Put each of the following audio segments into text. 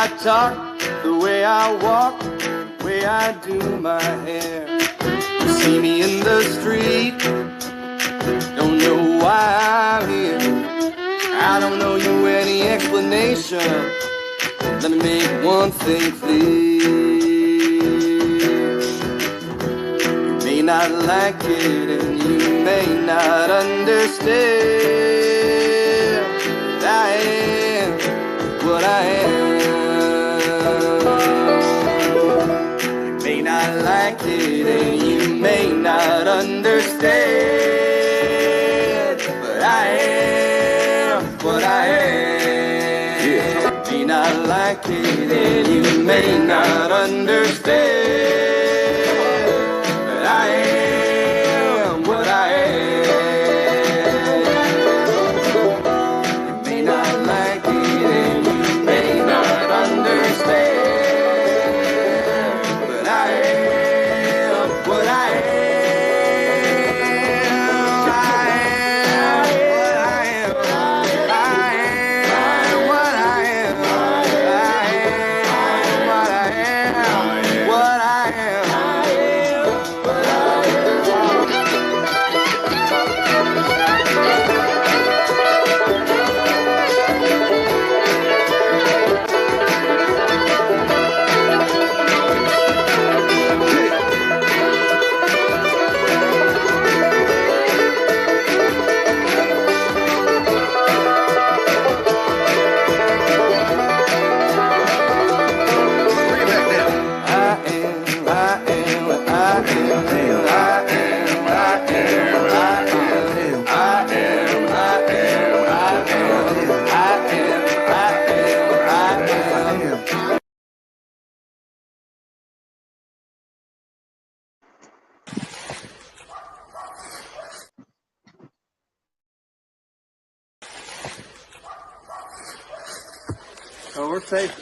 I talk, the way I walk, the way I do my hair. You see me in the street, don't know why I'm here. I don't owe you any explanation. Let me make one thing clear. You may not like it and you may not understand. But I am what I am. You may not like it and you may not understand. But I am what I am. You may not like it and you may not understand, but I am what I am. You may not like it and you may not understand, but I am what I am. Oh, we're safe.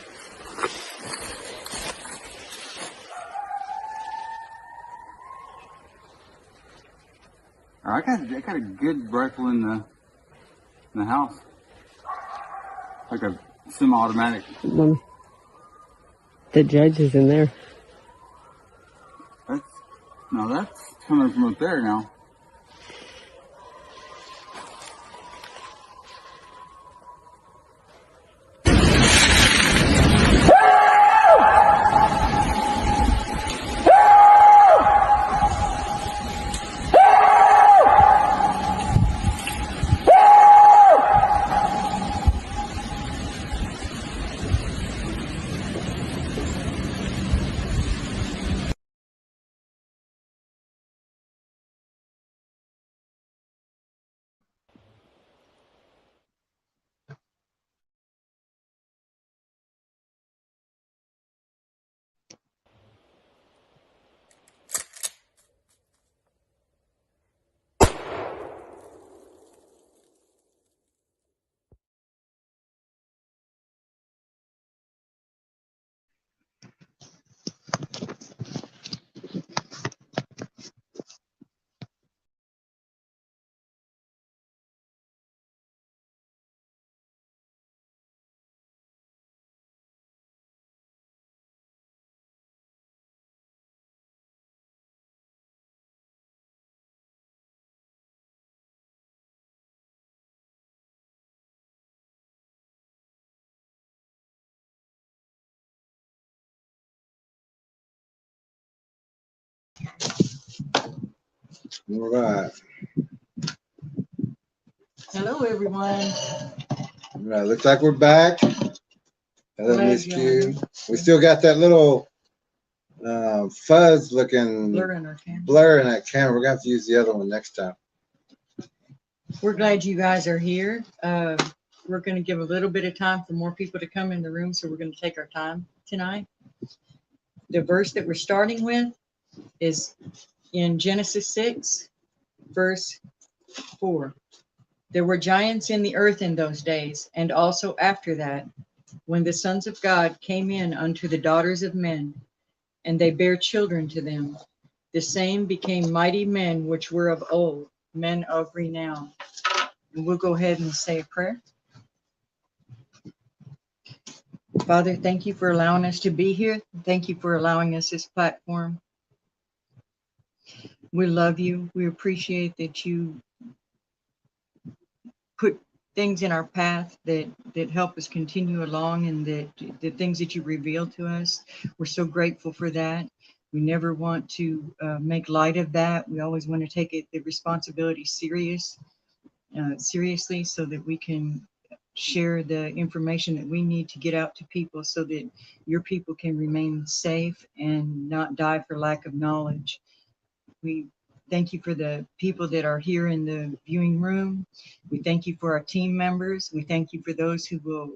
I got a good rifle in the house, like a semi-automatic. The judge is in there. That's coming from up there now. All right. Hello, everyone. All right. Looks like we're back. Hello, Miss Q. We still got that little fuzz looking Blur in our camera. blur in that camera. We're going to have to use the other one next time. We're glad you guys are here. We're going to give a little bit of time for more people to come in the room, so we're going to take our time tonight. The verse that we're starting with is in Genesis 6, verse 4. There were giants in the earth in those days, and also after that, when the sons of God came in unto the daughters of men, and they bare children to them. The same became mighty men which were of old, men of renown. And we'll go ahead and say a prayer. Father, thank you for allowing us to be here. Thank you for allowing us this platform. We love you. We appreciate that you put things in our path that help us continue along, and that the things that you reveal to us. We're so grateful for that. We never want to make light of that. We always want to take the responsibility seriously, so that we can share the information that we need to get out to people, so that your people can remain safe and not die for lack of knowledge. We thank you for the people that are here in the viewing room. We thank you for our team members. We thank you for those who will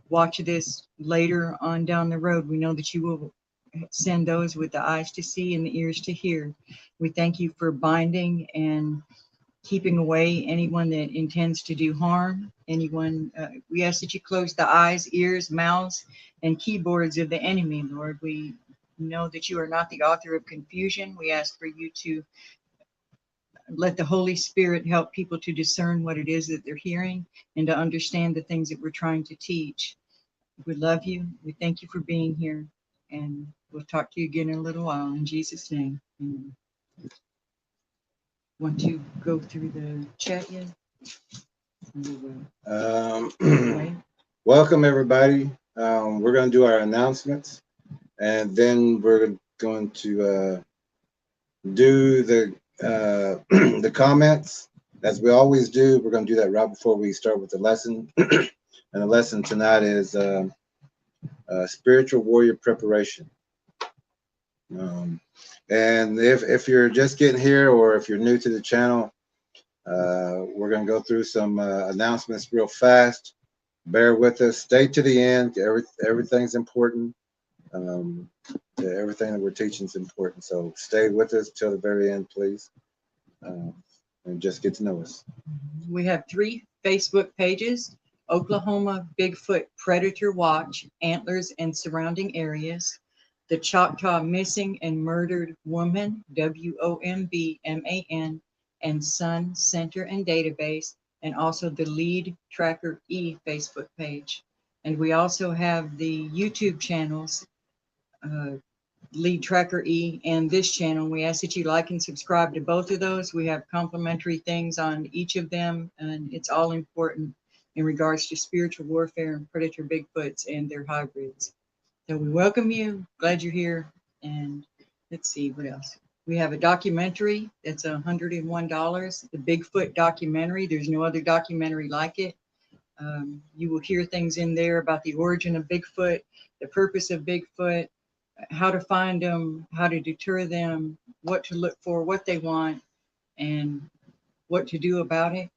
watch this later on down the road. We know that you will send those with the eyes to see and the ears to hear. We thank you for binding and keeping away anyone that intends to do harm. Anyone, we ask that you close the eyes, ears, mouths, and keyboards of the enemy, Lord. We know that you are not the author of confusion. We ask for you to let the Holy Spirit help people to discern what it is that they're hearing and to understand the things that we're trying to teach. We love you. We thank you for being here, and we'll talk to you again in a little while. In Jesus' name. Amen. Want to go through the chat yet? Welcome everybody. We're going to do our announcements, and then we're going to do the the comments as we always do. We're going to do that right before we start with the lesson. And the lesson tonight is spiritual warrior preparation. And if you're just getting here, or if you're new to the channel, we're going to go through some announcements real fast. Bear with us. Stay to the end. Everything's important. Everything that we're teaching is important. So stay with us till the very end, please, and just get to know us. We have 3 Facebook pages: Oklahoma Bigfoot Predator Watch, Antlers and Surrounding Areas; the Choctaw Missing and Murdered Woman, WOMBMAN, and Sun Center and Database, and also the Lead Tracker E Facebook page. And we also have the YouTube channels, Lead Tracker E and this channel. We ask that you like and subscribe to both of those. We have complimentary things on each of them, and it's all important in regards to spiritual warfare and predator Bigfoots and their hybrids. So we welcome you. Glad you're here. And let's see what else. We have a documentary that's $101. The Bigfoot documentary. There's no other documentary like it. You will hear things in there about the origin of Bigfoot, the purpose of Bigfoot, how to find them, how to deter them, what to look for, what they want, and what to do about it.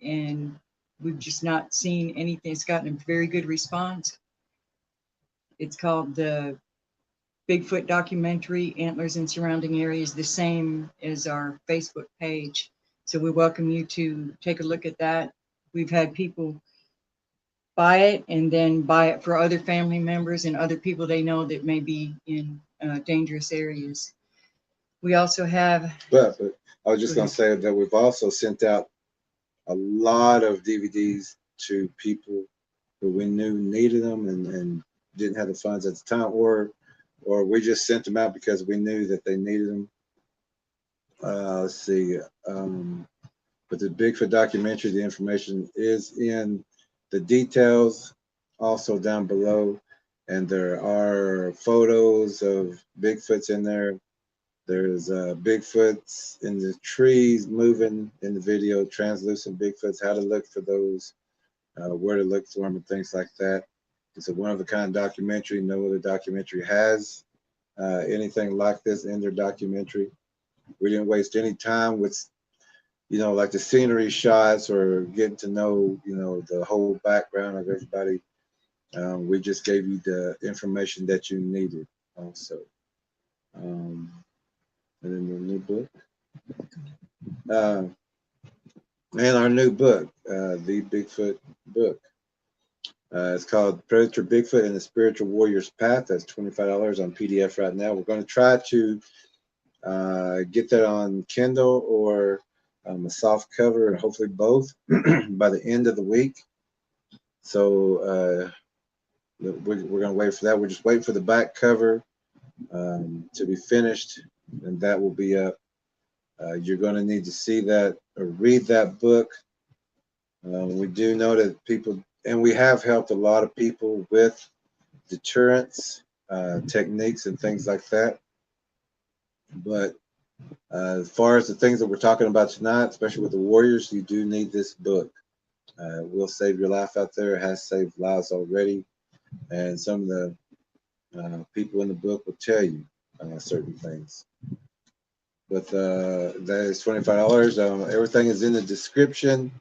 And we've just not seen anything. It's gotten a very good response. It's called the Bigfoot documentary, Antlers and Surrounding Areas, the same as our Facebook page. So we welcome you to take a look at that. We've had people buy it and then buy it for other family members and other people they know that may be in dangerous areas. We also have... But I was just going to say that we've also sent out a lot of DVDs to people who we knew needed them and didn't have the funds at the time, or we just sent them out because we knew that they needed them. Let's see. But the Bigfoot documentary, the information is in the details also down below, and there are photos of Bigfoots in there. There's Bigfoots in the trees moving in the video, translucent Bigfoots, how to look for those, where to look for them, and things like that. It's a one-of-a-kind documentary. No other documentary has anything like this in their documentary. We didn't waste any time with, like the scenery shots or getting to know, the whole background of everybody. We just gave you the information that you needed also. And then the new book. And our new book, the Bigfoot book. It's called Predator Bigfoot and the Spiritual Warrior's Path. That's $25 on PDF right now. We're going to try to get that on Kindle or a soft cover, and hopefully both by the end of the week. So we're going to wait for that. We're just waiting for the back cover to be finished, and that will be up. You're going to need to see that or read that book. We do know that people, and we have helped a lot of people with deterrence techniques and things like that. But as far as the things that we're talking about tonight, especially with the warriors, you do need this book. It will save your life out there. It has saved lives already. And some of the people in the book will tell you certain things. But that is $25. Everything is in the description,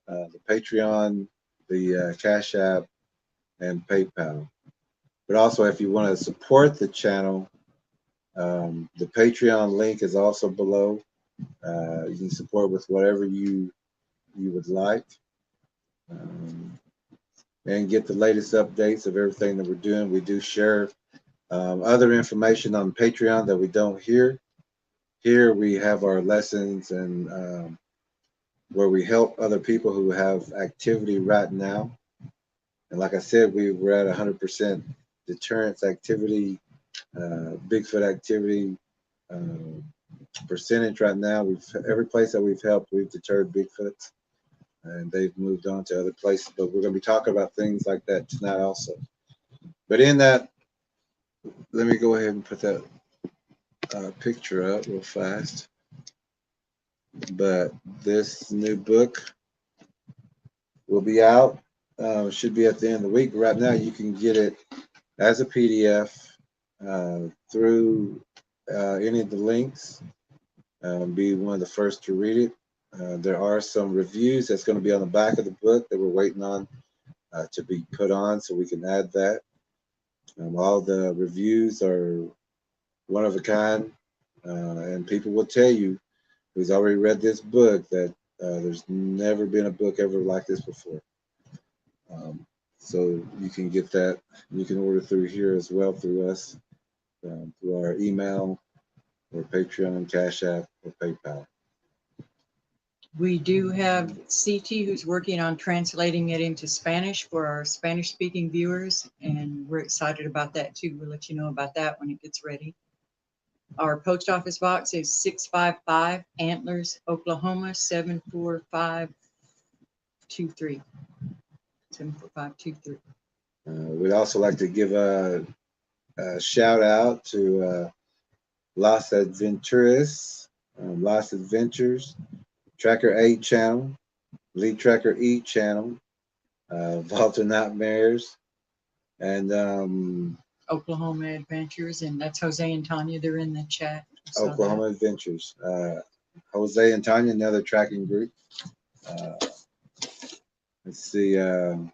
the Patreon, the Cash App, and PayPal. But also, if you want to support the channel, the Patreon link is also below. You can support with whatever you would like, and get the latest updates of everything that we're doing. We do share other information on Patreon that we don't hear. Here we have our lessons and where we help other people who have activity right now. And like I said, we're at 100% deterrence activity, Bigfoot activity percentage right now. Every place that we've helped, we've deterred Bigfoots, and they've moved on to other places. But we're going to be talking about things like that tonight also. But in that, let me go ahead and put that picture up real fast. But this new book will be out. Should be at the end of the week. Right now, you can get it as a PDF through any of the links. Be one of the first to read it. There are some reviews that's going to be on the back of the book that we're waiting on to be put on, so we can add that. All the reviews are one of a kind, and people will tell you who's already read this book that there's never been a book ever like this before. So you can get that. You can order through here as well through us, through our email or Patreon, Cash App, or PayPal. We do have CT who's working on translating it into Spanish for our Spanish-speaking viewers, and we're excited about that too. We'll let you know about that when it gets ready. Our post office box is 655 Antlers, Oklahoma 74523. 74523. We'd also like to give a shout out to Las Adventures, Las Adventures, Tracker 8 channel, Lead Tracker E channel, Walter Nightmares, and Oklahoma Adventures, and that's Jose and Tanya. They're in the chat. Oklahoma Adventures. Jose and Tanya, another tracking group. Let's see. It's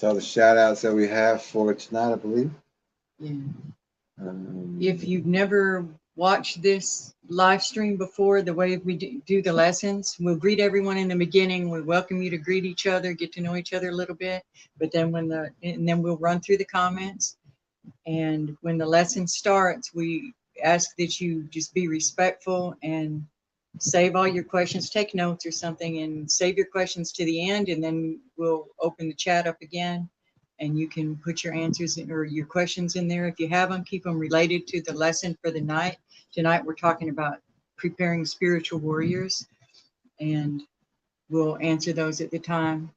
all the shout outs that we have for tonight, I believe. Yeah. If you've never watched this live stream before, the way we do the lessons, we'll greet everyone in the beginning. We welcome you to greet each other, get to know each other a little bit. But then then we'll run through the comments. And when the lesson starts, we ask that you just be respectful and save all your questions, take notes or something, and save your questions to the end. And then we'll open the chat up again, and you can put your answers or your questions in there. If you have them, keep them related to the lesson for the night. Tonight, we're talking about preparing spiritual warriors, and we'll answer those at the time.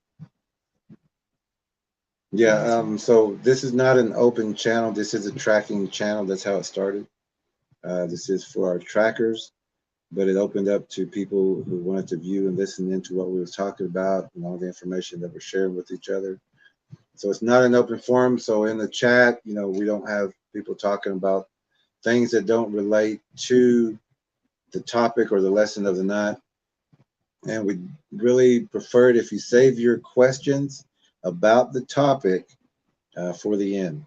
Yeah, so this is not an open channel. This is a tracking channel. That's how it started. This is for our trackers, but it opened up to people who wanted to view and listen into what we were talking about and all the information that we're sharing with each other. So it's not an open forum. So in the chat, we don't have people talking about things that don't relate to the topic or the lesson of the night. And we really prefer it if you save your questions about the topic for the end.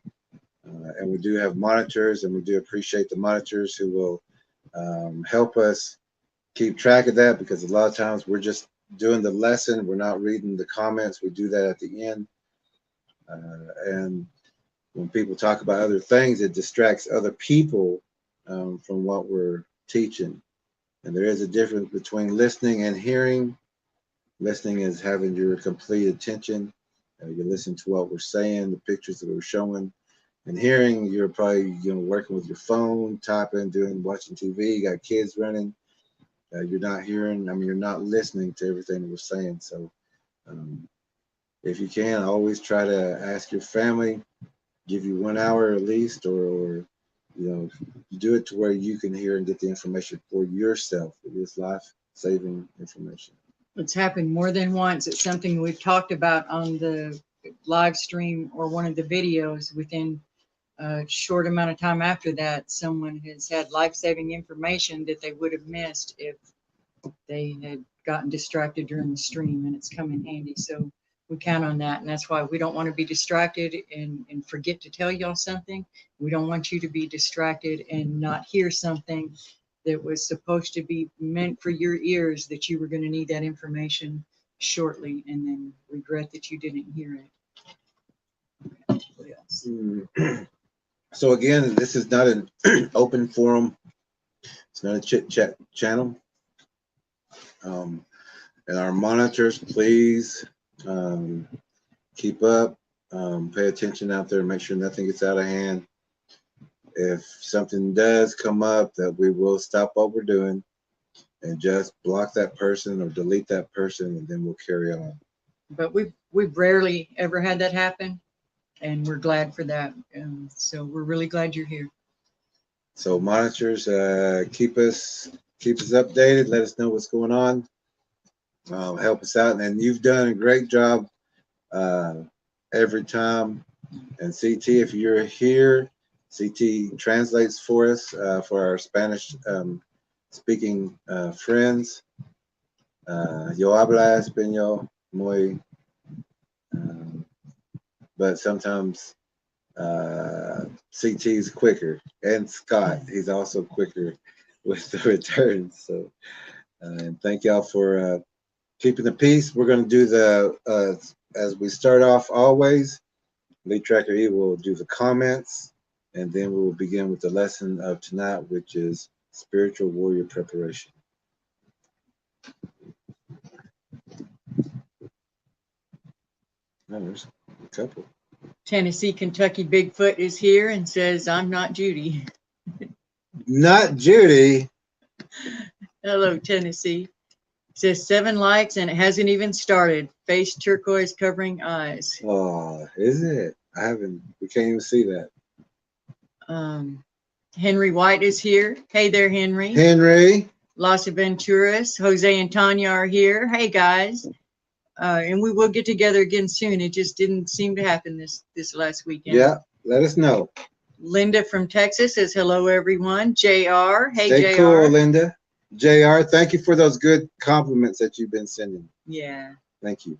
And we do have monitors, and we do appreciate the monitors who will help us keep track of that, because a lot of times we're just doing the lesson. We're not reading the comments. We do that at the end. And when people talk about other things, it distracts other people from what we're teaching. And there is a difference between listening and hearing. Listening is having your complete attention, You listen to what we're saying, the pictures that we're showing and hearing. You're probably working with your phone, typing, watching TV. You got kids running. You're not hearing. I mean, you're not listening to everything that we're saying. So, if you can, always try to ask your family, give you 1 hour at least, or do it to where you can hear and get the information for yourself. It is life-saving information. It's happened more than once. It's something we've talked about on the live stream or one of the videos. Within a short amount of time after that, someone has had life-saving information that they would have missed if they had gotten distracted during the stream, and it's come in handy. So we count on that, and that's why we don't want to be distracted and forget to tell y'all something. We don't want you to be distracted and not hear something that was supposed to be meant for your ears, that you were going to need that information shortly, and then regret that you didn't hear it. What else? So again, this is not an open forum. It's not a chit-chat channel. And our monitors, please keep up, pay attention out there, make sure nothing gets out of hand. If something does come up, that we will stop what we're doing and just block that person or delete that person, and then we'll carry on. But we've rarely ever had that happen, and we're glad for that. So we're really glad you're here. So monitors, keep us updated. Let us know what's going on. Help us out, and you've done a great job every time. And CT, if you're here, CT translates for us for our Spanish speaking friends. Yo habla español muy, but sometimes CT is quicker, and Scott, he's also quicker with the returns. So, and thank y'all for keeping the peace. We're going to do the as we start off always. Lead Tracker E will do the comments, and then we will begin with the lesson of tonight, which is spiritual warrior preparation. Oh, there's a couple. Tennessee, Kentucky Bigfoot is here and says, "I'm not Judy." Not Judy. Hello, Tennessee. Says 7 likes and it hasn't even started. Face turquoise covering eyes. Oh, is it? We can't even see that. Henry White is here. Hey there, Henry. Henry. Las Aventuras. Jose and Tanya are here. Hey, guys. And we will get together again soon. It just didn't seem to happen this last weekend. Yeah, let us know. Linda from Texas says hello, everyone. JR. Hey, Stay JR. cool, Linda. JR, thank you for those good compliments that you've been sending. Yeah. Thank you.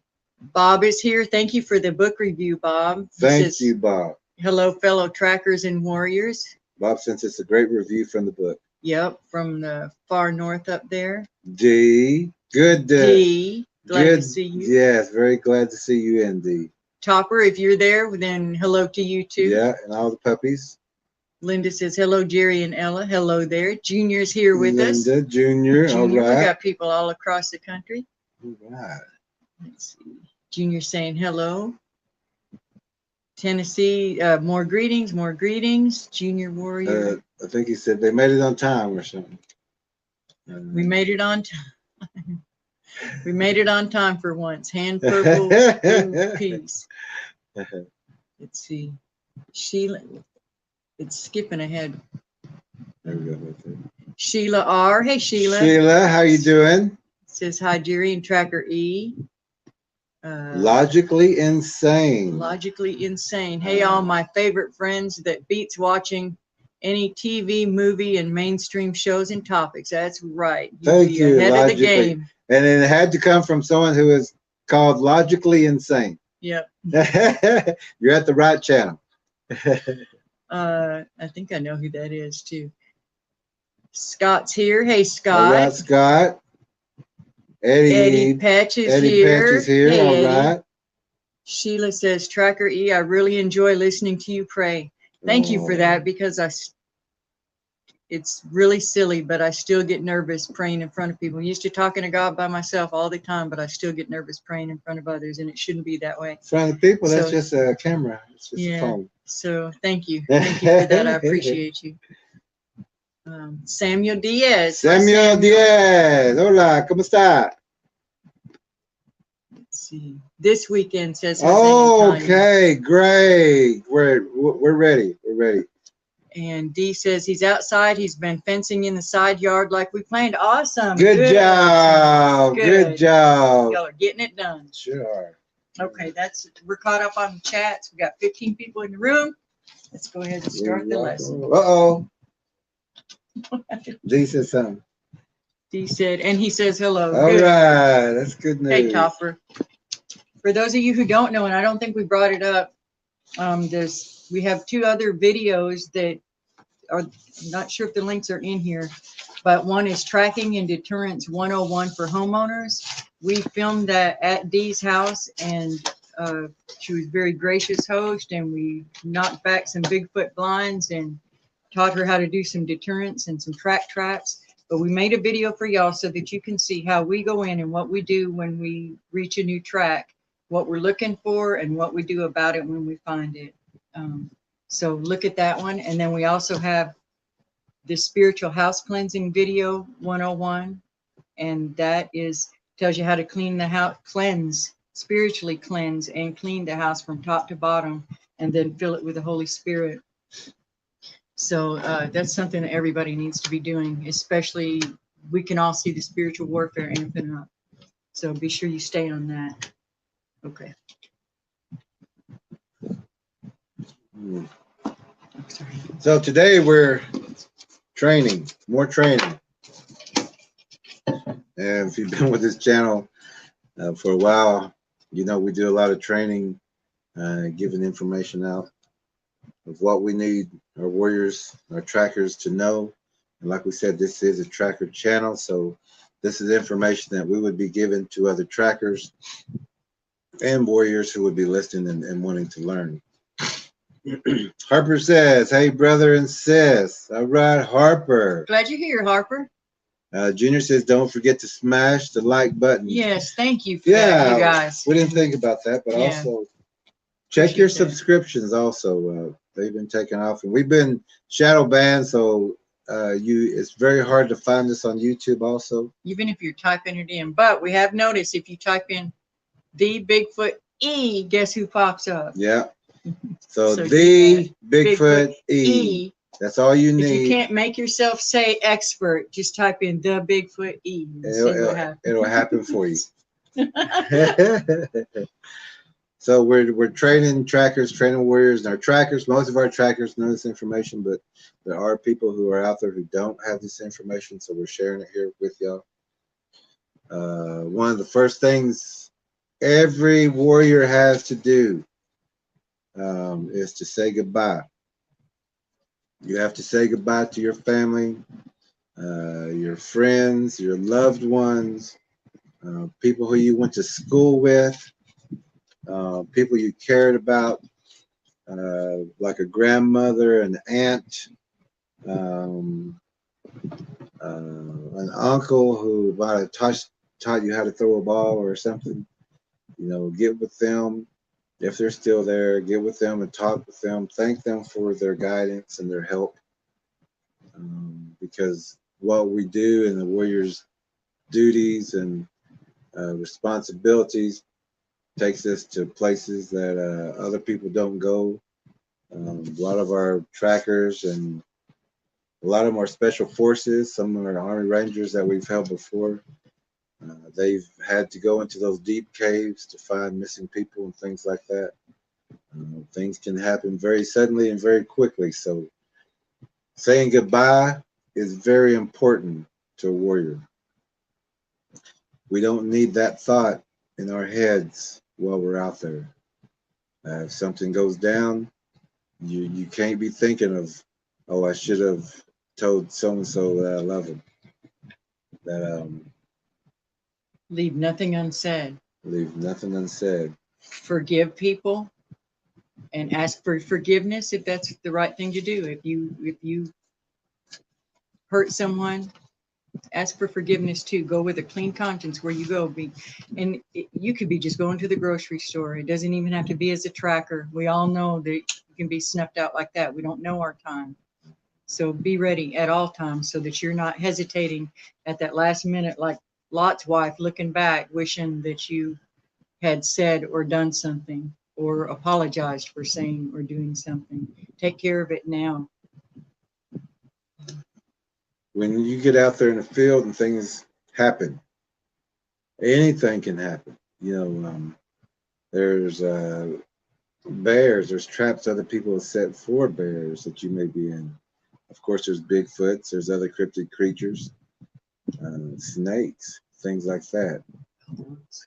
Bob is here. Thank you for the book review, Bob. Thank you, Bob. Hello, fellow trackers and warriors. Bob sent us a great review from the book. Yep, from the far north up there. D. Good. D. Glad good, to see you. Yes, very glad to see you, Andy. Topper, if you're there, then hello to you too. Yeah, and all the puppies. Linda says hello, Jerry and Ella. Hello there. Junior's here with us. Linda, Junior, all right. We got people all across the country. All right. Let's see. Junior saying hello. Tennessee, more greetings, more greetings. Junior Warrior. I think he said they made it on time or something. We made it on time. We made it on time for once. Hand purple blue piece. Let's see. Sheila. It's skipping ahead. There we go. Sheila R. Hey, Sheila. Sheila, how you doing? Says hi, Jerry and Tracker E. Logically insane. Logically insane. Hey, all my favorite friends that beats watching any TV, movie, and mainstream shows and topics. That's right. Thank you. Ahead of the game. And it had to come from someone who is called Logically Insane. Yep. You're at the right channel. I think I know who that is too. Scott's here. Hey, Scott. All right, Scott. Eddie Patch is here. Patch is here. Hey, all right. Sheila says, Tracker E, I really enjoy listening to you pray. Thank you for that, because it's really silly, but I still get nervous praying in front of people. I'm used to talking to God by myself all the time, but I still get nervous praying in front of others, and it shouldn't be that way. In front of people, that's So- just a camera. It's just a Yeah. phone. So thank you. Thank you for that. I appreciate you. Samuel Diaz. Hi, Samuel Diaz. Hola, ¿cómo está? Let's see. This weekend says Jose and Tanya. Okay, great. We're ready. We're ready. And D says he's outside. He's been fencing in the side yard like we planned. Awesome. Good job. Good job. Y'all are getting it done. Sure. Okay, we're caught up on the chats. We got 15 people in the room. Let's go ahead and start the lesson. Uh-oh. D said something. D said, and he says hello. All Good. right. That's good news. Hey, Topper. For those of you who don't know, and I don't think we brought it up, we have 2 other videos that are not sure if the links are in here, but one is Tracking and Deterrence 101 for homeowners. We filmed that at Dee's house, and she was very gracious host, and we knocked back some Bigfoot blinds and taught her how to do some deterrence and some traps. But we made a video for y'all so that you can see how we go in and what we do when we reach a new track, what we're looking for, and what we do about it when we find it. So look at that one. And then we also have the spiritual house cleansing video 101. And that tells you how to clean the house, spiritually cleanse and clean the house from top to bottom, and then fill it with the Holy Spirit. So that's something that everybody needs to be doing, especially we can all see the spiritual warfare amping up. So be sure you stay on that. Okay. So today we're training, more training. And if you've been with this channel for a while, you know we do a lot of training, giving information out of what we need our warriors, our trackers to know. And like we said, this is a tracker channel, so this is information that we would be giving to other trackers and warriors who would be listening and wanting to learn. Harper says, hey, brother and sis. All right, Harper. Glad you're here, Harper. Junior says, don't forget to smash the like button. Yes, thank you for that, you guys. We didn't think about that, but also check your subscriptions also. They've been taken off, and we've been shadow banned, so it's very hard to find us on YouTube also. Even if you're typing it in. But we have noticed if you type in the Bigfoot E, guess who pops up? Yeah. So the Bigfoot E. That's all you need. If you can't make yourself say expert, just type in the Bigfoot E. It'll happen for you. So we're training trackers, training warriors, and our trackers. Most of our trackers know this information, but there are people who are out there who don't have this information, so we're sharing it here with y'all. One of the first things every warrior has to do is to say goodbye. You have to say goodbye to your family, your friends, your loved ones, people who you went to school with, people you cared about, like a grandmother, an aunt, an uncle who might have taught you how to throw a ball or something. You know, get with them. If they're still there, get with them and talk with them. Thank them for their guidance and their help. Because what we do in the warriors' duties and responsibilities takes us to places that other people don't go. A lot of our trackers and a lot of our special forces, some of our Army Rangers that we've held before, they've had to go into those deep caves to find missing people and things like that. Things can happen very suddenly and very quickly. So saying goodbye is very important to a warrior. We don't need that thought in our heads while we're out there. If something goes down, you can't be thinking of, oh, I should have told so-and-so that I love him. That leave nothing unsaid. Leave nothing unsaid. Forgive people and ask for forgiveness if that's the right thing to do. If you hurt someone, ask for forgiveness too. Go with a clean conscience where you go. You could be just going to the grocery store. It doesn't even have to be as a tracker. We all know that you can be snuffed out like that. We don't know our time. So be ready at all times so that you're not hesitating at that last minute, like Lot's wife looking back, wishing that you had said or done something or apologized for saying or doing something. Take care of it now. When you get out there in the field and things happen, anything can happen. You know, there's bears, there's traps other people have set for bears that you may be in. Of course, there's Bigfoots, there's other cryptid creatures, snakes, things like that.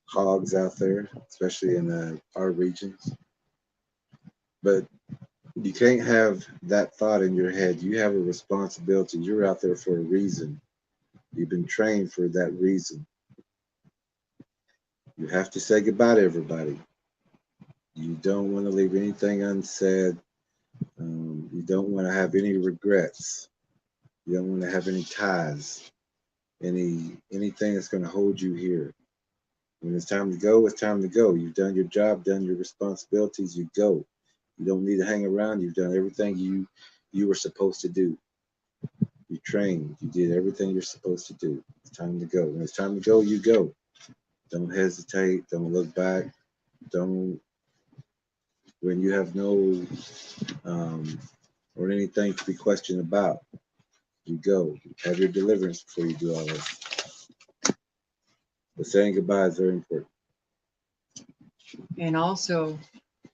Hogs out there, especially in our regions. But you can't have that thought in your head. You have a responsibility. You're out there for a reason. You've been trained for that reason. You have to say goodbye to everybody. You don't want to leave anything unsaid. You don't want to have any regrets. You don't want to have any ties, anything that's going to hold you here. When it's time to go, it's time to go. You've done your job, done your responsibilities, you go. You don't need to hang around. You've done everything you were supposed to do. You trained. You did everything you're supposed to do. It's time to go. When it's time to go, you go. Don't hesitate. Don't look back. Don't, when you have no or anything to be questioned about, you go. Have your deliverance before you do all this. But saying goodbye is very important. And also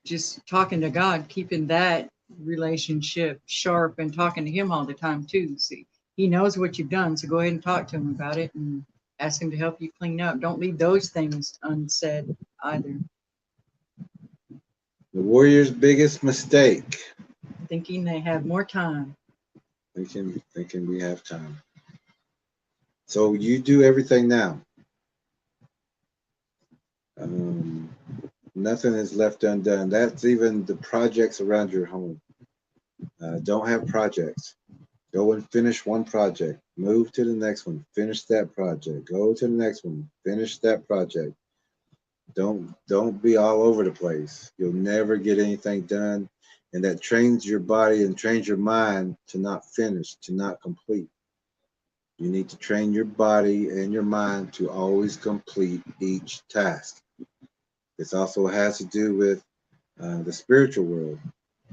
just talking to God, keeping that relationship sharp and talking to him all the time too. See, he knows what you've done, so go ahead and talk to him about it and ask him to help you clean up. Don't leave those things unsaid either. The warrior's biggest mistake. Thinking they have more time. Thinking we have time. So you do everything now. Nothing is left undone. That's even the projects around your home. Don't have projects. Go and finish one project. Move to the next one. Finish that project. Go to the next one. Finish that project. Don't be all over the place. You'll never get anything done. And that trains your body and trains your mind to not finish, to not complete. You need to train your body and your mind to always complete each task. This also has to do with the spiritual world.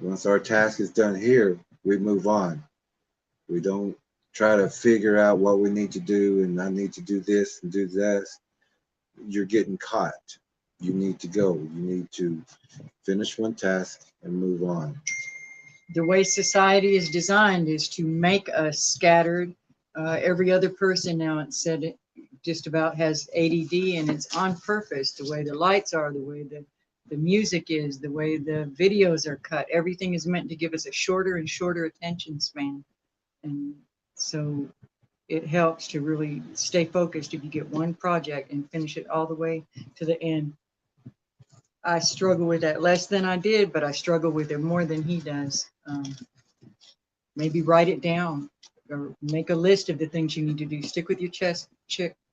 Once our task is done here, we move on. We don't try to figure out what we need to do and I need to do this and do that. You're getting caught. You need to go. You need to finish one task and move on. The way society is designed is to make us scattered. Every other person now, it said it just about has ADD, and it's on purpose. The way the lights are, the way the music is, the way the videos are cut, everything is meant to give us a shorter and shorter attention span. And so it helps to really stay focused if you get one project and finish it all the way to the end. I struggle with that less than I did, but I struggle with it more than he does. Maybe write it down or make a list of the things you need to do. Stick with your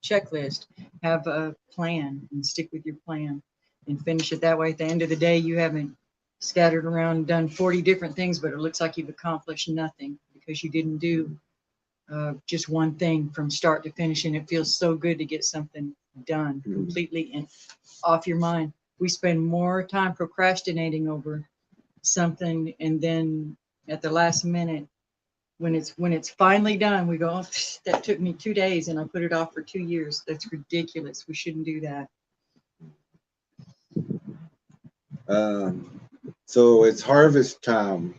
checklist. Have a plan and stick with your plan and finish it that way. At the end of the day, you haven't scattered around, done 40 different things, but it looks like you've accomplished nothing because you didn't do just one thing from start to finish. And it feels so good to get something done completely and off your mind. We spend more time procrastinating over something, and then at the last minute, when it's finally done, we go, oh, that took me 2 days and I put it off for 2 years. That's ridiculous. We shouldn't do that. So it's harvest time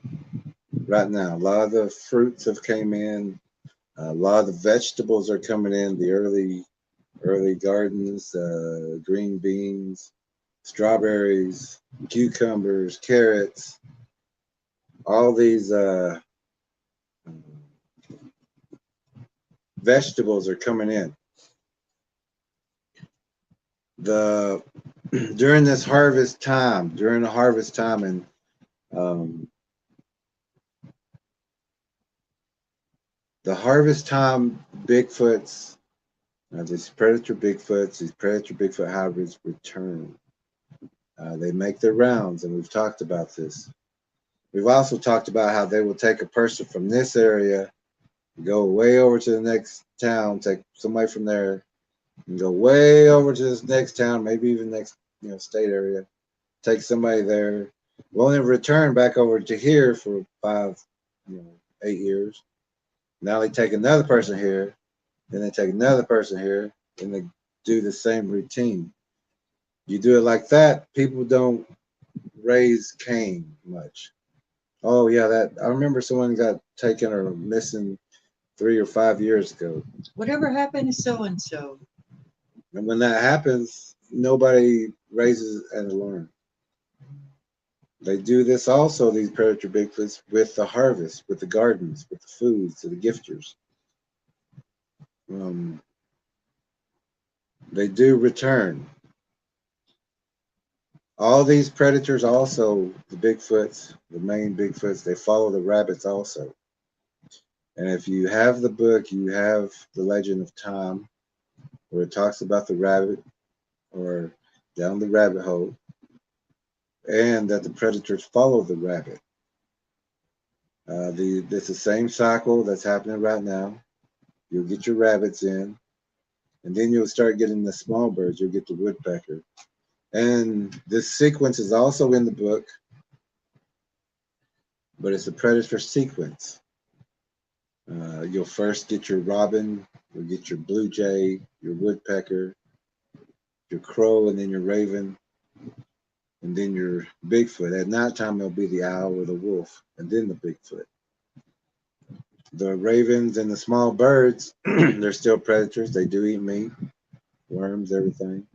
right now. A lot of the fruits have came in. A lot of the vegetables are coming in. The early gardens, green beans, strawberries, cucumbers, carrots, all these vegetables are coming in. During the harvest time, and The harvest time Bigfoots, these Predator Bigfoots, these Predator Bigfoot hybrids return. They make their rounds, and we've talked about this. We've also talked about how they will take a person from this area, go way over to the next town, take somebody from there, and go way over to this next town, maybe even next state area, take somebody there. We'll only return back over to here for 5, 8 years. Now they take another person here, then they take another person here, and they do the same routine. You do it like that, people don't raise Cain much. Oh yeah, that I remember someone got taken or missing 3 or 5 years ago. Whatever happened to so and so? And when that happens, nobody raises an alarm. They do this also, these Predator Bigfoots, with the harvest, with the gardens, with the foods, to the gifters. They do return. All these predators also, the Bigfoots, the main Bigfoots, they follow the rabbits also. And if you have the book, you have the Legend of Tom, where it talks about the rabbit or down the rabbit hole, and that the predators follow the rabbit. It's the same cycle that's happening right now. You'll get your rabbits in, and then you'll start getting the small birds. You'll get the woodpecker. And this sequence is also in the book, but it's a predator sequence. You'll first get your robin, you'll get your blue jay, your woodpecker, your crow, and then your raven, and then your Bigfoot. At nighttime, it'll be the owl or the wolf, and then the Bigfoot. The ravens and the small birds, they're still predators. They do eat meat, worms, everything.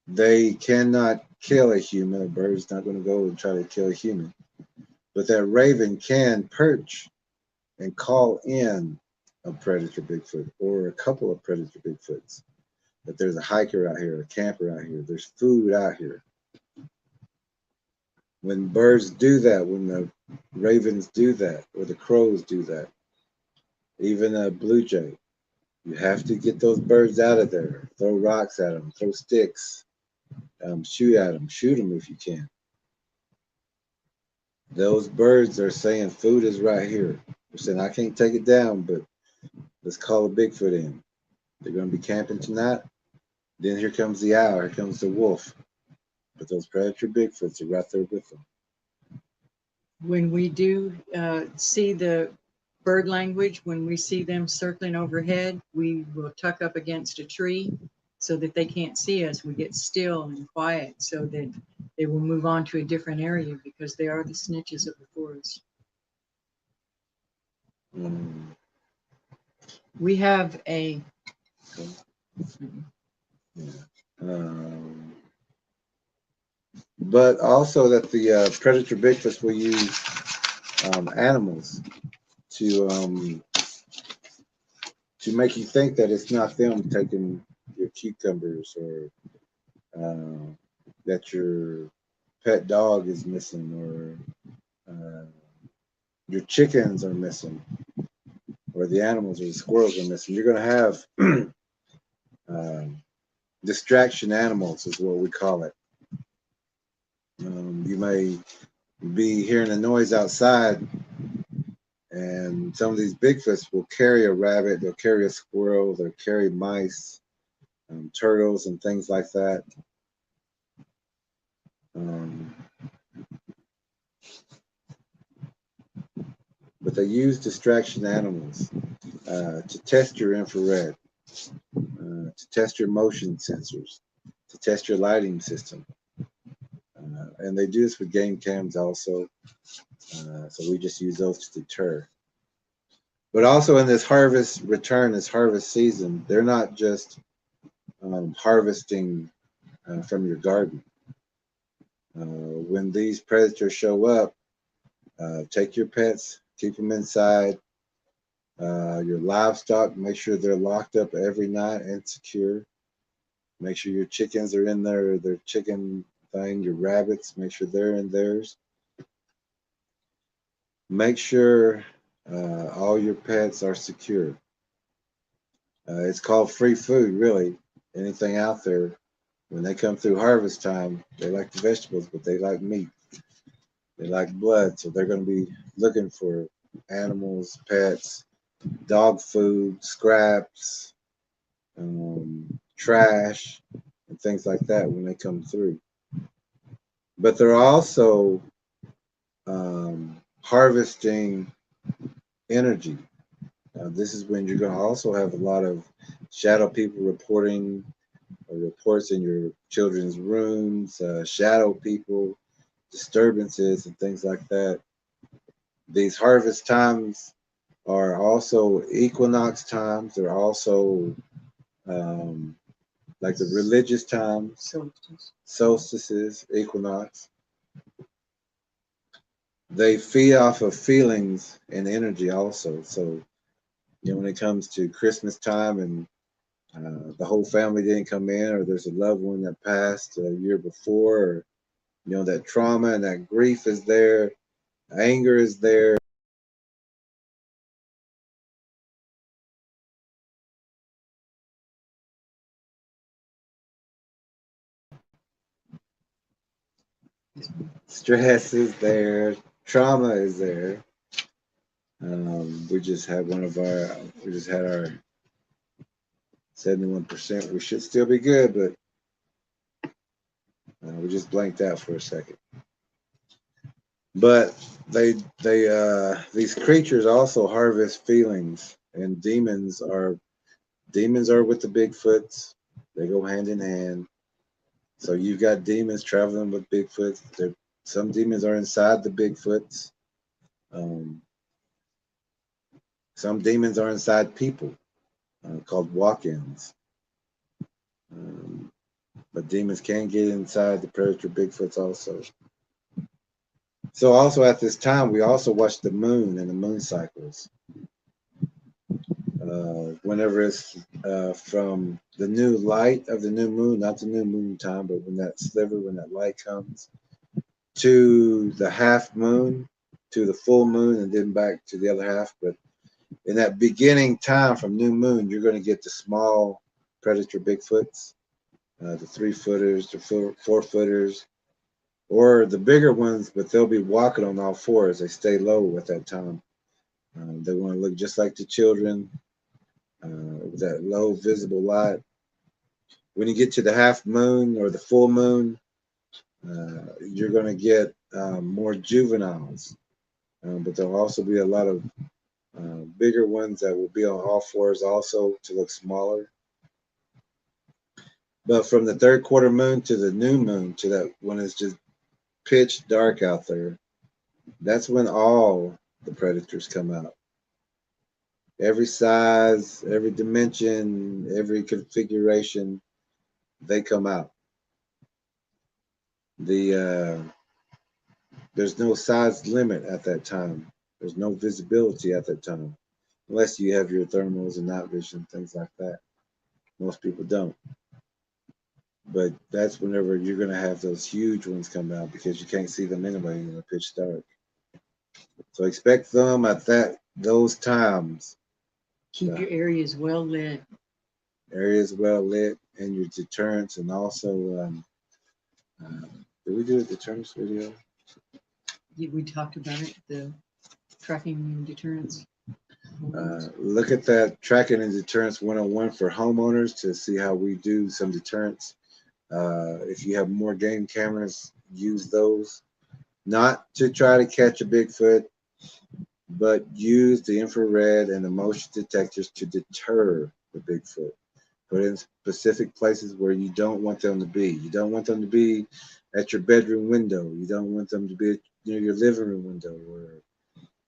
They cannot kill a human. A bird's not going to go and try to kill a human. But that raven can perch and call in a predator Bigfoot or a couple of predator Bigfoots. That there's a hiker out here, a camper out here, there's food out here. When birds do that, when the ravens do that, or the crows do that, even a blue jay, you have to get those birds out of there. Throw rocks at them, throw sticks, shoot at them, shoot them if you can. Those birds are saying food is right here. They're saying, I can't take it down, but let's call a Bigfoot in. They're going to be camping tonight. Then here comes the owl, here comes the wolf. But those predator Bigfoots are right there with them. When we do see the bird language, when we see them circling overhead, we will tuck up against a tree so that they can't see us. We get still and quiet so that they will move on to a different area because they are the snitches of the forest. We have a... But also that the predator Bigfoots will use animals to make you think that it's not them taking your cucumbers or that your pet dog is missing or your chickens are missing or the animals or the squirrels are missing. You're going to have distraction animals is what we call it. You may be hearing a noise outside, and some of these Bigfoots will carry a rabbit, they'll carry a squirrel, they'll carry mice, turtles, and things like that. But they use distraction animals to test your infrared, to test your motion sensors, to test your lighting system. And they do this with game cams also. So we just use those to deter. But also in this harvest return, this harvest season, they're not just harvesting from your garden. When these predators show up, take your pets, keep them inside. Your livestock, make sure they're locked up every night and secure. Make sure your chickens are in their chicken thing. Your rabbits, make sure they're in theirs. Make sure All your pets are secure. It's called free food, really. Anything out there, when they come through harvest time, they like the vegetables, but they like meat. They like blood, so they're going to be looking for animals, pets, dog food, scraps, trash, and things like that when they come through. But they're also harvesting energy. This is when you're going to also have a lot of shadow people reporting reports in your children's rooms, shadow people, disturbances, and things like that. These harvest times are also equinox times. They're also like the religious times, solstices, equinox. They feed off of feelings and energy also. So, when it comes to Christmas time and the whole family didn't come in, or there's a loved one that passed a year before, or, that trauma and that grief is there, anger is there. Stress is there, trauma is there. We just had our 71%. We should still be good, but we just blanked out for a second. But these creatures also harvest feelings, and demons are with the Bigfoots. They go hand in hand. So you've got demons traveling with Bigfoots. Some demons are inside the Bigfoots. Some demons are inside people, called walk-ins. But demons can get inside the Predator Bigfoots also. So also at this time, we also watch the moon and the moon cycles. Whenever it's from the new light of the new moon, not the new moon time, but when that light comes, to the half moon, to the full moon, and then back to the other half. But in that beginning time from new moon, you're going to get the small Predator Bigfoots, the 3-footers, the 4-footers, or the bigger ones, but they'll be walking on all fours. They stay low at that time. They want to look just like the children, with that low visible light. When you get to the half moon or the full moon, you're going to get more juveniles, but there'll also be a lot of bigger ones that will be on all fours also to look smaller. But from the third quarter moon to the new moon, to that when it's just pitch dark out there, that's when all the predators come out. Every size, every dimension, every configuration, they come out. There's no size limit at that time. There's no visibility at that time, unless you have your thermals and night vision, things like that. Most people don't. But that's whenever you're going to have those huge ones come out, because you can't see them anyway in the pitch dark. So expect them at those times. Keep your areas well lit. Areas well lit, and your deterrents, and also, did we do a deterrence video? We talked about it, the tracking and deterrence. Look at that tracking and deterrence 101 for homeowners to see how we do some deterrents. If you have more game cameras, use those. Not to try to catch a Bigfoot, but use the infrared and the motion detectors to deter the Bigfoot. Put in specific places where you don't want them to be. You don't want them to be at your bedroom window. You don't want them to be near your living room window or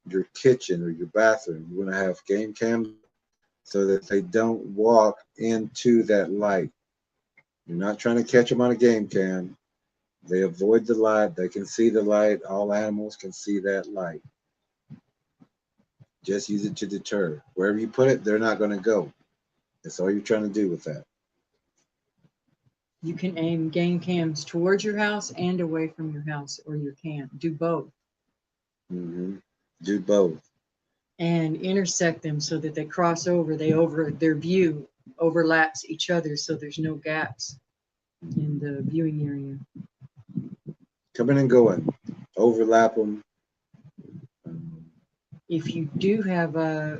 your kitchen or your bathroom. You want to have game cams so that they don't walk into that light. You're not trying to catch them on a game cam. They avoid the light. They can see the light. All animals can see that light. Just use it to deter. Wherever you put it, they're not going to go. That's all you're trying to do with that. You can aim game cams towards your house and away from your house, or you can do both. Do both. and intersect them so that they cross over. Their view overlaps each other, so there's no gaps in the viewing area. Coming and going, overlap them. If you do have a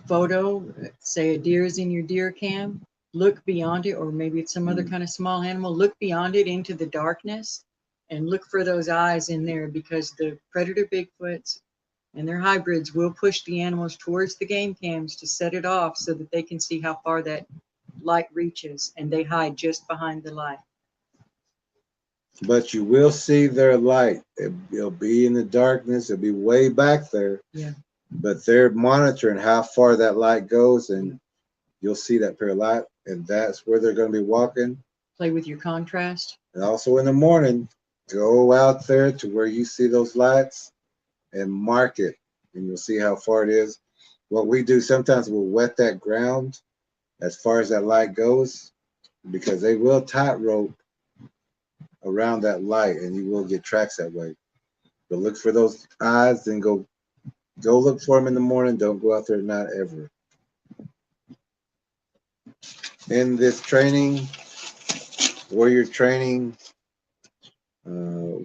photo, say a deer is in your deer cam, look beyond it, or maybe it's some other kind of small animal, look beyond it into the darkness and look for those eyes in there, because the predator Bigfoots and their hybrids will push the animals towards the game cams to set it off so that they can see how far that light reaches, and they hide just behind the light. But you will see their light. It'll be in the darkness. It'll be way back there. Yeah. But they're monitoring how far that light goes, and you'll see that pair of light, and that's where they're going to be walking. Play with your contrast. And also in the morning, go out there to where you see those lights and mark it, and you'll see how far it is. What we do sometimes, we'll wet that ground as far as that light goes, because they will tightrope around that light, and you will get tracks that way. But look for those eyes, then go look for them in the morning. Don't go out there at night ever. In this training, warrior training,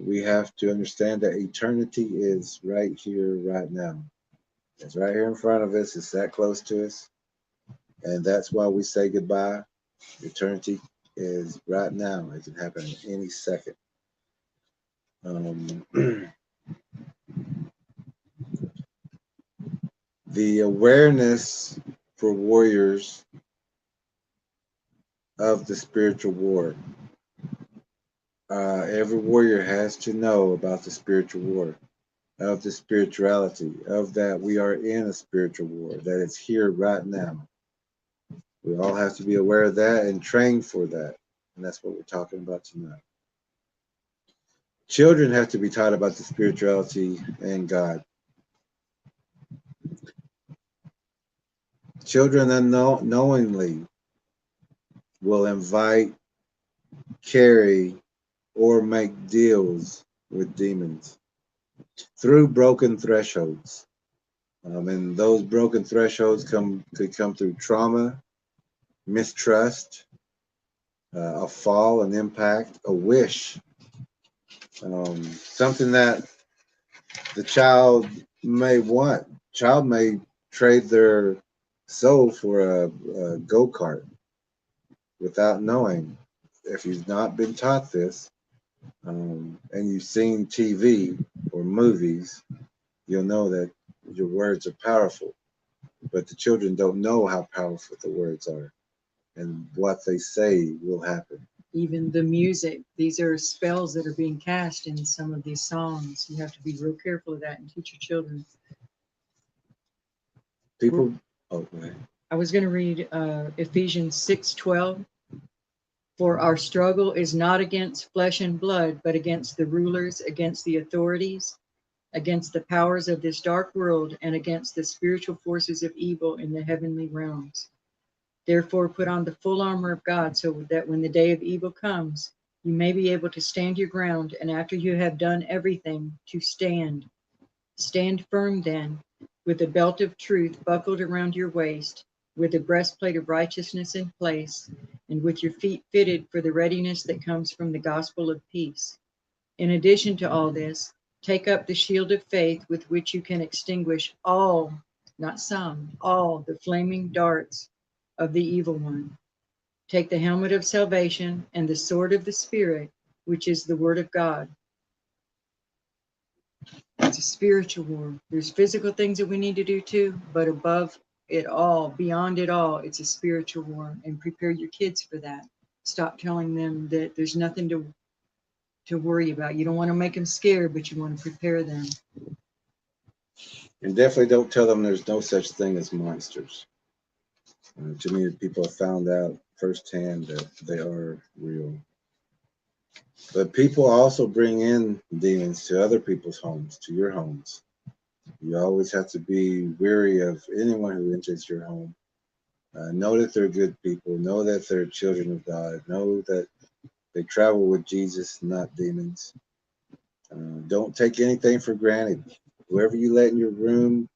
we have to understand that eternity is right here, right now. It's right here in front of us. It's that close to us. And that's why we say goodbye. Eternity is right now. It can happen any second. The awareness for warriors of the spiritual war. Every warrior has to know about the spiritual war, of the spirituality, of that we are in a spiritual war, that it's here right now. We all have to be aware of that and train for that. And that's what we're talking about tonight. Children have to be taught about the spirituality and God. Children unknowingly will invite, carry, or make deals with demons through broken thresholds. And those broken thresholds could come through trauma, mistrust, a fall, an impact, a wish, something that the child may want. Child may trade their soul for a go-kart without knowing. If you've not been taught this, and you've seen TV or movies, you'll know that your words are powerful. But the children don't know how powerful the words are, and what they say will happen. Even the music, these are spells that are being cast in some of these songs. You have to be real careful of that and teach your children. People, go ahead. I was going to read Ephesians 6:12. For our struggle is not against flesh and blood, but against the rulers, against the authorities, against the powers of this dark world, and against the spiritual forces of evil in the heavenly realms. Therefore, put on the full armor of God, so that when the day of evil comes, you may be able to stand your ground, and after you have done everything, to stand. Stand firm then, with the belt of truth buckled around your waist, with the breastplate of righteousness in place, and with your feet fitted for the readiness that comes from the gospel of peace. In addition to all this, take up the shield of faith with which you can extinguish all, not some, all the flaming darts of the evil one. Take the helmet of salvation and the sword of the Spirit, which is the word of God. It's a spiritual war. There's physical things that we need to do too, but above it all, beyond it all, it's a spiritual war, and prepare your kids for that. Stop telling them that there's nothing to worry about. You don't want to make them scared, but you want to prepare them. And definitely don't tell them there's no such thing as monsters. Too many people have found out firsthand that they are real. But people also bring in demons to other people's homes, to your homes. You always have to be wary of anyone who enters your home. Know that they're good people. Know that they're children of God. Know that they travel with Jesus, not demons. Don't take anything for granted. Whoever you let in your room,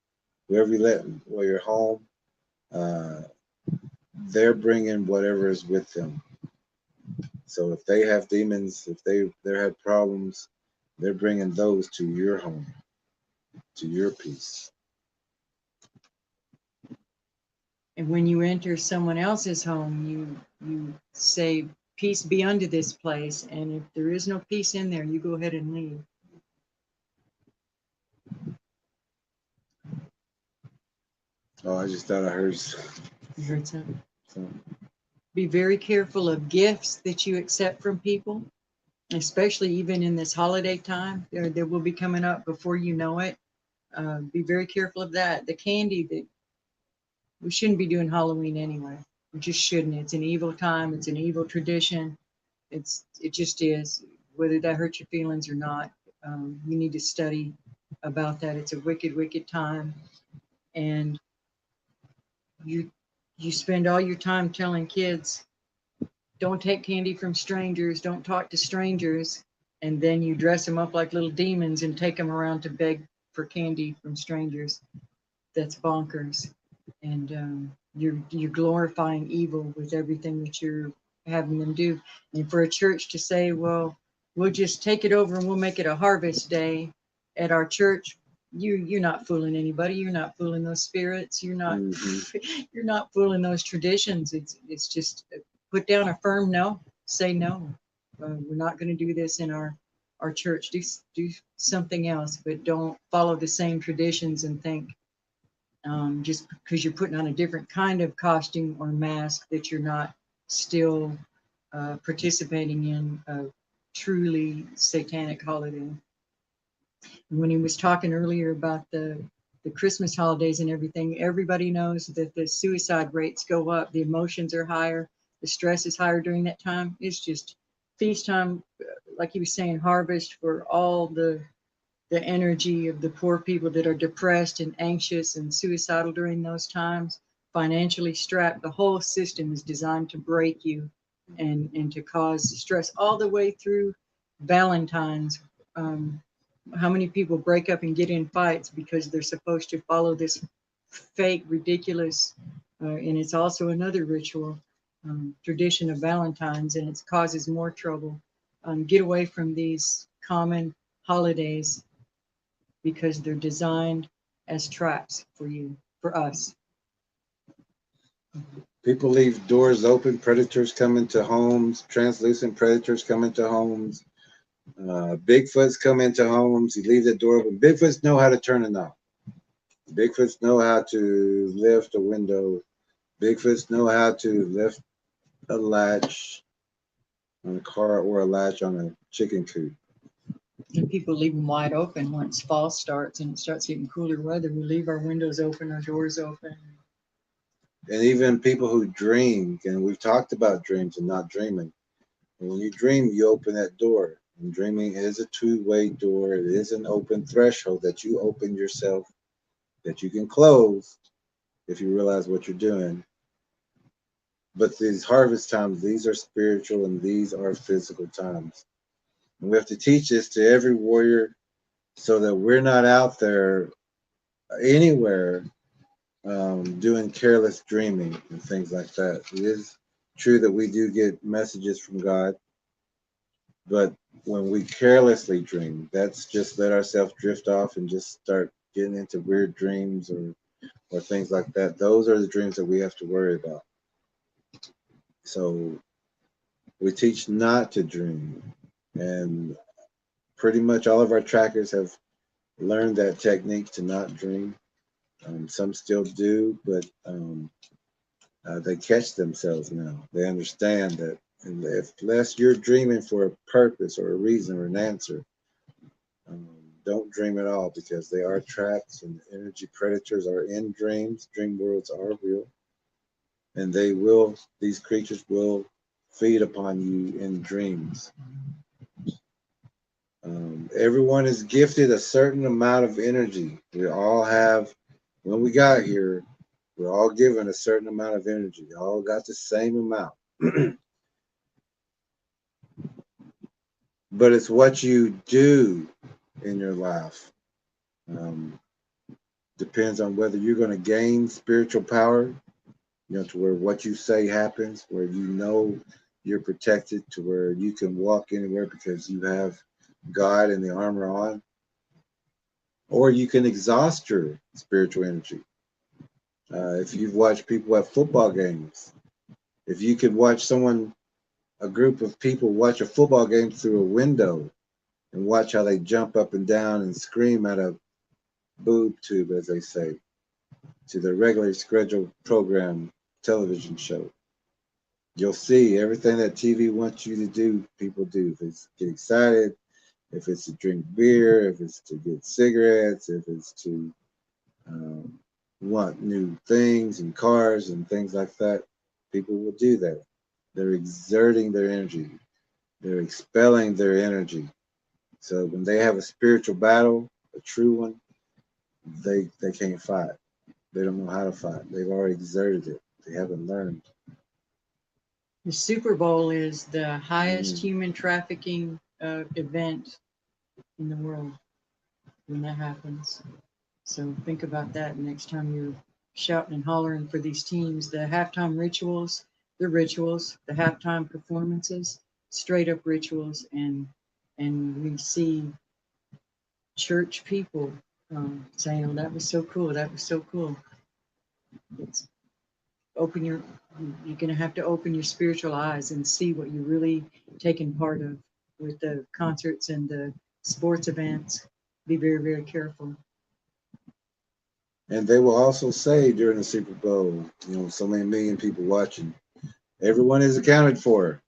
whoever you let while you're home, they're bringing whatever is with them. So if they have demons, if they have problems, they're bringing those to your home, to your peace. And when you enter someone else's home, you say, peace be unto this place. And if there is no peace in there, you go ahead and leave. Oh, I just thought I heard You heard something? something. Be very careful of gifts that you accept from people, especially even in this holiday time. They will be coming up before you know it. Be very careful of that. The candy that we shouldn't be doing Halloween anyway. We just shouldn't. It's an evil time. It's an evil tradition. It just is. Whether that hurts your feelings or not, you need to study about that. It's a wicked, wicked time, and you spend all your time telling kids, don't take candy from strangers, don't talk to strangers, and then you dress them up like little demons and take them around to beg for candy from strangers. That's bonkers. And you're glorifying evil with everything that you're having them do. And for a church to say, well, we'll just take it over and we'll make it a harvest day at our church, you're not fooling anybody. You're not fooling those spirits. You're not you're not fooling those traditions. It's just put down a firm no. Say no. We're not going to do this in our church. Do something else, but don't follow the same traditions and think just because you're putting on a different kind of costume or mask that you're not still participating in a truly satanic holiday. When he was talking earlier about the Christmas holidays and everything, everybody knows that the suicide rates go up, the emotions are higher, the stress is higher during that time. It's just feast time, like he was saying, harvest for all the energy of the poor people that are depressed and anxious and suicidal during those times, financially strapped. The whole system is designed to break you and to cause stress all the way through Valentine's. How many people break up and get in fights because they're supposed to follow this fake, ridiculous, and it's also another ritual tradition of Valentine's, and it causes more trouble. Get away from these common holidays because they're designed as traps for you, for us. People leave doors open. Predators come into homes. Translucent predators come into homes. Bigfoots come into homes. You leave the door open. Bigfoots know how to turn a knob. Bigfoots know how to lift a window. Bigfoots know how to lift a latch on a car or a latch on a chicken coop. And people leave them wide open once fall starts and it starts getting cooler weather. We leave our windows open, our doors open. And even people who dream, and we've talked about dreams and not dreaming. And when you dream, you open that door. And dreaming is a two-way door. It is an open threshold that you open yourself, that you can close if you realize what you're doing. But these harvest times, these are spiritual and these are physical times. And we have to teach this to every warrior so that we're not out there anywhere doing careless dreaming and things like that. It is true that we do get messages from God, but when we carelessly dream, that's just let ourselves drift off and just start getting into weird dreams or things like that. Those are the dreams that we have to worry about. So we teach not to dream, and pretty much all of our trackers have learned that technique to not dream. Some still do, but they catch themselves now. They understand that unless you're dreaming for a purpose or a reason or an answer, don't dream at all, because they are traps and energy predators are in dreams. Dream worlds are real. And these creatures will feed upon you in dreams. Everyone is gifted a certain amount of energy. We all have, when we got here, we're all given a certain amount of energy. We all got the same amount. But it's what you do in your life. Depends on whether you're going to gain spiritual power, to where what you say happens, where you're protected, to where you can walk anywhere because you have God and the armor on, or you can exhaust your spiritual energy. If you've watched people at football games, if you could watch a group of people watch a football game through a window and watch how they jump up and down and scream at a boob tube, as they say, to the regularly scheduled program television show, you'll see everything that TV wants you to do, people do. If it's get excited, if it's to drink beer, if it's to get cigarettes, if it's to want new things and cars and things like that, people will do that. They're exerting their energy. They're expelling their energy. So when they have a spiritual battle, a true one, they can't fight. They don't know how to fight. They've already exerted it. They haven't learned. The Super Bowl is the highest human trafficking event in the world when that happens. So think about that next time you're shouting and hollering for these teams. The halftime rituals, the halftime performances, straight up rituals, and we see church people saying, "Oh, that was so cool. That was so cool." It's you're gonna have to open your spiritual eyes and see what you're really taking part of with the concerts and the sports events. Be very, very careful. And they will also say during the Super Bowl, so many million people watching, everyone is accounted for.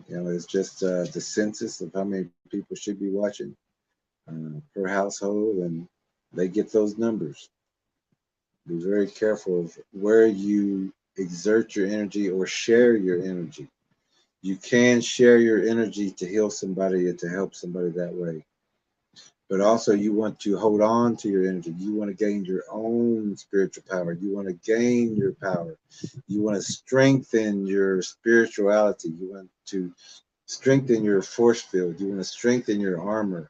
It's just the census of how many people should be watching per household, and they get those numbers. Be very careful of where you exert your energy or share your energy. You can share your energy to heal somebody and to help somebody that way. But also you want to hold on to your energy. You want to gain your own spiritual power. You want to gain your power. You want to strengthen your spirituality. You want to strengthen your force field. You want to strengthen your armor.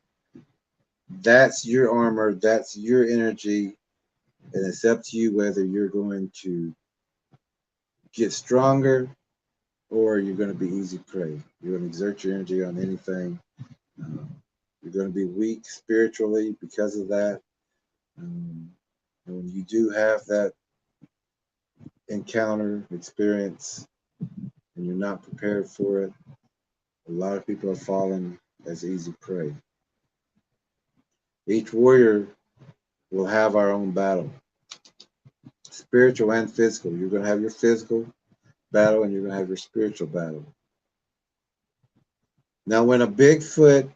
That's your armor. That's your energy. And it's up to you whether you're going to get stronger or you're going to be easy prey. You're going to exert your energy on anything. You're going to be weak spiritually because of that. And when you do have that encounter, experience, and you're not prepared for it, a lot of people are falling as easy prey. Each warrior will have our own battle, spiritual and physical. You're going to have your physical battle and you're going to have your spiritual battle. Now, when a Bigfoot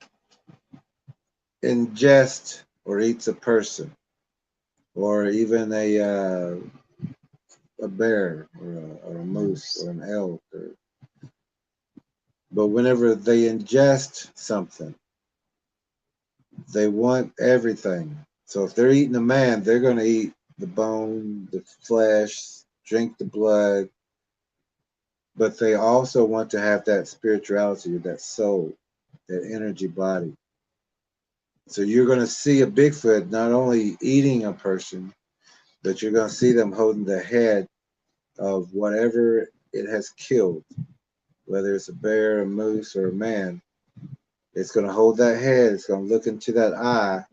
ingests or eats a person, or even a bear or a moose or an elk, but whenever they ingest something, they want everything. So if they're eating a man, they're going to eat the bone, the flesh, drink the blood, but they also want to have that spirituality, that soul, that energy body. So you're going to see a Bigfoot not only eating a person, but you're going to see them holding the head of whatever it has killed, whether it's a bear, a moose, or a man. It's going to hold that head. It's going to look into that eye,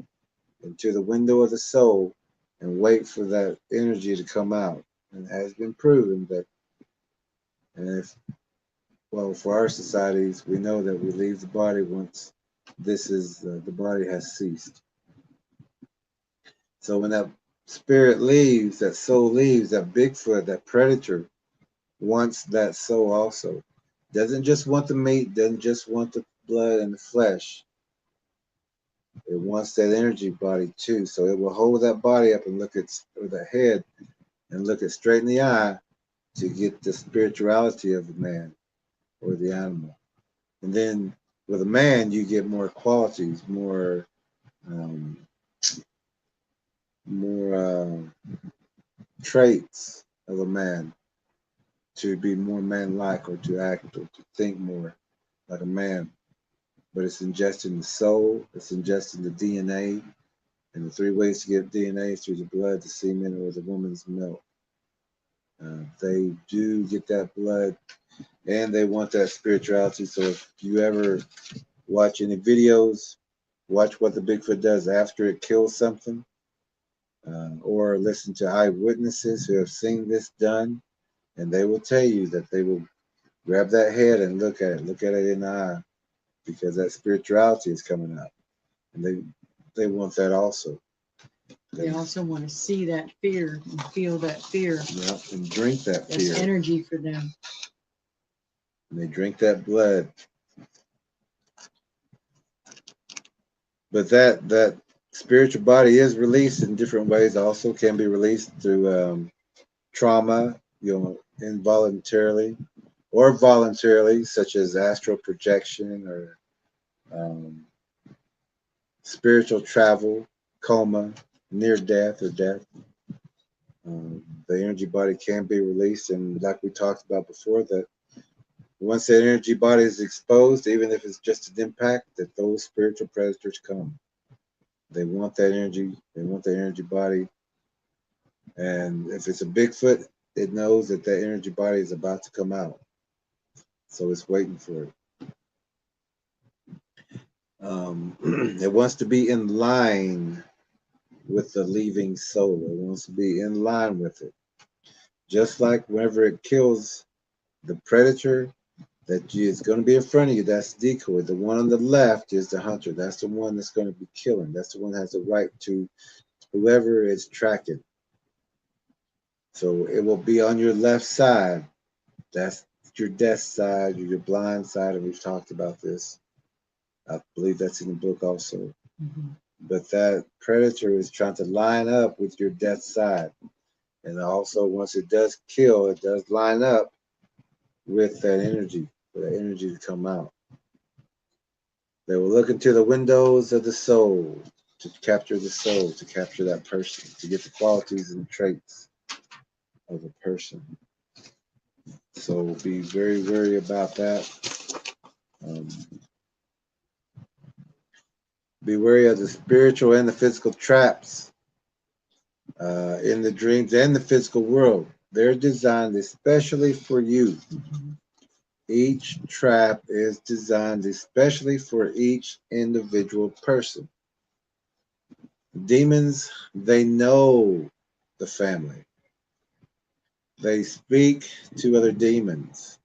into the window of the soul, and wait for that energy to come out. And it has been proven that, for our societies, we know that we leave the body once the body has ceased. So when that spirit leaves, that soul leaves, that Bigfoot, that predator, wants that soul also. Doesn't just want the meat, doesn't just want the blood and the flesh. It wants that energy body too. So it will hold that body up and or the head and look it straight in the eye to get the spirituality of the man or the animal. And then with a man, you get more qualities, more traits of a man, to be more man-like or to act or to think more like a man. But it's ingesting the soul, it's ingesting the DNA, And the 3 ways to get DNA is through the blood, the semen, or the woman's milk. They do get that blood, and they want that spirituality. So if you ever watch any videos, watch what the Bigfoot does after it kills something, or listen to eyewitnesses who have seen this done, and they will tell you that they will grab that head and look at it in the eye, because that spirituality is coming out, and they want that also. They also want to see that fear and feel that fear. Yeah, and drink that fear. That's energy for them. And they drink that blood. But that spiritual body is released in different ways. Also can be released through trauma, involuntarily or voluntarily, such as astral projection or spiritual travel, coma, near death or death. The energy body can be released, and like we talked about before, that once that energy body is exposed, even if it's just an impact, that those spiritual predators come. They want that energy. They want that energy body. And if it's a Bigfoot, it knows that that energy body is about to come out. So it's waiting for it. It wants to be in line with the leaving soul. It wants to be in line with it. Just like whenever it kills the predator, that is going to be in front of you, that's the decoy. The one on the left is the hunter. That's the one that's going to be killing. That's the one that has the right to whoever is tracking. So it will be on your left side. That's your death side, your blind side, and we've talked about this. I believe that's in the book also. Mm-hmm. But that predator is trying to line up with your death side. And also, once it does kill, it does line up with that energy, for that energy to come out. They will look into the windows of the soul to capture the soul, to capture that person, to get the qualities and traits of a person. So be very wary about that. Be wary of the spiritual and the physical traps in the dreams and the physical world. They're designed especially for you. Mm-hmm. Each trap is designed especially for each individual person. Demons, they know the family. They speak to other demons.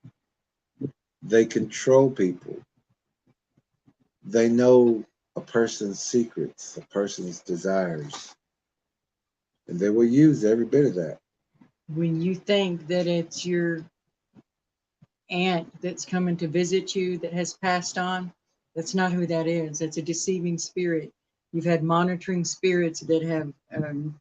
They control people. They know a person's secrets, a person's desires. And they will use every bit of that. When you think that it's your aunt that's coming to visit you that has passed on, that's not who that is. That's a deceiving spirit. You've had monitoring spirits that have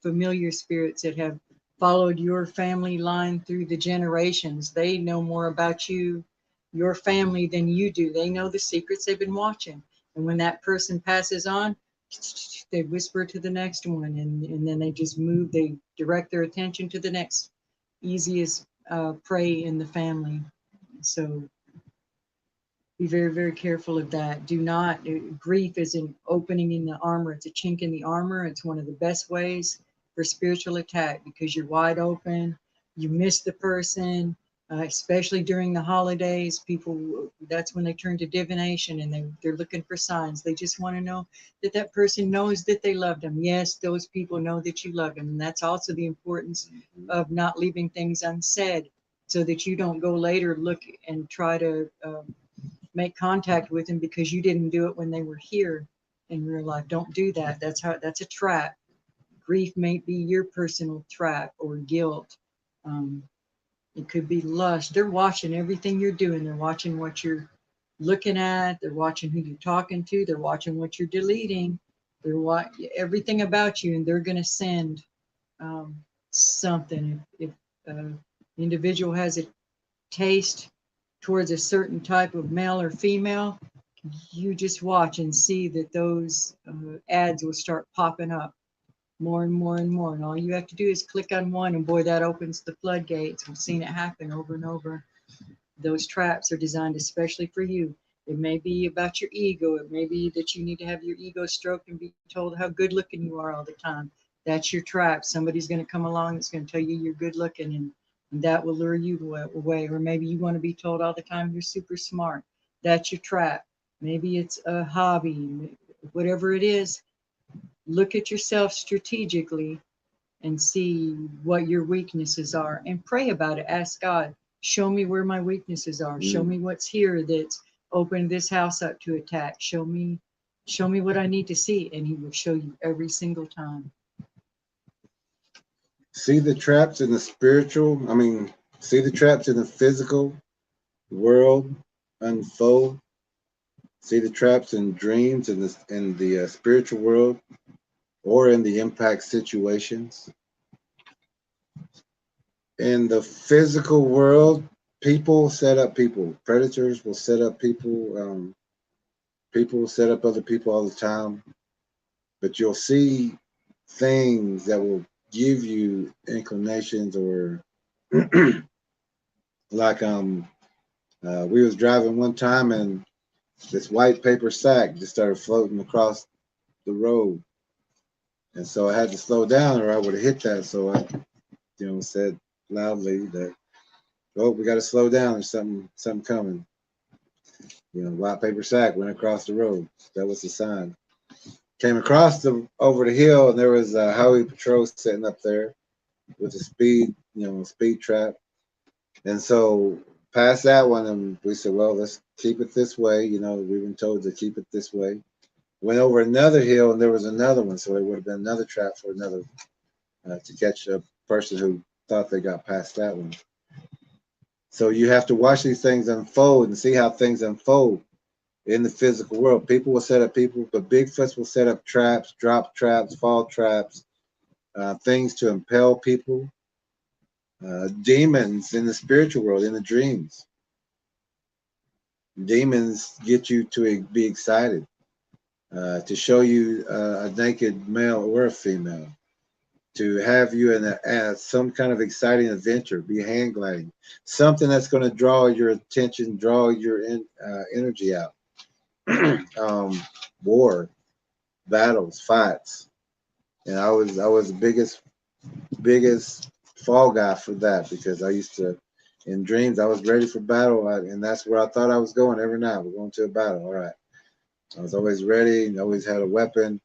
familiar spirits that have followed your family line through the generations. They know more about you, your family, than you do. They know the secrets. They've been watching. And when that person passes on, they whisper to the next one, and then they just move. They direct their attention to the next easiest prey in the family. So be very, very careful of that. Do not, grief is an opening in the armor. It's a chink in the armor. It's one of the best ways for spiritual attack, because you're wide open. You miss the person, especially during the holidays. People, that's when they turn to divination, and they're looking for signs. They just want to know that that person knows that they love them. Yes, those people know that you love them. And that's also the importance of not leaving things unsaid, so that you don't go later, look and try to make contact with them because you didn't do it when they were here in real life. Don't do that. That's a trap. Grief may be your personal trap, or guilt. It could be lust. They're watching everything you're doing. They're watching what you're looking at. They're watching who you're talking to. They're watching what you're deleting. They're watching everything about you, and they're going to send something. If an individual has a taste towards a certain type of male or female, you just watch and see that those ads will start popping up more and more and more. And all you have to do is click on one, and boy, that opens the floodgates. We've seen it happen over and over. Those traps are designed especially for you. It may be about your ego. It may be that you need to have your ego stroked and be told how good looking you are all the time. That's your trap. Somebody's going to come along that's going to tell you you're good looking, and that will lure you away. Or maybe you want to be told all the time you're super smart. That's your trap. Maybe it's a hobby. Whatever it is, look at yourself strategically and see what your weaknesses are and pray about it. Ask God, show me where my weaknesses are. Show me what's here that's opened this house up to attack. Show me what I need to see, and he will show you every single time. See the traps in the spiritual, see the traps in the physical world unfold. See the traps in dreams in the spiritual world or in the impact situations. In the physical world, people set up people. Predators will set up people. People will set up other people all the time. But you'll see things that will give you inclinations or like we was driving one time and this white paper sack just started floating across the road. And so I had to slow down or I would have hit that. So I, said loudly that, oh, we got to slow down. There's something coming. White paper sack went across the road. That was the sign. Came across over the hill and there was a highway patrol sitting up there with a speed trap. And so past that one, and we said, well, let's keep it this way. We've been told to keep it this way. Went over another hill and there was another one. So it would have been another trap for another to catch a person who thought they got past that one. So you have to watch these things unfold and see how things unfold in the physical world. People will set up people, but Bigfoots will set up traps, drop traps, fall traps, things to impel people. Demons in the spiritual world, in the dreams. Demons get you to be excited, to show you a naked male or a female, to have you in some kind of exciting adventure, be hang gliding, something that's going to draw your attention, draw your energy out. War, battles, fights, and I was the biggest fall guy for that, because I used to, in dreams, I was ready for battle, and that's where I thought I was going every night. We're going to a battle, all right. I was always ready and always had a weapon,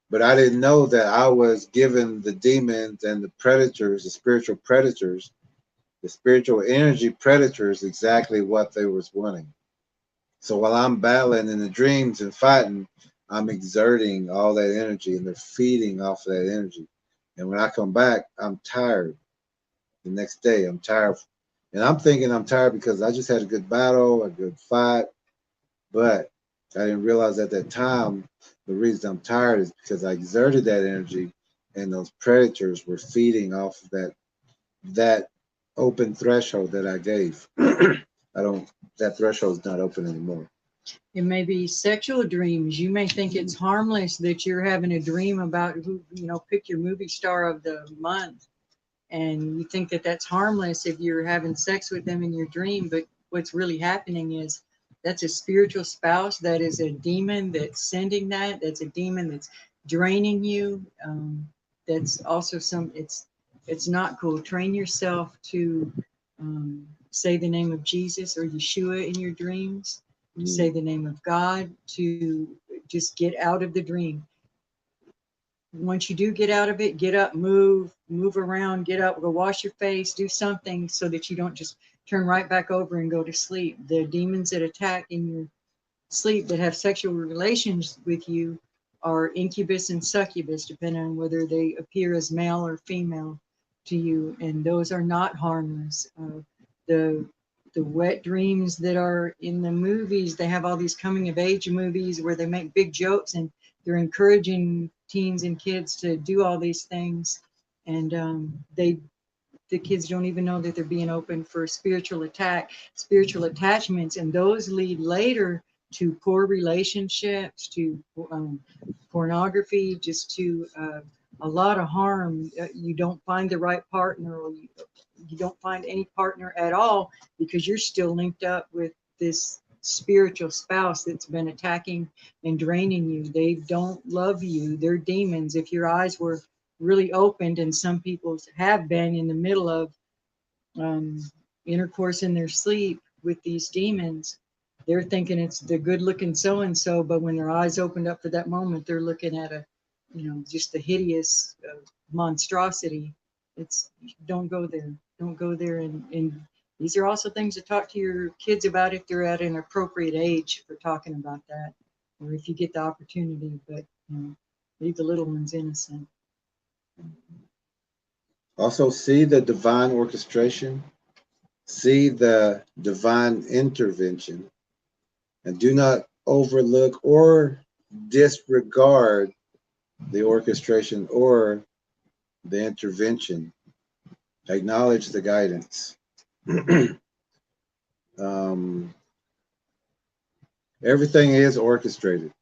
but I didn't know that I was giving the demons and the predators, the spiritual predators, the spiritual energy predators, exactly what they was wanting. So while I'm battling in the dreams and fighting, I'm exerting all that energy, and they're feeding off of that energy. And when I come back, I'm tired. The next day, I'm tired. And I'm thinking I'm tired because I just had a good battle, a good fight. But I didn't realize at that time, the reason I'm tired is because I exerted that energy, and those predators were feeding off of that open threshold that I gave. That threshold's not open anymore. It may be sexual dreams. You may think it's harmless that you're having a dream about who, pick your movie star of the month. And you think that that's harmless if you're having sex with them in your dream. But what's really happening is that's a spiritual spouse. That is a demon that's sending that. That's a demon that's draining you. That's also it's not cool. Train yourself to say the name of Jesus or Yeshua in your dreams. Say the name of God, to just get out of the dream. Once you do get out of it, get up, move around, get up, go wash your face, do something so that you don't just turn right back over and go to sleep. The demons that attack in your sleep that have sexual relations with you are incubus and succubus, depending on whether they appear as male or female to you, and those are not harmless. The wet dreams that are in the movies, they have all these coming of age movies where they make big jokes and they're encouraging teens and kids to do all these things, and the kids don't even know that they're being open for spiritual attachments, and those lead later to poor relationships, to pornography, just to a lot of harm. You don't find the right partner, or you don't find any partner at all because you're still linked up with this spiritual spouse that's been attacking and draining you. They don't love you. They're demons. If your eyes were really opened, and some people have been in the middle of intercourse in their sleep with these demons, they're thinking it's the good looking so and so, but when their eyes opened up for that moment, they're looking at a, just the hideous monstrosity. It's, don't go there. Don't go there. And these are also things to talk to your kids about if they're at an appropriate age for talking about that, or if you get the opportunity. But leave the little ones innocent. Also, see the divine orchestration, see the divine intervention, and do not overlook or disregard the orchestration or the intervention. Acknowledge the guidance. Everything is orchestrated.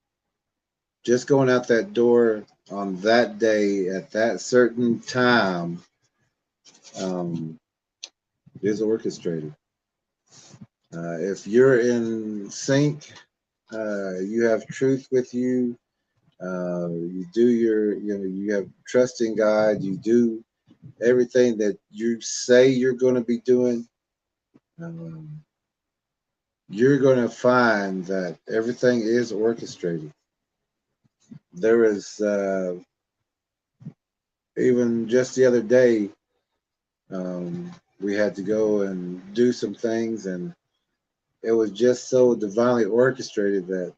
Just going out that door on that day at that certain time is orchestrated. If you're in sync, you have truth with you. You do you have trust in God. You do everything that you say you're going to be doing. You're going to find that everything is orchestrated. There is even just the other day, we had to go and do some things, and it was just so divinely orchestrated that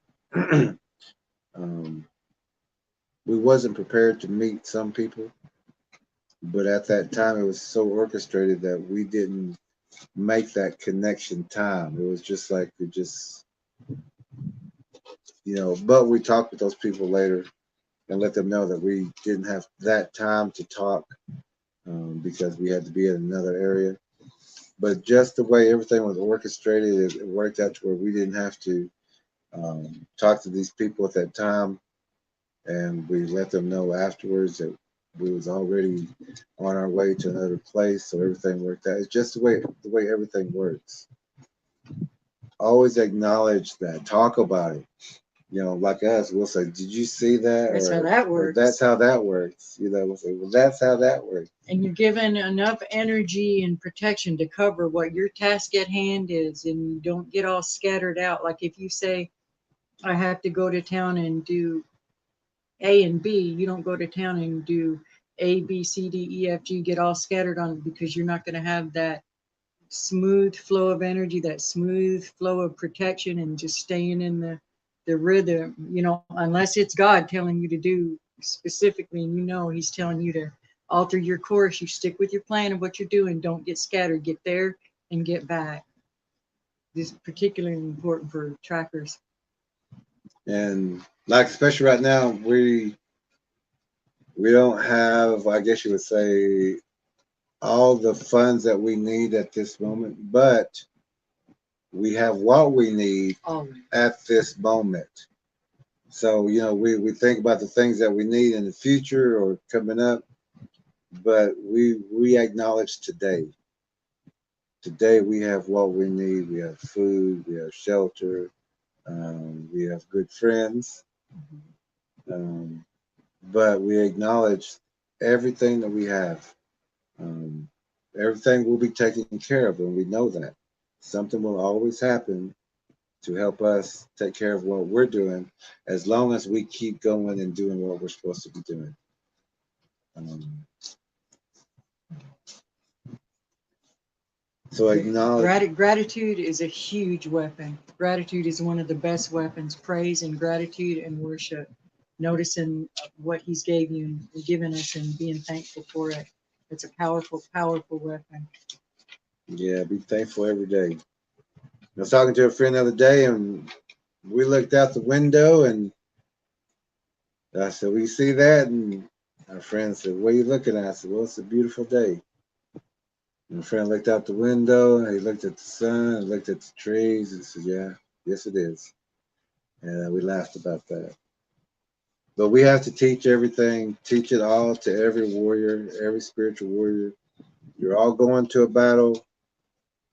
we wasn't prepared to meet some people, but at that time it was so orchestrated that we didn't make that connection time. It was just like we just, but we talked with those people later and let them know that we didn't have that time to talk because we had to be in another area. But just the way everything was orchestrated, it worked out to where we didn't have to talk to these people at that time, and we let them know afterwards that we was already on our way to another place, so everything worked out. It's just the way everything works. Always acknowledge that. Talk about it. Like us, we'll say, "Did you see that?" That's how that works. That's how that works. We'll say, "Well, that's how that works." And you're given enough energy and protection to cover what your task at hand is, and you don't get all scattered out. Like if you say, "I have to go to town and do A and B," you don't go to town and do A, B, C, D, E, F, G, get all scattered on it, because you're not going to have that smooth flow of energy, that smooth flow of protection, and just staying in the rhythm, unless it's God telling you to do specifically, and he's telling you to alter your course. You stick with your plan of what you're doing. Don't get scattered. Get there and get back. This is particularly important for trackers. And like, especially right now, we don't have, I guess you would say, all the funds that we need at this moment, but we have what we need at this moment. So, we think about the things that we need in the future or coming up, but we acknowledge today. Today we have what we need. We have food, we have shelter, we have good friends, but we acknowledge everything that we have. Everything will be taken care of, and we know that. Something will always happen to help us take care of what we're doing, as long as we keep going and doing what we're supposed to be doing. So acknowledge. Gratitude is a huge weapon. Gratitude is one of the best weapons. Praise and gratitude and worship. Noticing what he's gave you and given us and being thankful for it. It's a powerful, powerful weapon. Yeah, be thankful every day. I was talking to a friend the other day, and we looked out the window, and I said, "We see that?" And our friend said, "What are you looking at?" I said, "Well, it's a beautiful day." And my friend looked out the window, and he looked at the sun, and looked at the trees, and said, "Yeah, yes, it is." And we laughed about that. But we have to teach everything, teach it all to every warrior, every spiritual warrior. You're all going to a battle.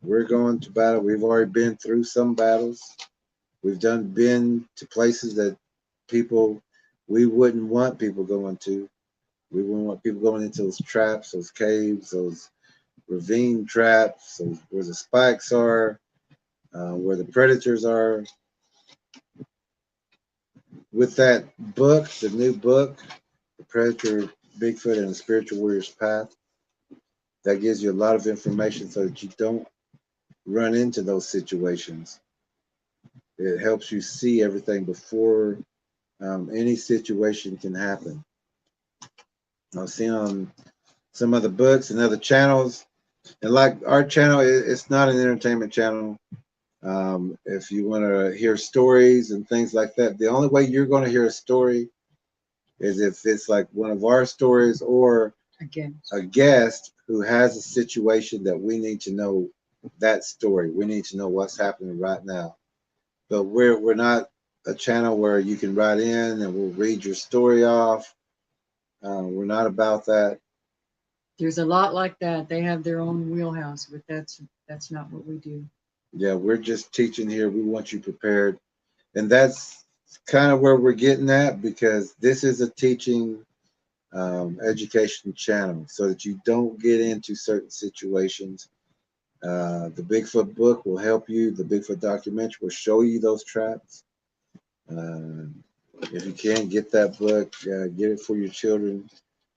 We're going to battle. We've already been through some battles. We've been to places that we wouldn't want people going to. We wouldn't want people going into those traps, those caves, those ravine traps, where the spikes are, where the predators are. With that book, the new book, The Predator Bigfoot and the Spiritual Warrior's Path, that gives you a lot of information so that you don't run into those situations. It helps you see everything before any situation can happen. I've seen on some other books and other channels, and like our channel, it's not an entertainment channel. If you want to hear stories and things like that, the only way you're going to hear a story is if it's like one of our stories or a guest who has a situation that we need to know that story. We need to know what's happening right now. But we're not a channel where you can write in and we'll read your story off. We're not about that. There's a lot like that. They have their own wheelhouse, but that's not what we do. Yeah, we're just teaching here. We want you prepared. And that's kind of where we're getting at, because this is a teaching education channel so that you don't get into certain situations. The Bigfoot book will help you. The Bigfoot documentary will show you those traps. If you can, get that book, get it for your children.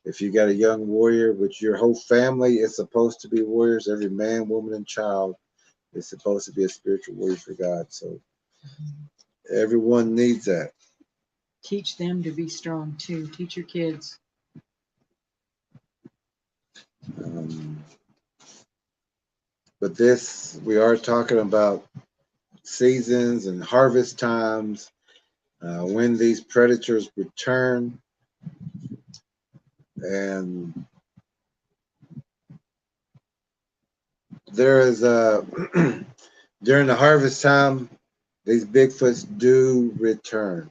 If you got a young warrior, which your whole family is supposed to be warriors, every man, woman, and child is supposed to be a spiritual warrior for God. So everyone needs that. Teach them to be strong too. Teach your kids. But this, we are talking about seasons and harvest times, when these predators return. And there is during the harvest time, these Bigfoots do return.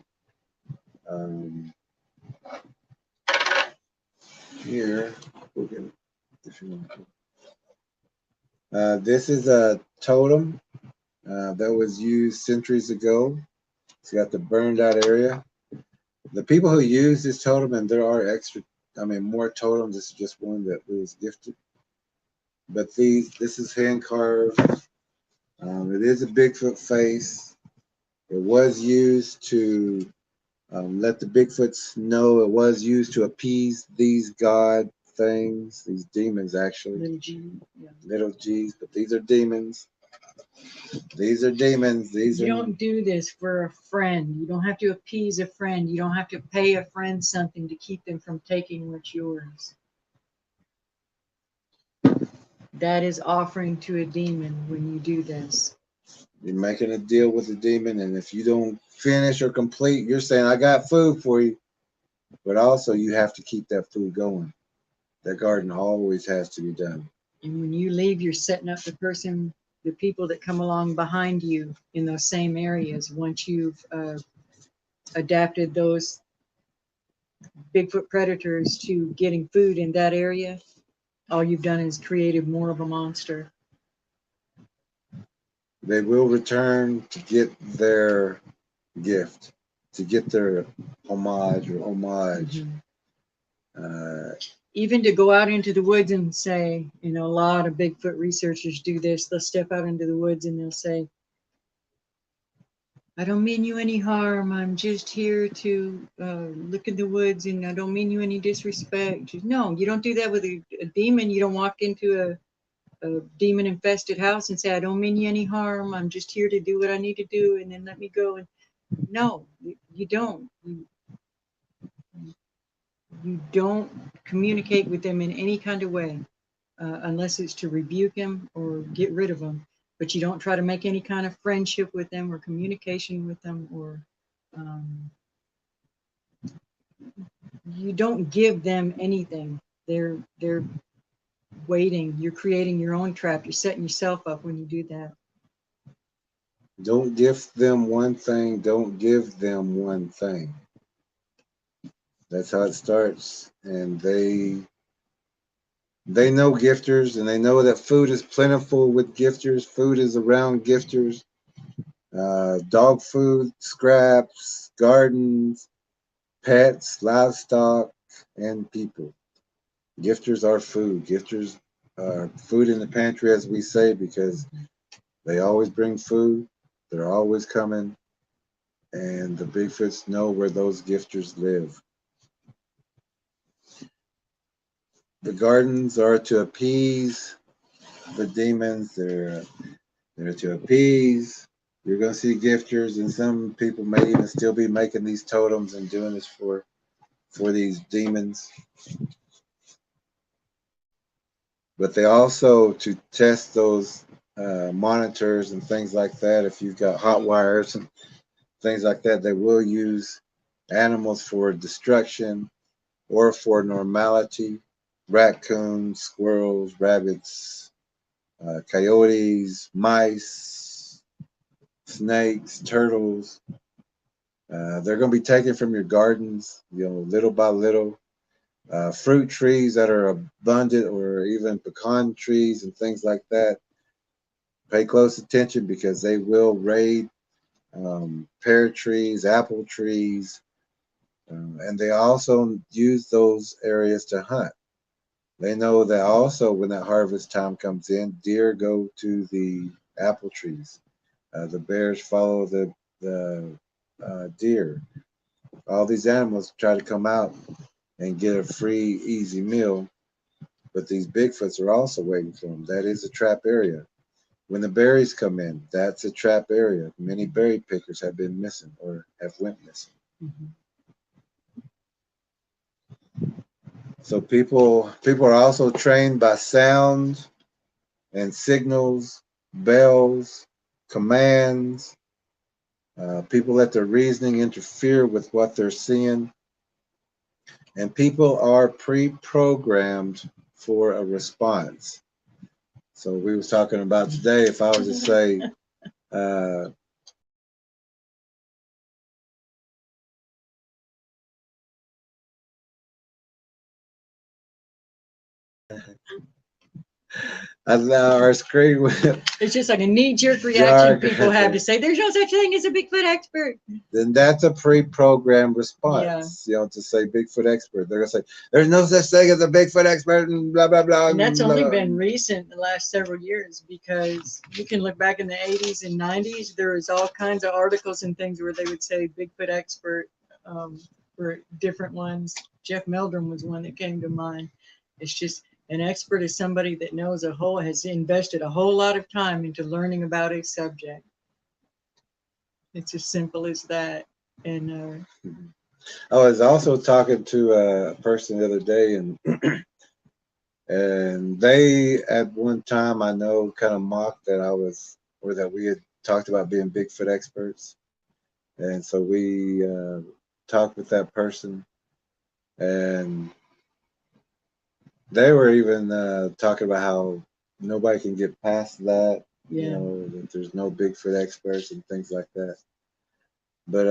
Here, if you want. This is a totem that was used centuries ago. It's got the burned out area. The people who use this totem, and there are more totems. This is just one that was gifted. But this is hand carved. It is a Bigfoot face. It was used to let the Bigfoots know. It was used to appease these god things, these demons actually. Little G. Yeah. Little G's, but these are demons. These are demons. You don't do this for a friend. You don't have to appease a friend. You don't have to pay a friend something to keep them from taking what's yours. That is offering to a demon when you do this. You're making a deal with the demon, and if you don't finish or complete, you're saying, I got food for you. But also, you have to keep that food going. That garden always has to be done. And when you leave, you're setting up the people that come along behind you in those same areas. Once you've adapted those Bigfoot predators to getting food in that area, all you've done is created more of a monster. They will return to get their gift, to get their homage. Mm-hmm. Even to go out into the woods and say, a lot of Bigfoot researchers do this. They'll step out into the woods and they'll say, I don't mean you any harm. I'm just here to look in the woods, and I don't mean you any disrespect. No, you don't do that with a demon. You don't walk into a demon-infested house and say, I don't mean you any harm. I'm just here to do what I need to do, and then let me go. And no, you don't. You don't communicate with them in any kind of way, unless it's to rebuke him or get rid of them. But you don't try to make any kind of friendship with them or communication with them, or you don't give them anything. They're waiting. You're creating your own trap. You're setting yourself up when you do that. Don't gift them one thing. Don't give them one thing. That's how it starts. And they know gifters, and they know that food is plentiful with gifters. Food is around gifters. dog food, scraps, gardens, pets, livestock, and people. Gifters are food. Gifters are food in the pantry, as we say, because they always bring food. They're always coming. And the Bigfoots know where those gifters live. The gardens are to appease the demons. They're to appease. You're going to see gifters, and some people may even still be making these totems and doing this for these demons. But they also, to test those monitors and things like that, if you've got hot wires and things like that, they will use animals for destruction or for normality. Raccoons, squirrels, rabbits, coyotes, mice, snakes, turtles. They're going to be taken from your gardens, little by little. Fruit trees that are abundant, or even pecan trees and things like that. Pay close attention, because they will raid pear trees, apple trees, and they also use those areas to hunt. They know that also when that harvest time comes in, deer go to the apple trees. The bears follow the deer. All these animals try to come out and get a free, easy meal, but these Bigfoots are also waiting for them. That is a trap area. When the berries come in, that's a trap area. Many berry pickers have been missing or have went missing. So people are also trained by sound and signals, bells, commands. People let their reasoning interfere with what they're seeing. And people are pre-programmed for a response. So we was talking about today, if I was to say, our screen with It's just like a knee-jerk reaction people have to say, there's no such thing as a Bigfoot expert. Then that's a pre-programmed response, to say Bigfoot expert. They're going to say, there's no such thing as a Bigfoot expert, and blah, blah, blah. And that's only been recent, the last several years, because you can look back in the 80s and 90s, there was all kinds of articles and things where they would say Bigfoot expert for different ones. Jeff Meldrum was one that came to mind. It's just, an expert is somebody that knows has invested a whole lot of time into learning about a subject. It's as simple as that. And I was also talking to a person the other day, and and they at one time, I know, kind of mocked that that we had talked about being Bigfoot experts. And so we talked with that person, and they were even talking about how nobody can get past that, that there's no Bigfoot experts and things like that. But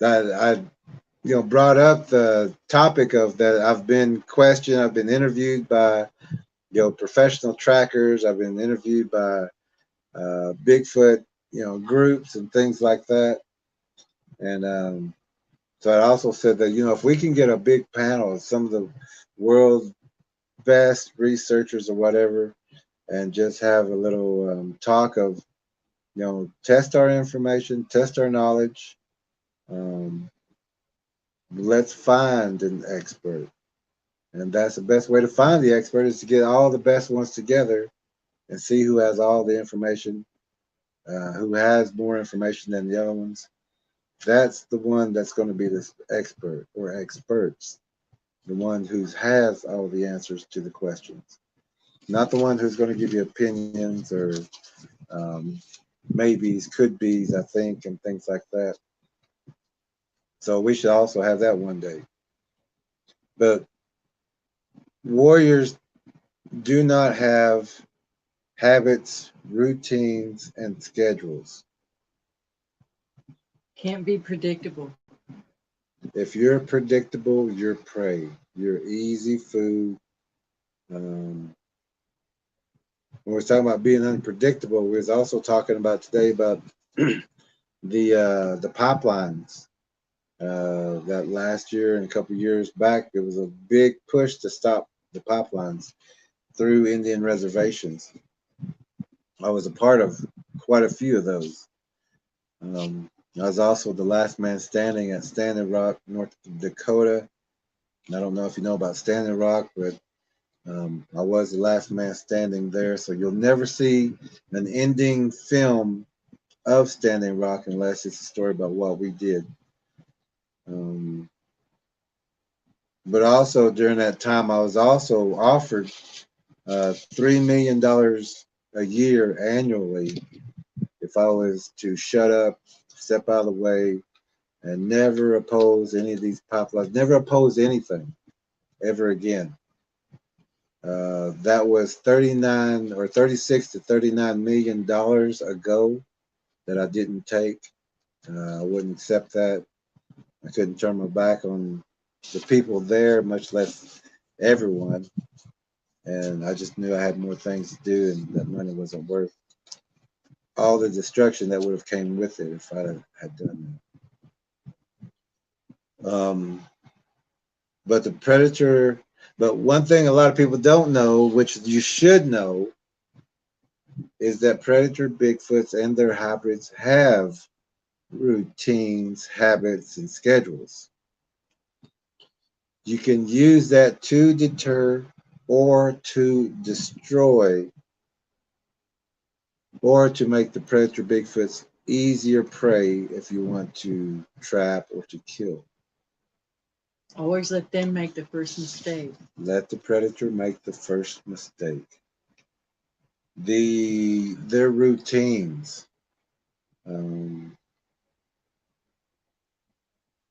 I brought up the topic of that. I've been questioned. I've been interviewed by professional trackers. I've been interviewed by Bigfoot groups and things like that. And so I also said that if we can get a big panel of some of the world's best researchers or whatever, and just have a little talk of test our information, test our knowledge. Let's find an expert. And that's the best way to find the expert, is to get all the best ones together and see who has all the information, who has more information than the other ones. That's the one that's going to be the expert or experts, the one who has all the answers to the questions, not the one who's going to give you opinions or maybes, could be's, I think, and things like that. So we should also have that one day. But warriors do not have habits, routines, and schedules. can't be predictable. If you're predictable, you're prey. You're easy food. when we're talking about being unpredictable, we was also talking about today about the pipelines. That last year and a couple of years back, there was a big push to stop the pipelines through Indian reservations. I was a part of quite a few of those. I was also the last man standing at Standing Rock, North Dakota. I don't know if you know about Standing Rock, but I was the last man standing there. So you'll never see an ending film of Standing Rock unless it's a story about what we did. But also during that time, I was also offered $3 million a year annually if I was to shut up, step out of the way, and never oppose any of these pipelines, never oppose anything ever again. That was 39 or 36 to 39 million dollars ago that I didn't take. I wouldn't accept that. I couldn't turn my back on the people there, much less everyone. And I just knew I had more things to do, and that money wasn't worth all the destruction that would have came with it if I had done that. But the Predator, but one thing a lot of people don't know, which you should know, is that Predator Bigfoots and their hybrids have routines, habits, and schedules. You can use that to deter or to destroy or to make the Predator Bigfoots easier prey if you want to trap or to kill. Always let them make the first mistake. Let the predator make the first mistake. Their routines.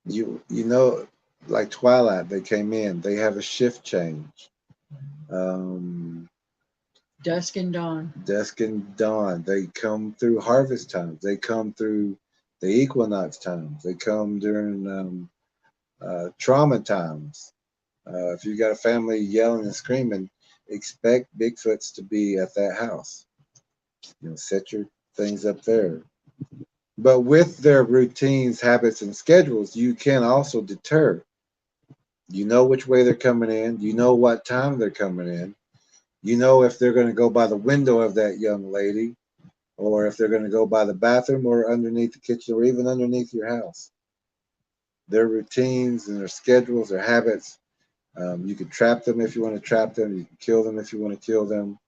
You know, like Twilight, they came in. They have a shift change. Dusk and dawn. Dusk and dawn. They come through harvest times. They come through the equinox times. They come during trauma times. If you got a family yelling and screaming, expect Bigfoots to be at that house. Set your things up there. But with their routines, habits, and schedules, you can also deter. You know which way they're coming in. You know what time they're coming in. You know if they're going to go by the window of that young lady, or if they're going to go by the bathroom or underneath the kitchen or even underneath your house. Their routines and their schedules, their habits. You can trap them if you want to trap them. You can kill them if you want to kill them.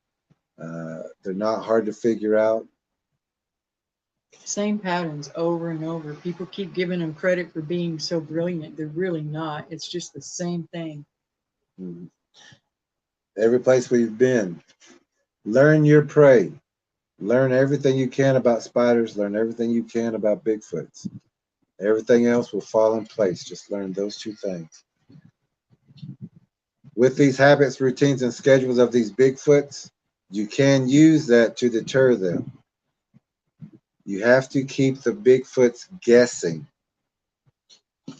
They're not hard to figure out. Same patterns over and over. People keep giving them credit for being so brilliant. They're really not. It's just the same thing. Every place we've been, learn your prey. Learn everything you can about spiders. Learn everything you can about Bigfoots. Everything else will fall in place. Just learn those two things. With these habits, routines, and schedules of these Bigfoots, you can use that to deter them. You have to keep the Bigfoots guessing.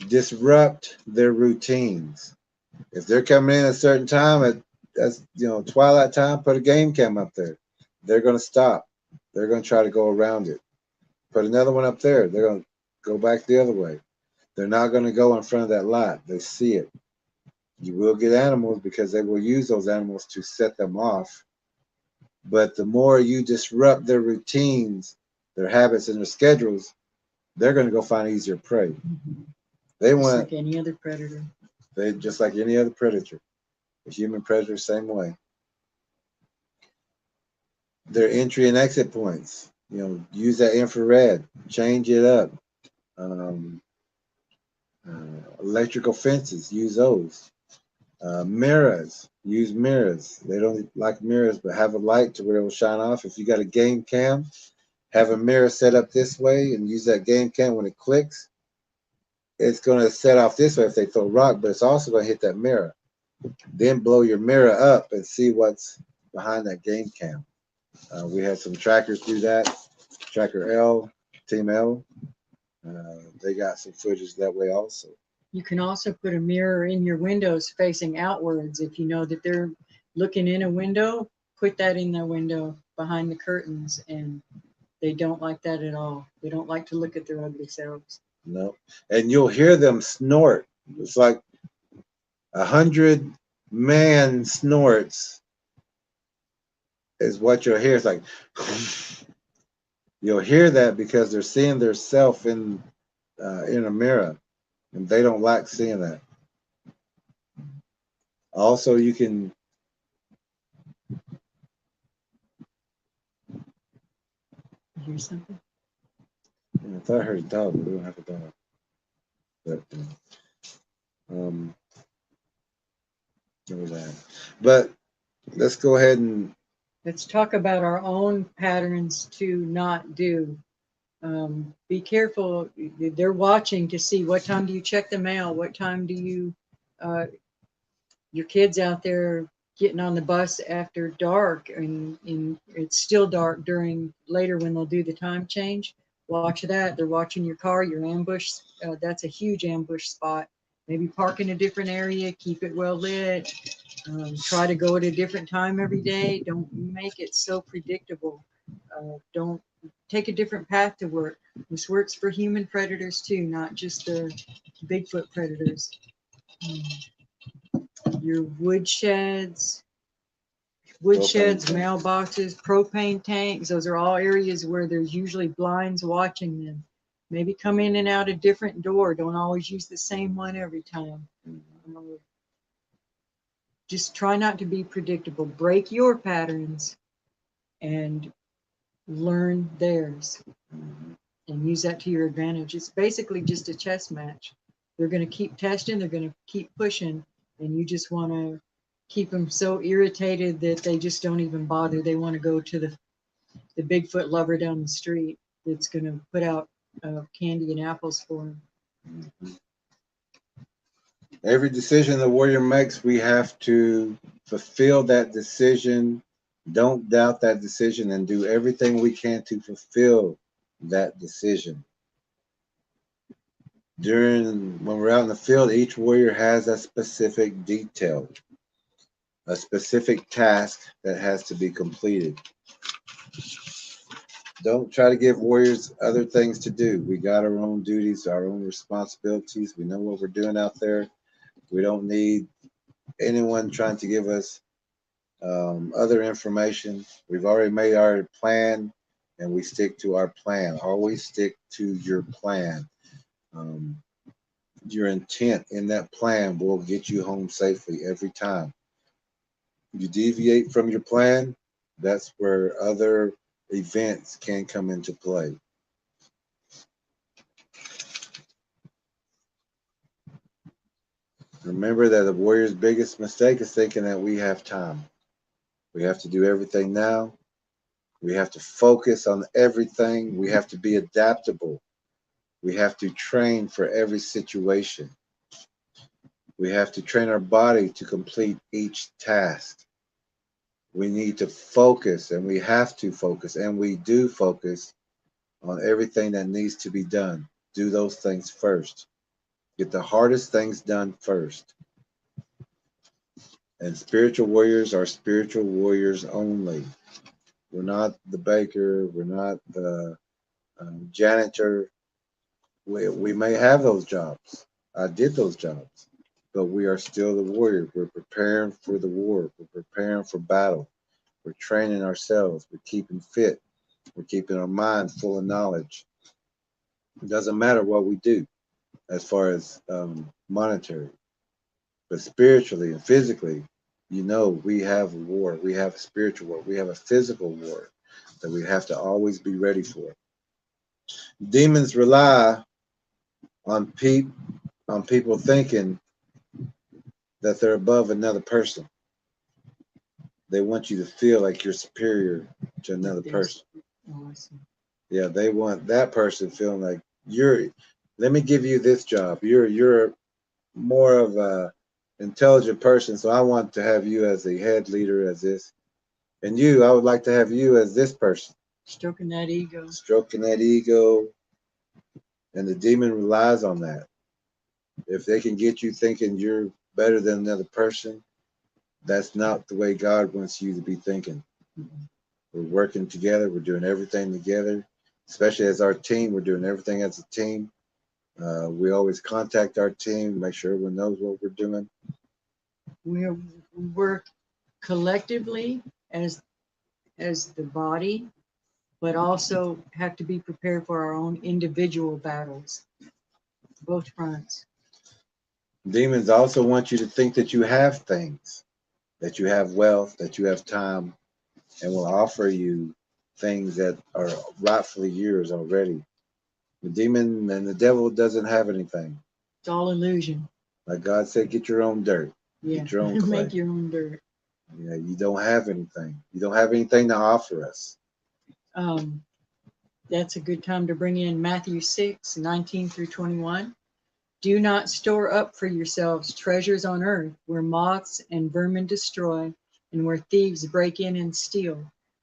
Disrupt their routines. If they're coming in at a certain time, that's twilight time, put a game cam up there. They're going to stop. They're going to try to go around it. Put another one up there. They're going to go back the other way. They're not going to go in front of that light. They see it. You will get animals because they will use those animals to set them off. But the more you disrupt their routines, their habits, and their schedules, they're going to go find easier prey. They want like any other predator. They just like any other predator. A human predator, same way. Their entry and exit points. Use that infrared. Change it up. Electrical fences. Use those. Mirrors. Use mirrors. They don't like mirrors, but have a light to where it will shine off. If you got a game cam, have a mirror set up this way and use that game cam. When it clicks, it's going to set off this way if they throw a rock, but it's also going to hit that mirror. Then blow your mirror up and see what's behind that game cam. We had some trackers do that. Tracker L, Team L. They got some footage that way also. You can also put a mirror in your windows facing outwards. If you know that they're looking in a window, put that in their window behind the curtains, and they don't like that at all. They don't like to look at their ugly selves. No. And you'll hear them snort. It's like 100 man snorts is what you'll hear. It's like you'll hear that because they're seeing their self in a mirror, and they don't like seeing that. Also, you can Hear something? I thought I heard a dog, but we don't have a dog. But there was that. But let's go ahead and Let's talk about our own patterns to not do. Be careful. They're watching to see what time do you check the mail? What time do you, your kids out there getting on the bus after dark, and it's still dark during later when they'll do the time change. Watch that. They're watching your car, your ambush. That's a huge ambush spot. Maybe park in a different area, keep it well lit. Try to go at a different time every day. Don't make it so predictable. Don't take a different path to work. This works for human predators too, not just the Bigfoot predators. Your woodsheds, mailboxes, propane tanks, those are all areas where there's usually blinds watching them. Maybe come in and out a different door. Don't always use the same one every time. Just try not to be predictable. Break your patterns and learn theirs, and use that to your advantage. It's basically just a chess match. They're going to keep testing, they're going to keep pushing, and you just want to keep them so irritated that they just don't even bother. They want to go to the Bigfoot lover down the street that's going to put out candy and apples for them. every decision the warrior makes, we have to fulfill that decision. Don't doubt that decision, and do everything we can to fulfill that decision. When we're out in the field, each warrior has a specific detail, a specific task that has to be completed. Don't try to give warriors other things to do. We got our own duties, our own responsibilities. We know what we're doing out there. We don't need anyone trying to give us other information. We've already made our plan, and we stick to our plan. Always stick to your plan. Your intent in that plan will get you home safely every time. You deviate from your plan, that's where other events can come into play. Remember that the warrior's biggest mistake is thinking that we have time. We have to do everything now. We have to focus on everything. We have to be adaptable. We have to train for every situation. We have to train our body to complete each task. We need to focus, and we have to focus, and we do focus on everything that needs to be done. Do those things first. Get the hardest things done first. And spiritual warriors are spiritual warriors only. We're not the baker. We're not the janitor. We may have those jobs. I did those jobs. But we are still the warrior. We're preparing for the war. We're preparing for battle. We're training ourselves. We're keeping fit. We're keeping our mind full of knowledge. It doesn't matter what we do as far as monetary. But spiritually and physically, we have a war. We have a spiritual war. We have a physical war that we have to always be ready for. Demons rely on people thinking that they're above another person. They want you to feel like you're superior to another person. Awesome. Yeah, they want that person feeling like let me give you this job. You're more of a intelligent person, so I want to have you as the head leader, as this. And I would like to have you as this person. Stroking that ego. Stroking that ego. And the demon relies on that. If they can get you thinking you're better than another person, that's not the way God wants you to be thinking. We're working together. We're doing everything together, especially as our team. We're doing everything as a team. We always contact our team, make sure everyone knows what we're doing. We work collectively as the body, but also have to be prepared for our own individual battles, both fronts. Demons also want you to think that you have things, that you have wealth, that you have time, and will offer you things that are rightfully yours already. The demon and the devil doesn't have anything. It's all illusion. Like God said, get your own dirt. Yeah, Get your own clay. make your own dirt. Yeah, you don't have anything. You don't have anything to offer us. That's a good time to bring in Matthew 6:19-21. Do not store up for yourselves treasures on earth where moths and vermin destroy and where thieves break in and steal.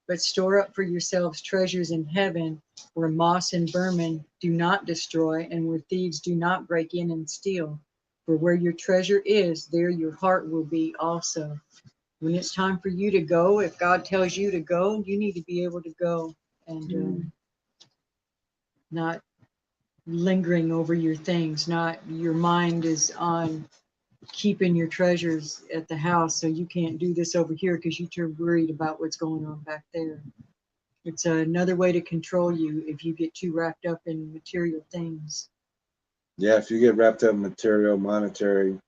But store up for yourselves treasures in heaven where moths and vermin do not destroy and where thieves do not break in and steal. For where your treasure is, there your heart will be also. When it's time for you to go, if God tells you to go, you need to be able to go and not lingering over your things, not your mind is on keeping your treasures at the house, so you can't do this over here because you're too worried about what's going on back there. It's another way to control you if you get too wrapped up in material things. Yeah, if you get wrapped up in material, monetary.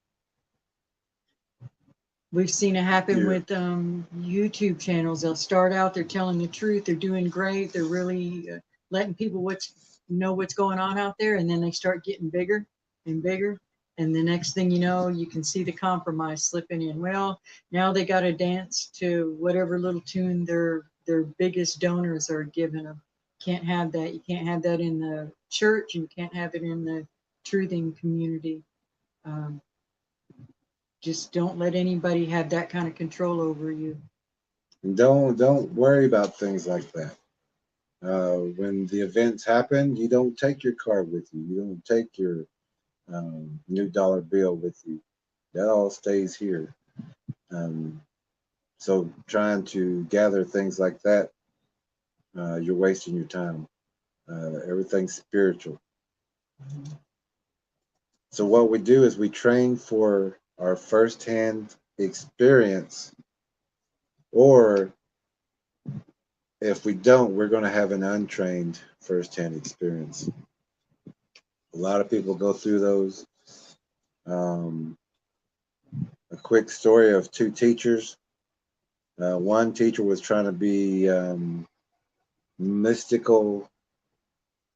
We've seen it happen with YouTube channels. They'll start out, they're telling the truth, they're doing great, they're really letting people know what's going on out there, and then they start getting bigger and bigger, and the next thing you know, you can see the compromise slipping in. Well, now they got to dance to whatever little tune their biggest donors are giving them. Can't have that. You can't have that in the church, and you can't have it in the truthing community. Just don't let anybody have that kind of control over you. And don't worry about things like that. When the events happen, you don't take your card with you. You don't take your new dollar bill with you. That all stays here. So trying to gather things like that, you're wasting your time. Everything's spiritual. So what we do is we train for our firsthand experience, or if we don't, we're going to have an untrained firsthand experience. A lot of people go through those. A quick story of two teachers. One teacher was trying to be mystical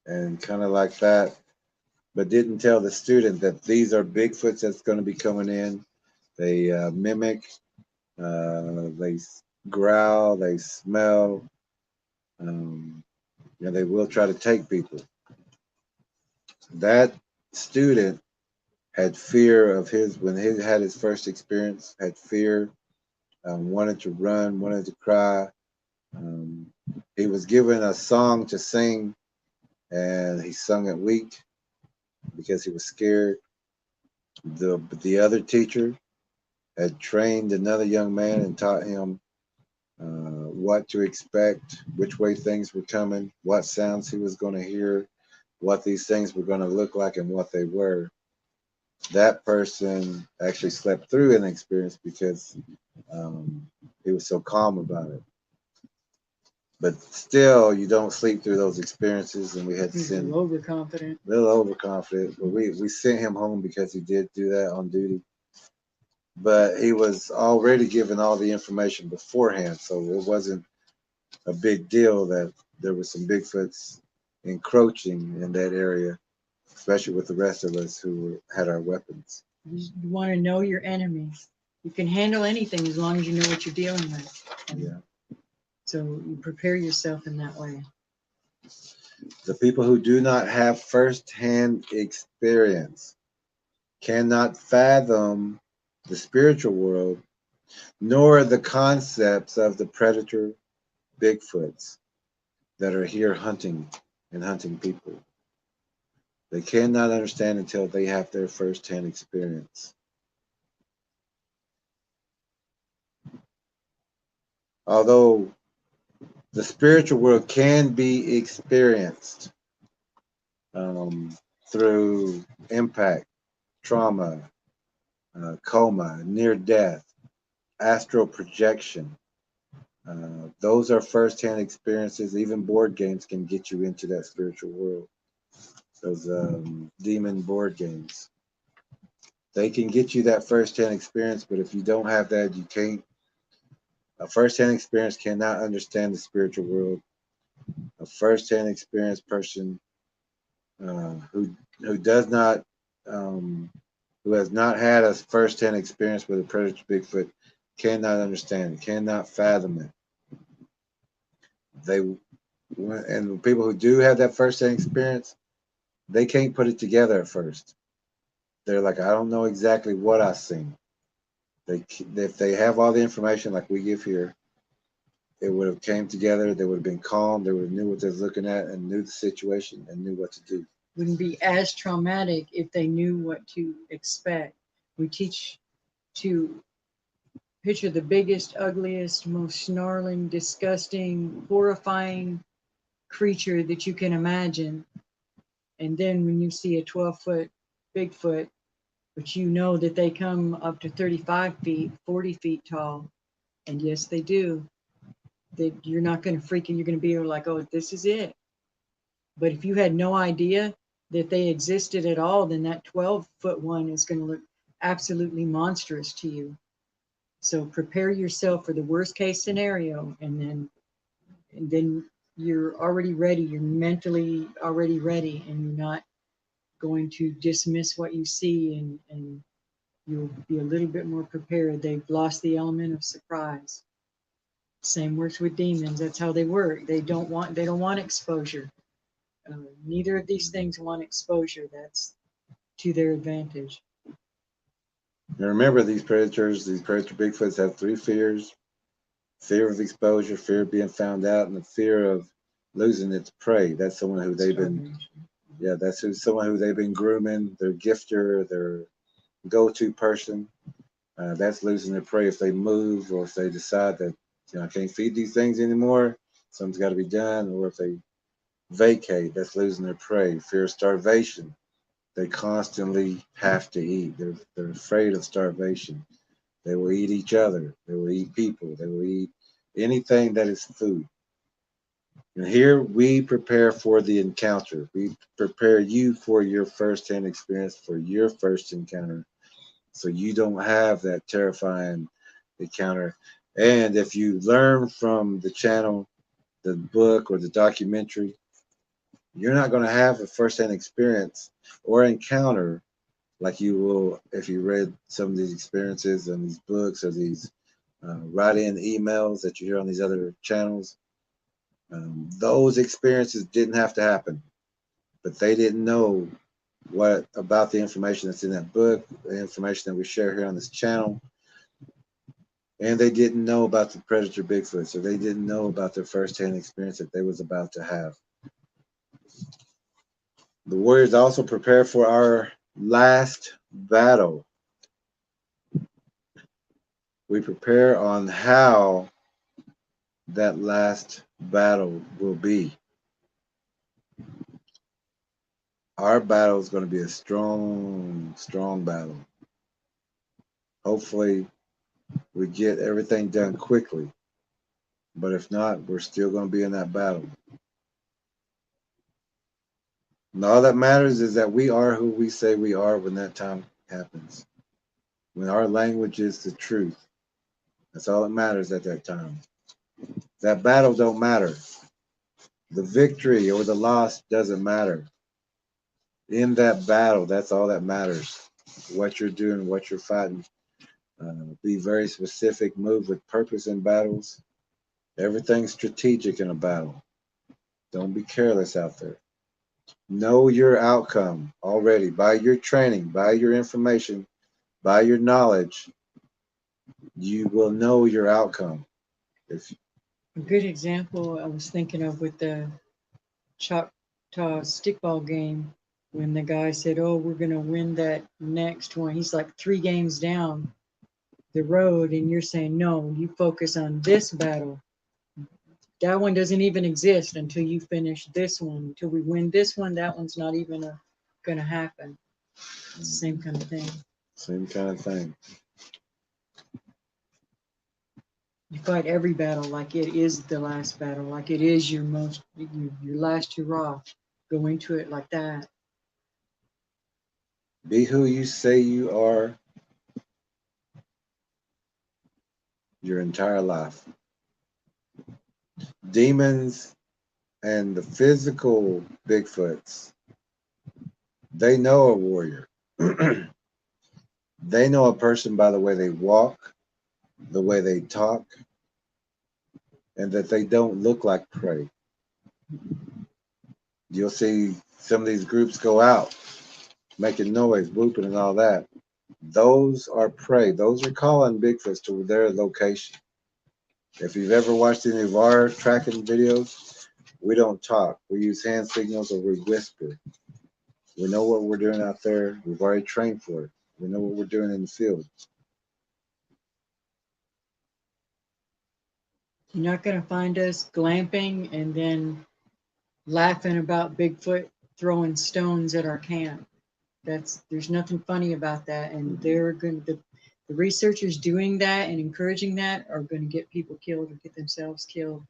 and kind of like that, but didn't tell the student that these are Bigfoots that's going to be coming in. They mimic, they growl, they smell, and they will try to take people. That student had fear of when he had his first experience, had fear, wanted to run, wanted to cry. He was given a song to sing, and he sung it weak because he was scared. The other teacher had trained another young man and taught him what to expect, which way things were coming, what sounds he was going to hear, what these things were going to look like, and what they were. That person actually slept through an experience because he was so calm about it. But still, you don't sleep through those experiences, and we had to send a little overconfident. But we sent him home because he did do that on duty. But he was already given all the information beforehand, so it wasn't a big deal that there was some Bigfoots encroaching in that area, especially with the rest of us who had our weapons. You want to know your enemy. You can handle anything as long as you know what you're dealing with. Yeah. So you prepare yourself in that way. The people who do not have first-hand experience cannot fathom the spiritual world, nor the concepts of the predator Bigfoots that are here hunting and hunting people. They cannot understand until they have their first-hand experience. Although the spiritual world can be experienced through impact, trauma, coma, near death, astral projection. Those are first-hand experiences. Even board games can get you into that spiritual world. Those demon board games. They can get you that first-hand experience, but if you don't have that, you can't. A first-hand experience cannot understand the spiritual world. A first-hand experience person who does not who has not had a first-hand experience with a Predator Bigfoot cannot understand it, cannot fathom it. And people who do have that first-hand experience, they can't put it together at first. They're like, I don't know exactly what I've seen. If they have all the information like we give here, it would have came together. They would have been calm. They would have knew what they was looking at and knew the situation and knew what to do. Wouldn't be as traumatic if they knew what to expect. We teach to picture the biggest, ugliest, most snarling, disgusting, horrifying creature that you can imagine. And then when you see a 12-foot Bigfoot, but you know that they come up to 35 feet, 40 feet tall, and yes, they do, that you're not going to freak and you're going to be like, oh, this is it. But if you had no idea that they existed at all, then that 12-foot one is going to look absolutely monstrous to you. So prepare yourself for the worst case scenario, and then you're already ready. You're mentally already ready, and you're not going to dismiss what you see, and you'll be a little bit more prepared. They've lost the element of surprise. Same works with demons. That's how they work. They don't want exposure. Neither of these things want exposure. That's to their advantage. And remember, these Predator Bigfoots have three fears: fear of exposure, fear of being found out, and the fear of losing its prey. That's someone who they've been, someone who they've been grooming, their gifter, their go-to person. That's losing their prey if they move, or if they decide that, I can't feed these things anymore, something's got to be done, or if they vacate, that's losing their prey. Fear of starvation. They constantly have to eat. They're afraid of starvation. They will eat each other. They will eat people. They will eat anything that is food. And here we prepare for the encounter. We prepare you for your first-hand experience, for your first encounter, so you don't have that terrifying encounter. And if you learn from the channel, the book, or the documentary, you're not going to have a first-hand experience or encounter like you will if you read some of these experiences and these books or these write-in emails that you hear on these other channels. Those experiences didn't have to happen, but they didn't know what about the information that's in that book, the information that we share here on this channel, and they didn't know about the Predator Bigfoot, so they didn't know about their first-hand experience that they was about to have. The warriors also prepare for our last battle. We prepare on how that last battle will be. Our battle is going to be a strong, strong battle. Hopefully, we get everything done quickly. But if not, we're still going to be in that battle. And all that matters is that we are who we say we are when that time happens. When our language is the truth. That's all that matters at that time. That battle don't matter. The victory or the loss doesn't matter. In that battle, that's all that matters. What you're doing, what you're fighting. Be very specific, move with purpose in battles. Everything's strategic in a battle. Don't be careless out there. Know your outcome already by your training, by your information, by your knowledge. You will know your outcome. A good example I was thinking of with the Choctaw stickball game, when the guy said, oh, we're going to win that next one. He's like 3 games down the road, and you're saying, no, you focus on this battle. That one doesn't even exist until you finish this one. Until we win this one, that one's not even gonna happen. It's the same kind of thing. Same kind of thing. You fight every battle like it is the last battle, like it is your last hurrah. Go into it like that. Be who you say you are your entire life. Demons and the physical Bigfoots, they know a warrior. They know a person by the way they walk, the way they talk, and that they don't look like prey. You'll see some of these groups go out making noise, whooping and all that. Those are prey. Those are calling Bigfoots to their location. If you've ever watched any of our tracking videos, we don't talk. We use hand signals or we whisper. We know what we're doing out there. We've already trained for it. We know what we're doing in the field. You're not gonna find us glamping and then laughing about Bigfoot throwing stones at our camp. There's nothing funny about that, and they're going to the researchers doing that and encouraging that are going to get people killed or get themselves killed.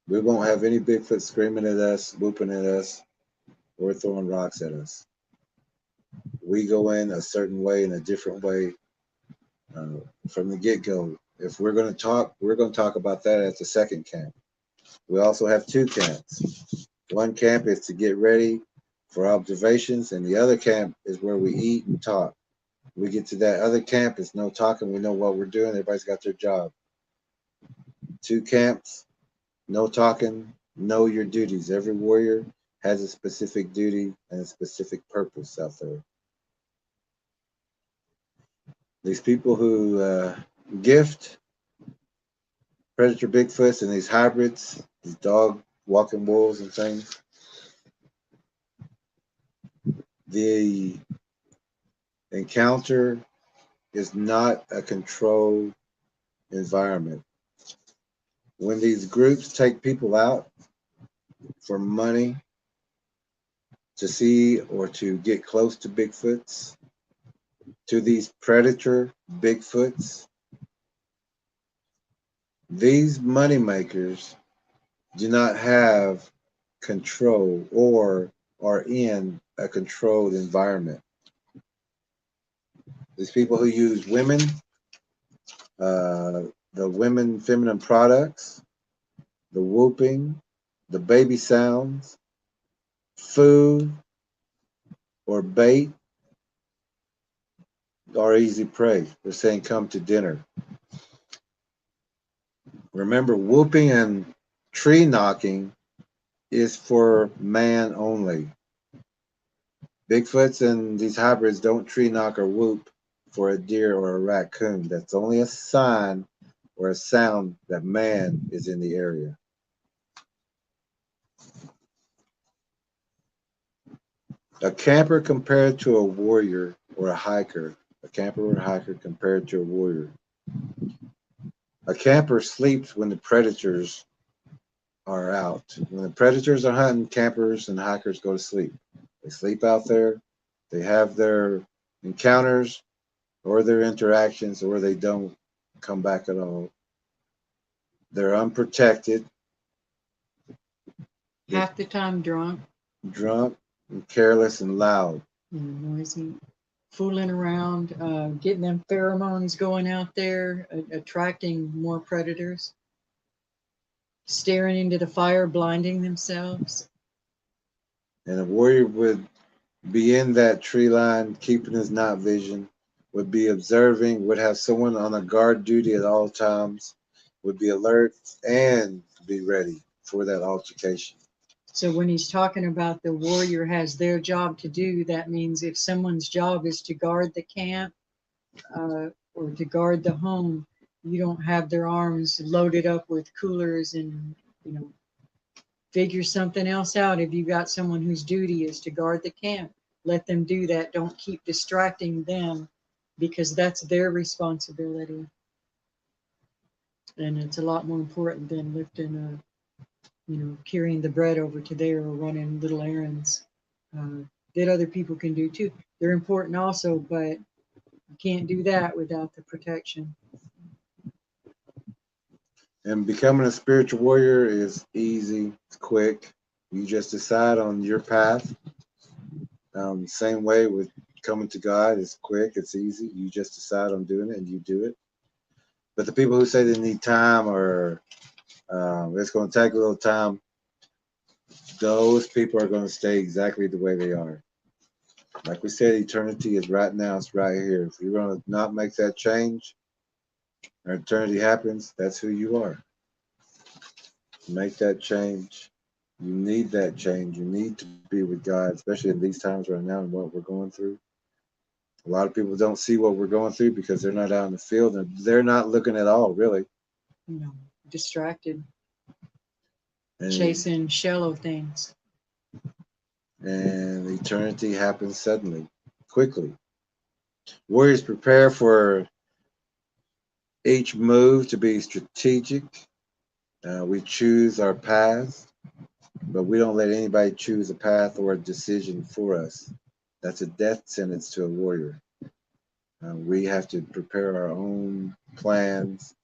We won't have any Bigfoot screaming at us, whooping at us, or throwing rocks at us. We go in a certain way, in a different way from the get-go. If we're going to talk about that at the second camp. We also have 2 camps. One camp is to get ready for observations, and the other camp is where we eat and talk. We get to that other camp, it's no talking, we know what we're doing, everybody's got their job. 2 camps, no talking, know your duties. Every warrior has a specific duty and a specific purpose out there. These people who gift Predator Bigfoots and these hybrids, these dog walking wolves and things, the encounter is not a controlled environment. When these groups take people out for money to see or to get close to Bigfoots, to these predator Bigfoots, these moneymakers do not have control or are in a controlled environment. These people who use women, the women feminine products, the whooping, the baby sounds, food, or bait are easy prey. They're saying come to dinner. Remember, whooping and tree knocking is for man only. Bigfoots and these hybrids don't tree knock or whoop for a deer or a raccoon. That's only a sign or a sound that man is in the area. A camper compared to a warrior or a hiker. A camper or a hiker compared to a warrior. A camper sleeps when the predators are out. When the predators are hunting, campers and hikers go to sleep. They sleep out there. They have their encounters or their interactions, or they don't come back at all. They're unprotected. Half the time drunk. Drunk and careless and loud. Noisy. Fooling around, getting them pheromones going out there, attracting more predators. Staring into the fire, blinding themselves. And a warrior would be in that tree line, keeping his night vision, would be observing, would have someone on a guard duty at all times, would be alert and be ready for that altercation. So when he's talking about the warrior has their job to do, that means if someone's job is to guard the camp or to guard the home, you don't have their arms loaded up with coolers and, figure something else out. If you got someone whose duty is to guard the camp, let them do that. Don't keep distracting them because that's their responsibility. And it's a lot more important than lifting carrying the bread over to there or running little errands that other people can do too. They're important also, but you can't do that without the protection. And becoming a spiritual warrior is easy, it's quick. You just decide on your path. Same way with coming to God, it's quick, it's easy. You just decide on doing it and you do it. But the people who say they need time or it's going to take a little time, those people are going to stay exactly the way they are. Like we said, eternity is right now, it's right here. If you're going to not make that change, or eternity happens, that's who you are. Make that change. You need that change. You need to be with God, especially in these times right now and what we're going through. A lot of people don't see what we're going through because they're not out in the field and they're not looking at all, really. Distracted, And, chasing shallow things. And eternity happens suddenly, quickly. Warriors prepare for each move to be strategic. We choose our paths, but we don't let anybody choose a path or a decision for us. That's a death sentence to a warrior. We have to prepare our own plans,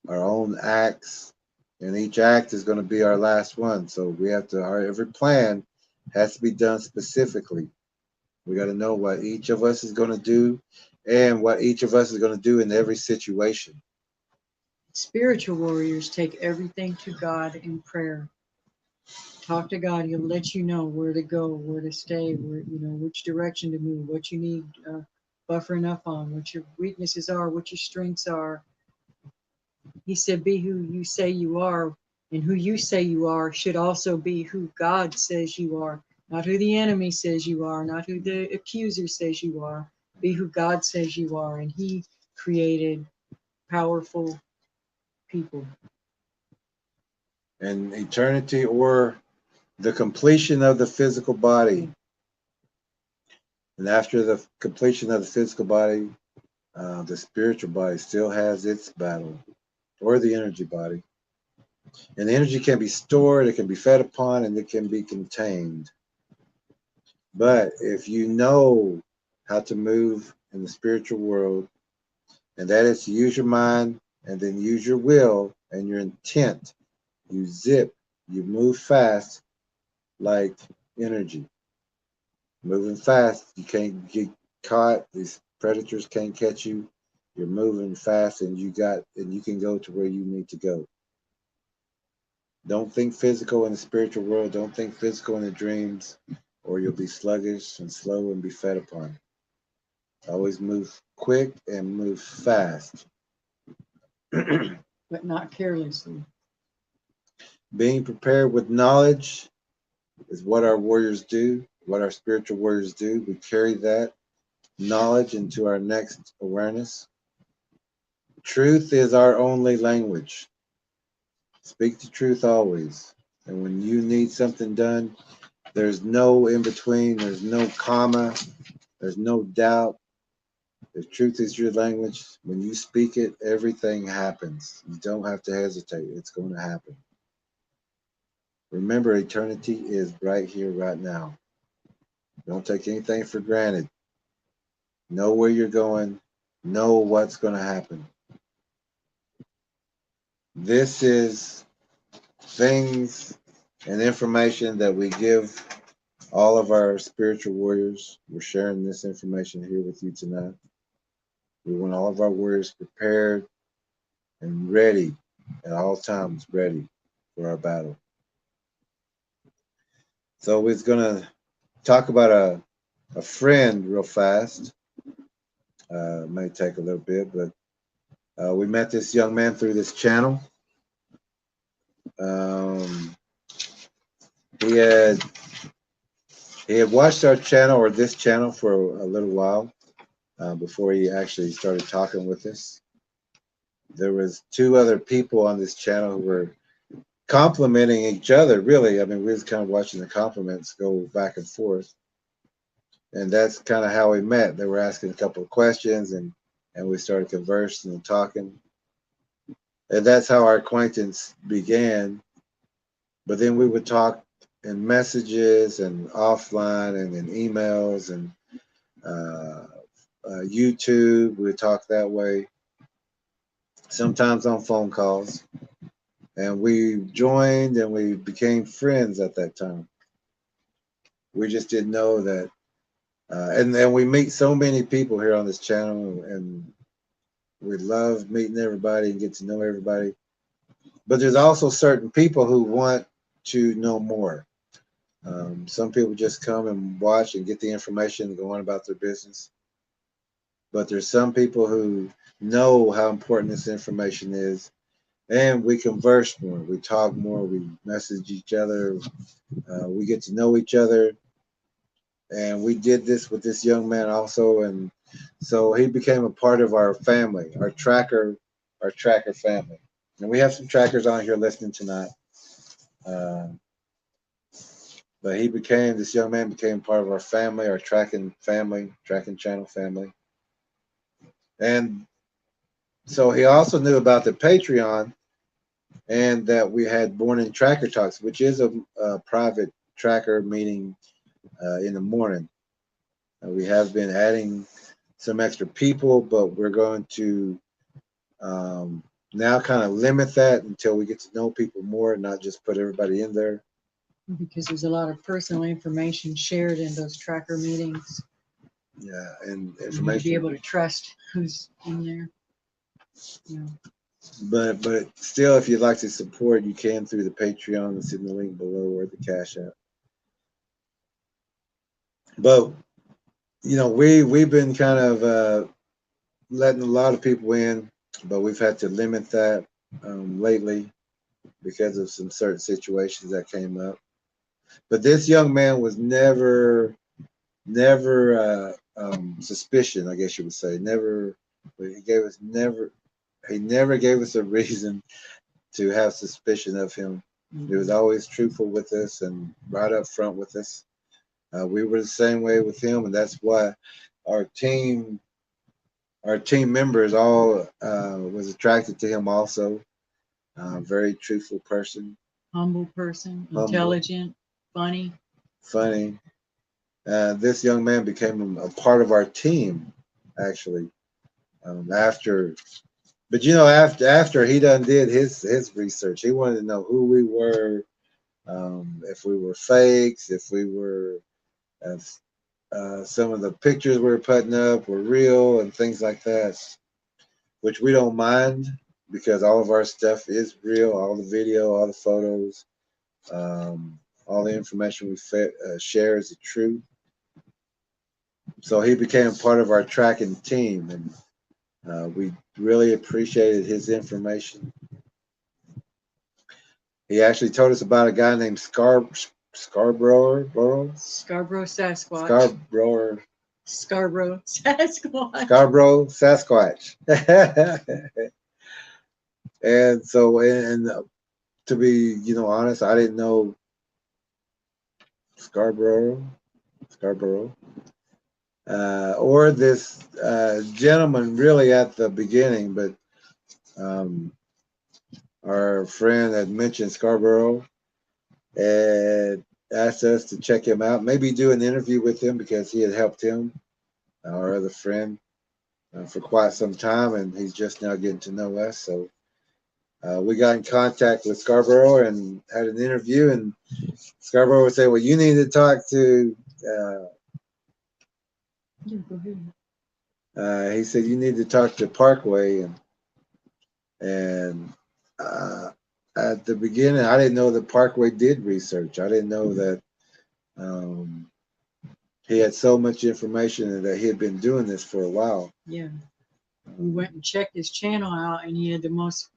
our own acts, and each act is going to be our last one. So we have to, every plan has to be done specifically. We got to know what each of us is going to do and what each of us is going to do in every situation. Spiritual warriors take everything to God in prayer. Talk to God. He'll let you know where to go, where to stay, where which direction to move, what you need buffering up on, what your weaknesses are, what your strengths are. He said, be who you say you are, and who you say you are should also be who God says you are, not who the enemy says you are, not who the accuser says you are. Be who God says you are, and He created powerful people. And eternity or the completion of the physical body. And after the completion of the physical body, the spiritual body still has its battle, or the energy body. And the energy can be stored, it can be fed upon, and it can be contained. But if you know how to move in the spiritual world, and that is to use your mind and then use your will and your intent, you zip, you move fast like energy. Moving fast, you can't get caught. These predators can't catch you. You're moving fast, and you can go to where you need to go. Don't think physical in the spiritual world. Don't think physical in the dreams, or you'll be sluggish and slow and be fed upon. Always move quick and move fast. But not carelessly. Being prepared with knowledge is what our warriors do, what our spiritual warriors do. We carry that knowledge into our next awareness. Truth is our only language. Speak the truth always. And when you need something done, there's no in between, there's no comma, there's no doubt. If truth is your language, when you speak it, everything happens. You don't have to hesitate. It's going to happen. Remember, eternity is right here, right now. Don't take anything for granted. Know where you're going. Know what's going to happen. This is things and information that we give all of our spiritual warriors. We're sharing this information here with you tonight. We want all of our warriors prepared and ready at all times, ready for our battle. So we're going to talk about a friend real fast. It may take a little bit, but we met this young man through this channel. He had watched our channel, or this channel, for a little while before he actually started talking with us. There was 2 other people on this channel who were complimenting each other, really. I mean, we was kind of watching the compliments go back and forth. And that's kind of how we met. They were asking a couple of questions, and we started conversing and talking. And that's how our acquaintance began. But then we would talk in messages and offline and in emails and YouTube. We would talk that way, sometimes on phone calls. And we joined and we became friends at that time. We just didn't know that. And then we meet so many people here on this channel, and we love meeting everybody and get to know everybody. But there's also certain people who want to know more. Some people just come and watch and get the information and go on about their business. But there's some people who know how important this information is, and we converse more, we talk more, we message each other, we get to know each other. And we did this with this young man also, and so he became a part of our family, our tracker family. And we have some trackers on here listening tonight. But this young man became part of our family, our tracking channel family. And so he also knew about the Patreon, and that we had Morning Tracker Talks, which is a private tracker meeting in the morning. We have been adding some extra people, but we're going to now kind of limit that until we get to know people more and not just put everybody in there. Because there's a lot of personal information shared in those tracker meetings. Yeah, and You information. need to be able to trust who's in there. Yeah. But still, if you'd like to support, you can through the Patreon. It's in the link below, or the Cash App. But we've been kind of letting a lot of people in, but we've had to limit that lately because of some certain situations that came up. But this young man was never suspicion, I guess you would say. He never gave us a reason to have suspicion of him. He was always truthful with us and right up front with us. We were the same way with him, and that's why our team members all was attracted to him also. Very truthful person. Humble person, intelligent, funny. This young man became a part of our team, actually. After he done did his research, he wanted to know who we were, if we were fakes, if we were, some of the pictures we were putting up were real and things like that, which we don't mind because all of our stuff is real, all the video, all the photos, all the information we share is true. So he became part of our tracking team, and we really appreciated his information. He actually told us about a guy named Scarborough Sasquatch. Scarborough Sasquatch. And so, and to be, honest, I didn't know Scarborough, or this gentleman really at the beginning, but our friend had mentioned Scarborough and asked us to check him out, maybe do an interview with him because he had helped him, our other friend, for quite some time, and he's just now getting to know us. So we got in contact with Scarborough and had an interview, and Scarborough would say, well, you need to talk to he said you need to talk to Parkway, and at the beginning I didn't know that Parkway did research. I didn't know that he had so much information and that he had been doing this for a while. Yeah, we went and checked his channel out, and he had the most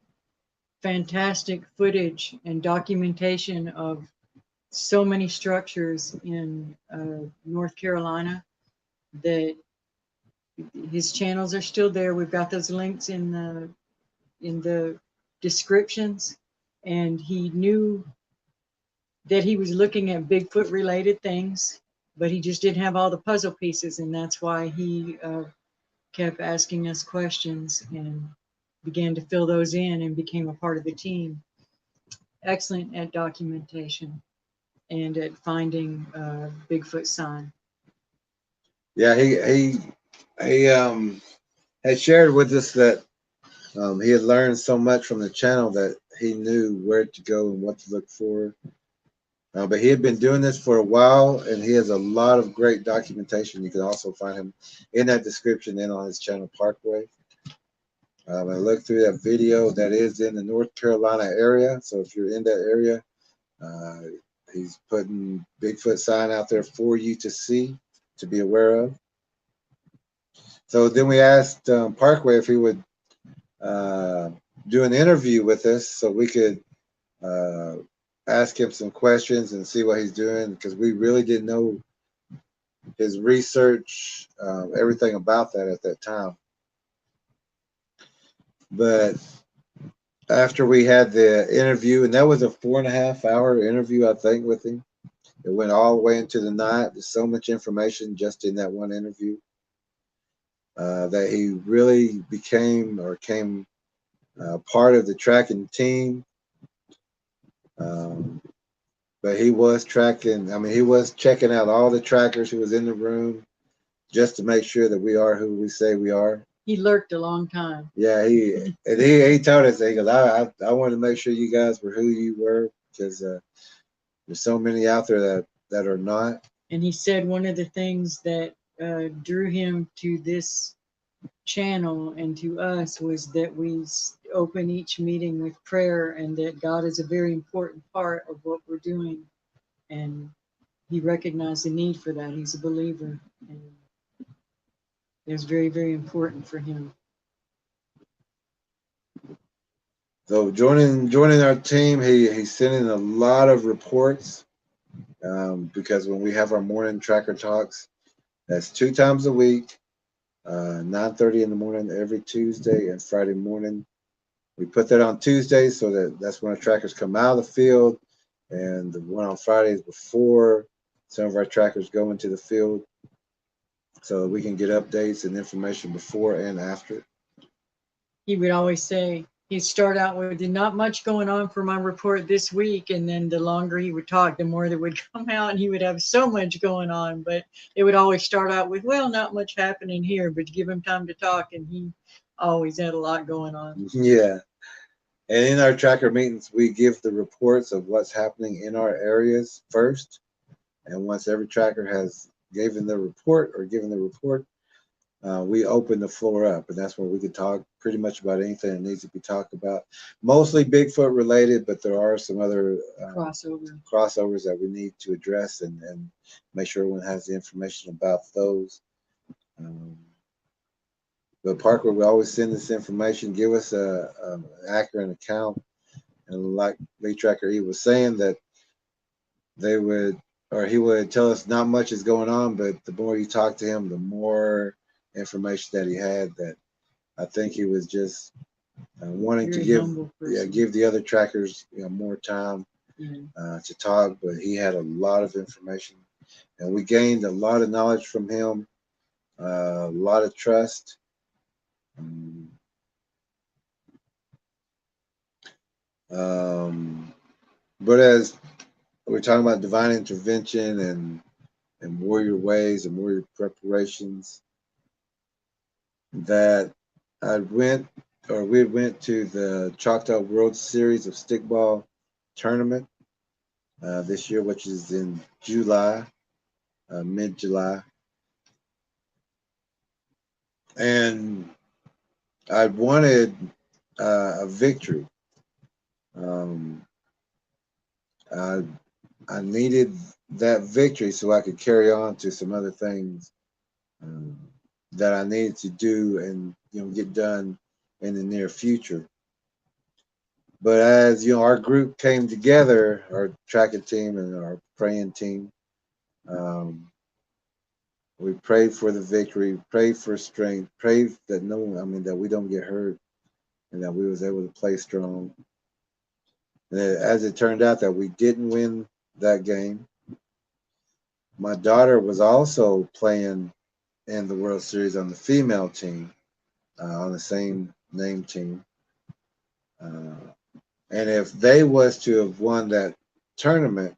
fantastic footage and documentation of so many structures in North Carolina that his channels are still there. We've got those links in the descriptions, and he knew that he was looking at Bigfoot related things, but he just didn't have all the puzzle pieces, and that's why he kept asking us questions. began to fill those in and became a part of the team. Excellent at documentation and at finding Bigfoot sign. Yeah, he had shared with us that he had learned so much from the channel that he knew where to go and what to look for. But he had been doing this for a while, and he has a lot of great documentation. You can also find him in that description and on his channel, Parkway. I looked through that video. That is in the North Carolina area. So if you're in that area, he's putting Bigfoot sign out there for you to see, to be aware of. So then we asked Parkway if he would do an interview with us so we could ask him some questions and see what he's doing, because we really didn't know his research, everything about that at that time. But after we had the interview, and that was a 4.5-hour interview, I think, with him. It went all the way into the night. There's so much information just in that one interview that he really became or came part of the tracking team. But he was tracking, I mean, he was checking out all the trackers who was in the room just to make sure that we are who we say we are. He lurked a long time. Yeah, he told us that. He goes, I wanted to make sure you guys were who you were, because there's so many out there that are not. And he said one of the things that drew him to this channel and to us was that we open each meeting with prayer, and that God is a very important part of what we're doing. And he recognized the need for that. He's a believer, and it was very, very important for him. So joining our team, he sent in a lot of reports because when we have our morning tracker talks, that's 2 times a week, 9:30 in the morning every Tuesday and Friday morning. We put that on Tuesdays so that's when our trackers come out of the field, and the one on Fridays before some of our trackers go into the field, so we can get updates and information before and after. He would always say, he'd start out with not much going on for my report this week, and then the longer he would talk, the more that would come out, and he would have so much going on. But it would always start out with, well, not much happening here, but give him time to talk, and he always had a lot going on. Yeah. And in our tracker meetings, we give the reports of what's happening in our areas first. And once every tracker has given the report, we open the floor up. And that's where we can talk pretty much about anything that needs to be talked about. Mostly Bigfoot related, but there are some other crossovers that we need to address and make sure everyone has the information about those. But Parkway will always send this information, give us an accurate account. And like Lee Tracker, he was saying that he would tell us not much is going on, but the more you talk to him, the more information that he had. That I think he was just wanting to give the other trackers more time to talk, but he had a lot of information, and we gained a lot of knowledge from him, a lot of trust. But as we're talking about divine intervention and warrior ways and warrior preparations, that we went to the Choctaw World Series of Stickball tournament this year, which is in July, mid-July. And I wanted a victory. I needed that victory so I could carry on to some other things that I needed to do and get done in the near future. But as our group came together, our tracking team and our praying team, we prayed for the victory, prayed for strength, prayed that that we don't get hurt, and that we was able to play strong. And as it turned out that we didn't win that game. My daughter was also playing in the World Series on the female team, on the same name team. And if they was to have won that tournament,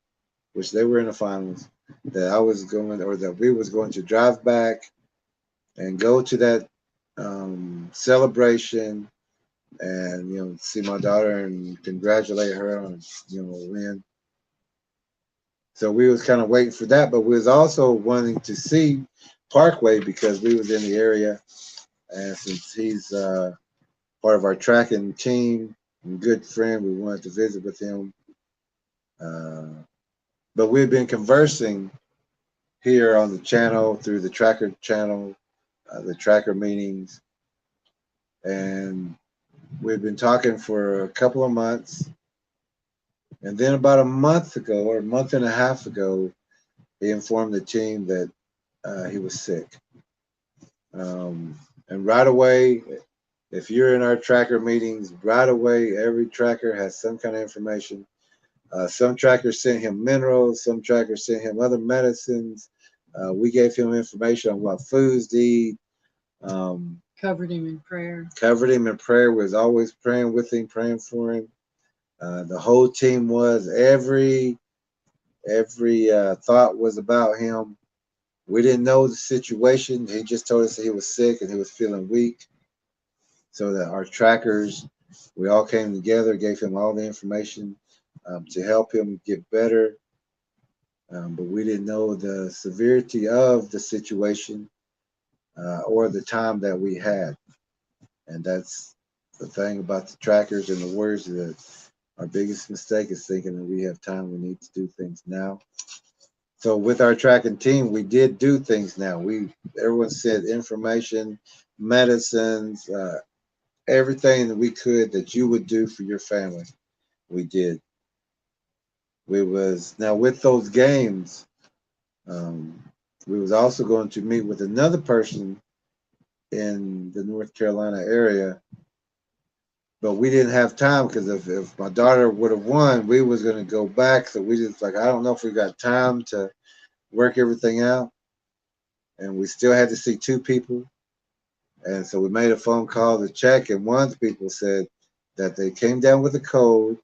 which they were in the finals, that I was going, or that we was going to drive back and go to that celebration and, you know, see my daughter and congratulate her on, you know, a win. So we was kind of waiting for that, but we was also wanting to see Parkway because we was in the area, and since he's part of our tracking team and good friend, we wanted to visit with him. But we've been conversing here on the channel through the tracker channel, the tracker meetings, and we've been talking for a couple of months. And then about a month ago, or a month and a half ago, he informed the team that he was sick. And right away, if you're in our tracker meetings, right away, every tracker has some kind of information. Some trackers sent him minerals, some trackers sent him other medicines. We gave him information on what foods to eat. Covered him in prayer. Covered him in prayer. Was always praying with him, praying for him. The whole team was. Every thought was about him. We didn't know the situation. He just told us that he was sick and he was feeling weak. So that our trackers, we all came together, gave him all the information to help him get better. But we didn't know the severity of the situation or the time that we had. And that's the thing about the trackers and the words, that our biggest mistake is thinking that we have time. We need to do things now. So with our tracking team, we did do things now. Everyone sent information, medicines, everything that we could that you would do for your family. We did. We was now with those games. We was also going to meet with another person in the North Carolina area, but we didn't have time because if my daughter would have won, we was going to go back. So we just like, I don't know if we got time to work everything out, and we still had to see two people. And so we made a phone call to check, and one of the people said that they came down with a code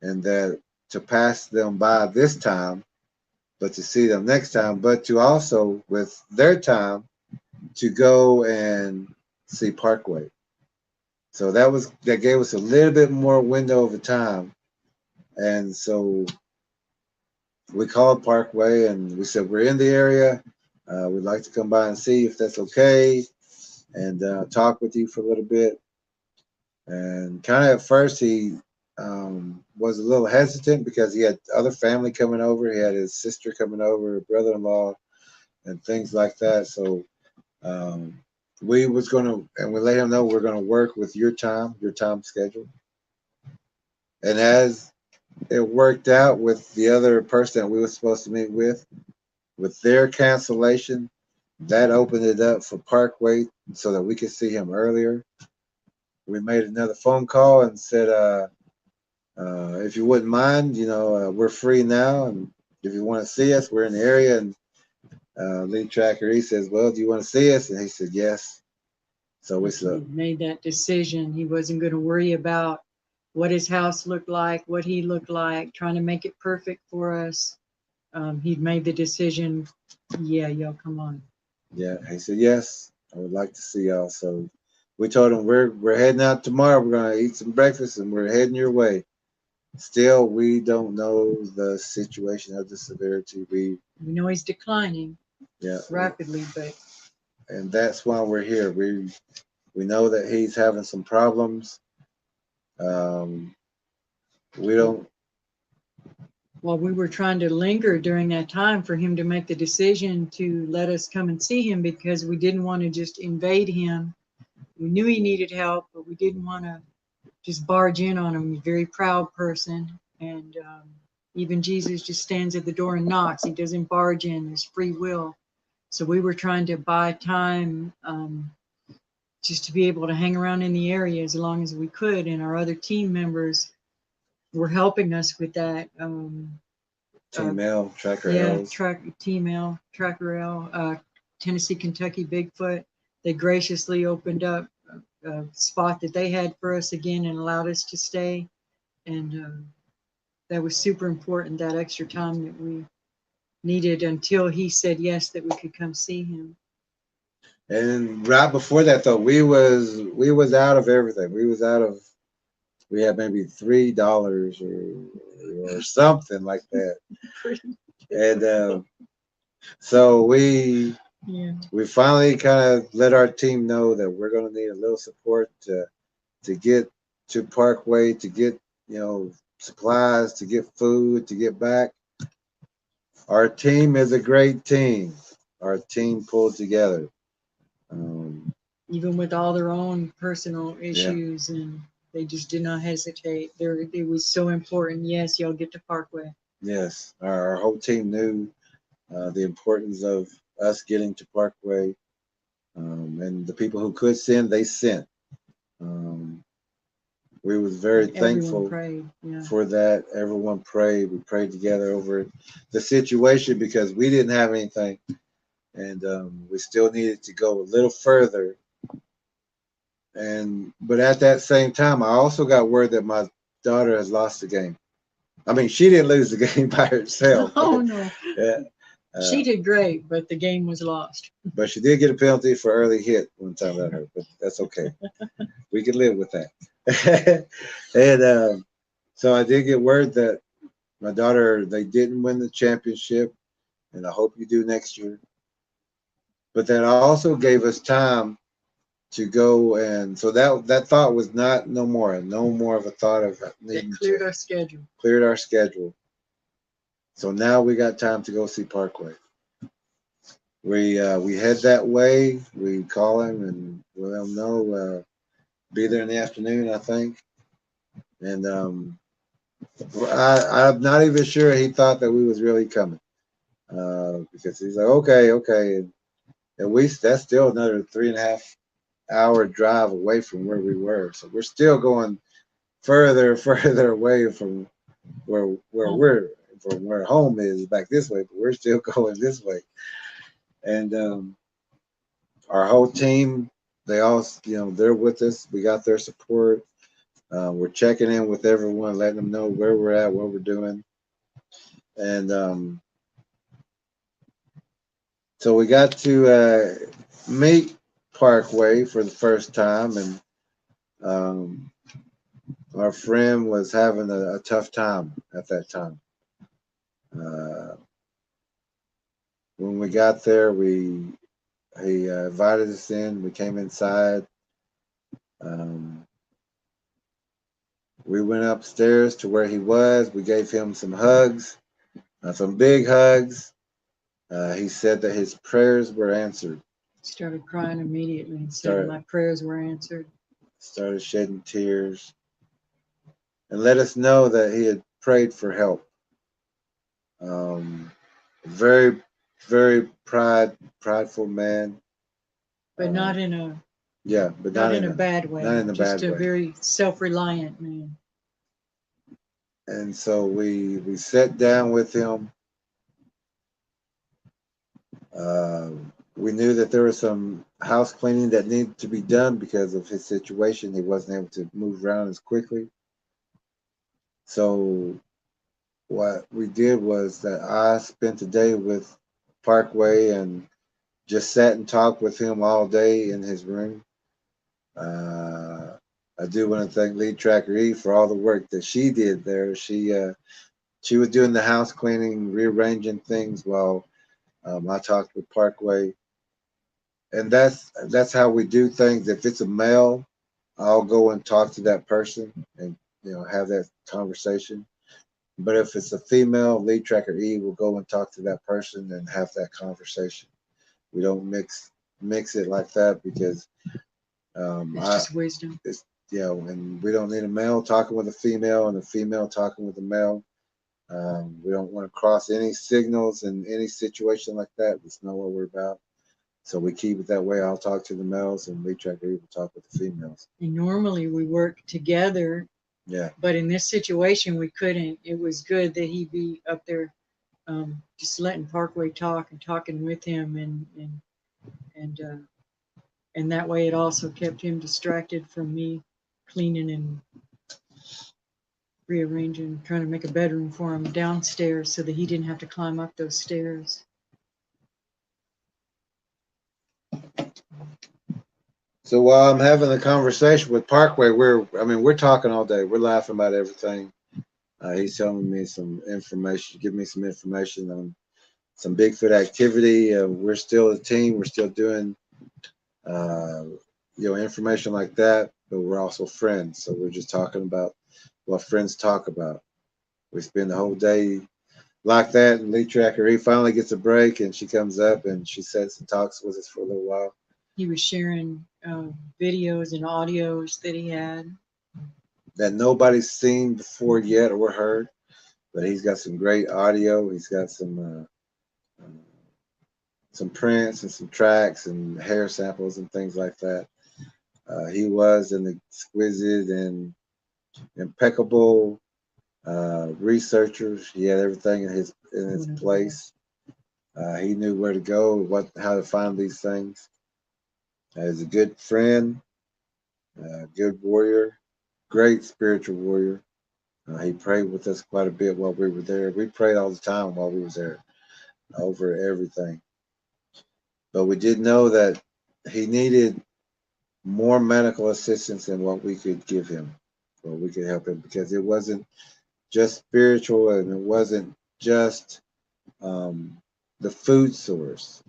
and that to pass them by this time, but to see them next time, but to also, with their time, to go and see Parkway. So that gave us a little bit more window of time. And so we called Parkway and we said, we're in the area. We'd like to come by and see if that's okay, and talk with you for a little bit. And kind of at first he was a little hesitant because he had other family coming over. He had his sister coming over, brother-in-law, and things like that. So we was going to, and we let him know we're going to work with your time schedule. And as it worked out with the other person that we were supposed to meet with their cancellation, that opened it up for Parkway so that we could see him earlier. We made another phone call and said, if you wouldn't mind, we're free now, and if you want to see us, we're in the area. And lead tracker, he says, well, do you want to see us? And he said, yes. So we made that decision. He wasn't going to worry about what his house looked like, what he looked like, trying to make it perfect for us. He'd made the decision, yeah, y'all come on. Yeah, he said, yes, I would like to see y'all. So we told him we're heading out tomorrow. We're going to eat some breakfast and we're heading your way. Still, we don't know the situation of the severity. We know he's declining rapidly, and that's why we're here. We know that he's having some problems. We don't. Well, we were trying to linger during that time for him to make the decision to let us come and see him, because we didn't want to just invade him. We knew he needed help, but we didn't want to just barge in on him. He's a very proud person, and even Jesus just stands at the door and knocks. He doesn't barge in. There's free will. So we were trying to buy time just to be able to hang around in the area as long as we could, and our other team members were helping us with that. Team L, Tracker L. Team L, Tracker L, Tennessee, Kentucky Bigfoot. They graciously opened up spot that they had for us again and allowed us to stay. And that was super important, that extra time that we needed until he said yes that we could come see him. And right before that, though, we was out of everything. We had maybe $3 or something like that. And so we finally kind of let our team know that we're going to need a little support to get to Parkway, to get, you know, supplies, to get food, to get back. Our team is a great team. Our team pulled together. Even with all their own personal issues, and they just did not hesitate. It was so important. Yes, y'all get to Parkway. Yes, our whole team knew the importance of us getting to Parkway, and the people who could send, they sent. We was very thankful for that. Everyone prayed. We prayed together over the situation because we didn't have anything, and we still needed to go a little further. But at that same time, I also got word that my daughter has lost the game. I mean, she didn't lose the game by herself. Oh no. She did great, but the game was lost. But she did get a penalty for early hit one time at her, but that's okay. We can live with that. And so I did get word that my daughter, they didn't win the championship, and I hope you do next year. But that also gave us time to go, and so that thought was no more of a thought of needing. It cleared our schedule. Cleared our schedule. So now we got time to go see Parkway. We head that way. We call him and let him know. Be there in the afternoon, I think. And I'm not even sure he thought that we was really coming, because he's like, okay, and that's still another 3.5 hour drive away from where we were. So we're still going further away from where home is back this way, but we're still going this way. And our whole team, they all, they're with us. We got their support. We're checking in with everyone, letting them know where we're at, what we're doing. And so we got to meet Parkway for the first time, and our friend was having a tough time at that time. When we got there, he invited us in. We came inside. We went upstairs to where he was. We gave him some hugs, some big hugs. He said that his prayers were answered. Started crying immediately and said my prayers were answered. Started shedding tears, and let us know that he had prayed for help. Very, very prideful man. But not in a but not in a bad way. Not in a bad way. Just a very self-reliant man. And so we sat down with him. We knew that there was some house cleaning that needed to be done because of his situation. He wasn't able to move around as quickly. So what we did was that I spent the day with Parkway and just sat and talked with him all day in his room. I do want to thank Lead Tracker E for all the work that she did there. She was doing the house cleaning, rearranging things while I talked with Parkway. And that's how we do things. If it's a male, I'll go and talk to that person and have that conversation. But if it's a female, Lead Tracker E will go and talk to that person and have that conversation. We don't mix it like that because it's just wisdom. And we don't need a male talking with a female and a female talking with a male. We don't want to cross any signals in any situation like that. That's not what we're about. So we keep it that way. I'll talk to the males and Lead Tracker E will talk with the females. And normally we work together. Yeah. But in this situation, we couldn't. It was good that he be up there, just letting Parkway talk and talking with him, and And that way it also kept him distracted from me cleaning and rearranging, trying to make a bedroom for him downstairs so that he didn't have to climb up those stairs. So while I'm having a conversation with Parkway, we're talking all day. We're laughing about everything. He's telling me some information, give me some information on some Bigfoot activity. We're still a team. We're still doing, information like that, but we're also friends. So we're just talking about what friends talk about. We spend the whole day like that, and Lee Tracker, he finally gets a break, and she comes up and she sits and talks with us for a little while. He was sharing videos and audios that he had that nobody's seen before yet or heard, but he's got some great audio. He's got some prints and some tracks and hair samples and things like that. He was an exquisite and impeccable researcher. He had everything in his place. He knew where to go, how to find these things. He's a good friend, good warrior, great spiritual warrior. He prayed with us quite a bit while we were there. We prayed all the time while we was there, over everything. But we did know that he needed more medical assistance than what we could give him, or we could help him, because it wasn't just spiritual, and it wasn't just the food source.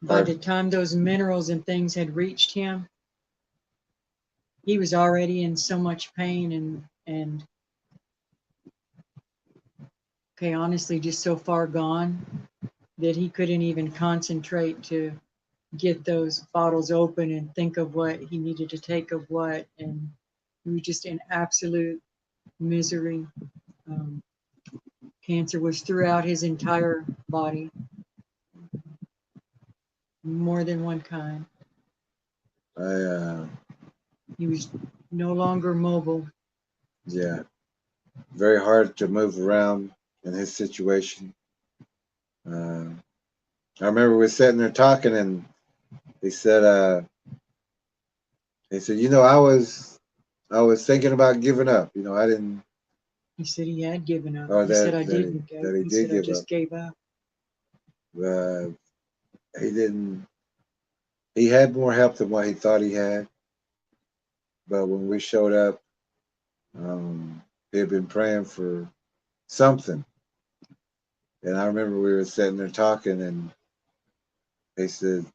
By the time those minerals and things had reached him, he was already in so much pain and okay, honestly, just so far gone that he couldn't even concentrate to get those bottles open and think of what he needed to take of what, and he was just in absolute misery. Cancer was throughout his entire body, more than one kind. He was no longer mobile. Yeah, very hard to move around in his situation. I remember we were sitting there talking, and he said, I was thinking about giving up. I didn't. He said he had given up. Or He said I didn't. He did give I just up. gave up. He didn't. He had more help than what he thought he had. But when we showed up, he had been praying for something. And I remember we were sitting there talking, and he said,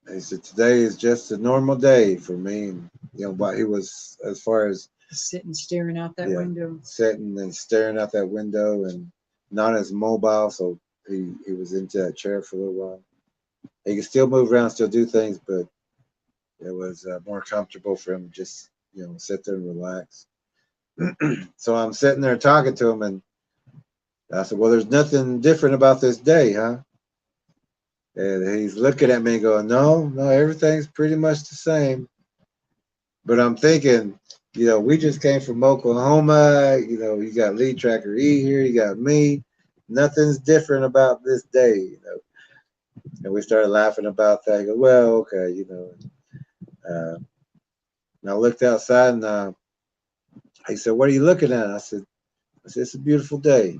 today is just a normal day for me. And, but he was, as far as sitting staring out that window. Sitting and staring out that window, and not as mobile, so he was into that chair for a little while. He could still move around, still do things, but it was more comfortable for him to just, sit there and relax. So I'm sitting there talking to him, and I said, well, there's nothing different about this day, huh? And he's looking at me and going, no, everything's pretty much the same. But I'm thinking, we just came from Oklahoma. You got Lee Tracker E here. You got me. Nothing's different about this day, And we started laughing about that. He goes, well, okay, And I looked outside, and he said, what are you looking at? I said, it's a beautiful day.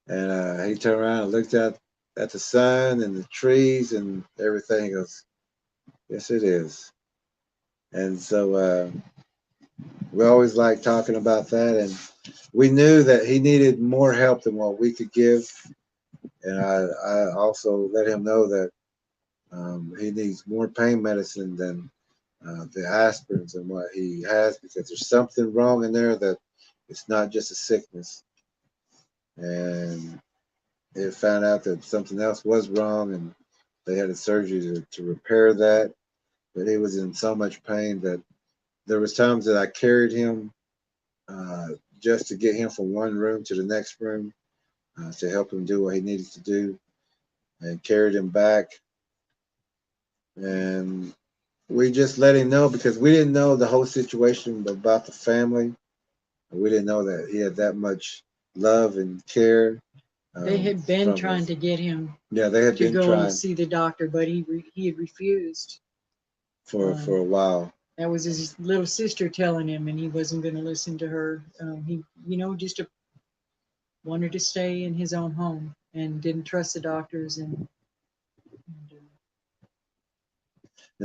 And he turned around and looked at the sun and the trees and everything. He goes, yes, it is. And so we always like talking about that. And we knew that he needed more help than what we could give. And I also let him know that he needs more pain medicine than the aspirins and what he has, because there's something wrong in there, that it's not just a sickness. And it found out that something else was wrong, and they had a surgery to repair that. But he was in so much pain that there was times that I carried him just to get him from one room to the next room to help him do what he needed to do, and carried him back. And we just let him know, because we didn't know the whole situation about the family. We didn't know that he had that much love and care They had been from trying his- to get him Yeah, they had to been go trying see the doctor, but he had refused. for a while. That was his little sister telling him, and he wasn't going to listen to her. He, just wanted to stay in his own home and didn't trust the doctors. And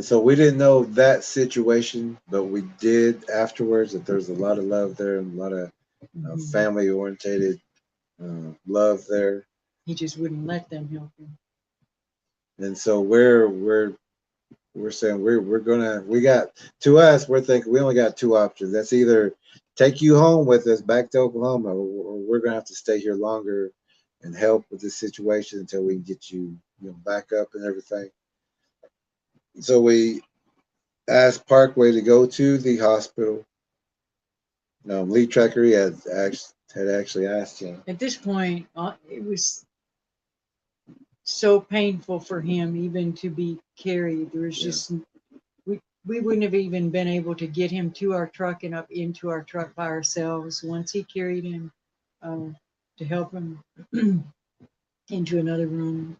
so we didn't know that situation, but we did afterwards that there's a lot of love there and a lot of family orientated love there. He just wouldn't let them help him. And so we're saying we got, to us, we're thinking we only got two options. That's either take you home with us back to Oklahoma, or we're gonna have to stay here longer and help with this situation until we can get you, back up and everything. So we asked Parkway to go to the hospital. Lee Tracker had actually asked him. At this point, it was so painful for him even to be carried. There was just, we wouldn't have even been able to get him to our truck and up into our truck by ourselves. Once he carried him to help him into another room,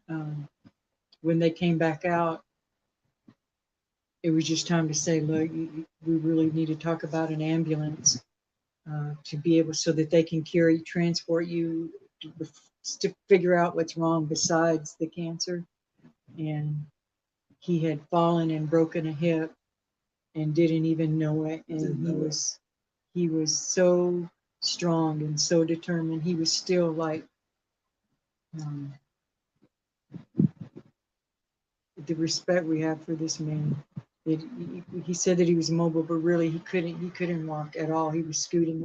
when they came back out, it was just time to say, look, we really need to talk about an ambulance to be able, so that they can transport you to figure out what's wrong besides the cancer. And he had fallen and broken a hip and didn't even know it. And he was so strong and so determined. He was still like the respect we have for this man. He said that he was mobile, but really he couldn't walk at all. He was scooting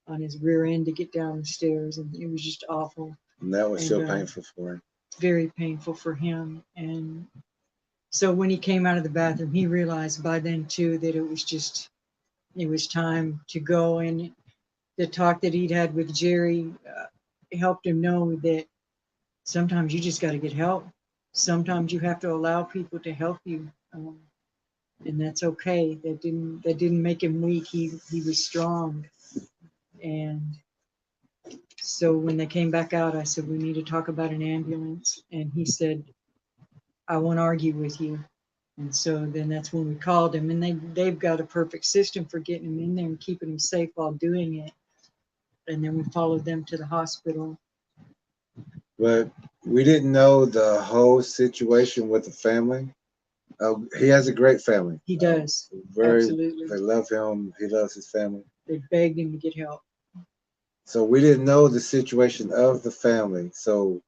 on his rear end to get down the stairs, and it was just awful. And that was so painful for him. Very painful for him. And so when he came out of the bathroom, he realized by then too that it was time to go. And the talk that he'd had with Jerry helped him know that sometimes you just got to get help. Sometimes you have to allow people to help you. And that's okay. That didn't make him weak. He was strong. And so when they came back out, I said, we need to talk about an ambulance. And he said, I won't argue with you. And so then that's when we called him. And they've got a perfect system for getting him in there and keeping him safe while doing it. And then we followed them to the hospital. But we didn't know the whole situation with the family. He has a great family. He does. Absolutely. They love him. He loves his family. They begged him to get help. So we didn't know the situation of the family. So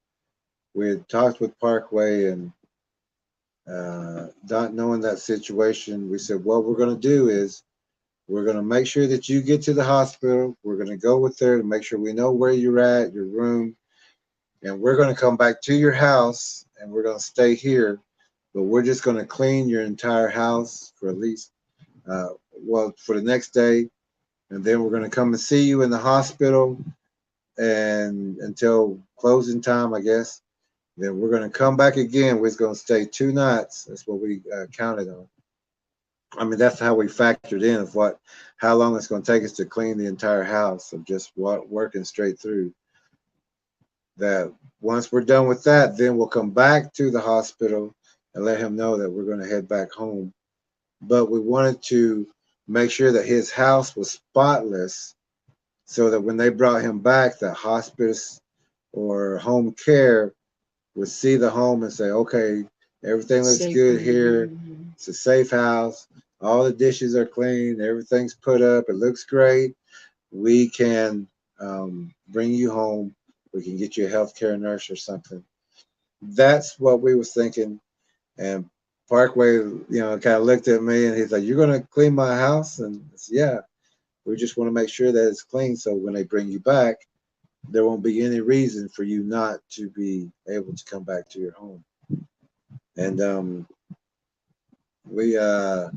we had talked with Parkway, and not knowing that situation, we said, what we're going to do is we're going to make sure that you get to the hospital. We're going to go with there to make sure we know where you're at, your room, and we're going to come back to your house, and we're going to stay here. But we're just going to clean your entire house for at least, for the next day. And then we're going to come and see you in the hospital and until closing time, I guess. Then we're going to come back again. We're going to stay 2 nights. That's what we counted on. I mean, that's how we factored in of how long it's going to take us to clean the entire house, of just working straight through. That once we're done with that, then we'll come back to the hospital and let him know that we're going to head back home. But we wanted to make sure that his house was spotless, so that when they brought him back, the hospice or home care would see the home and say, okay, everything looks Safe good here. Mm-hmm. It's a safe house. All the dishes are clean. Everything's put up. It looks great. We can bring you home. We can get you a healthcare nurse or something. That's what we was thinking. And Parkway, kind of looked at me and he's like, you're going to clean my house? And I said, yeah, we just want to make sure that it's clean, so when they bring you back, there won't be any reason for you not to be able to come back to your home. And we got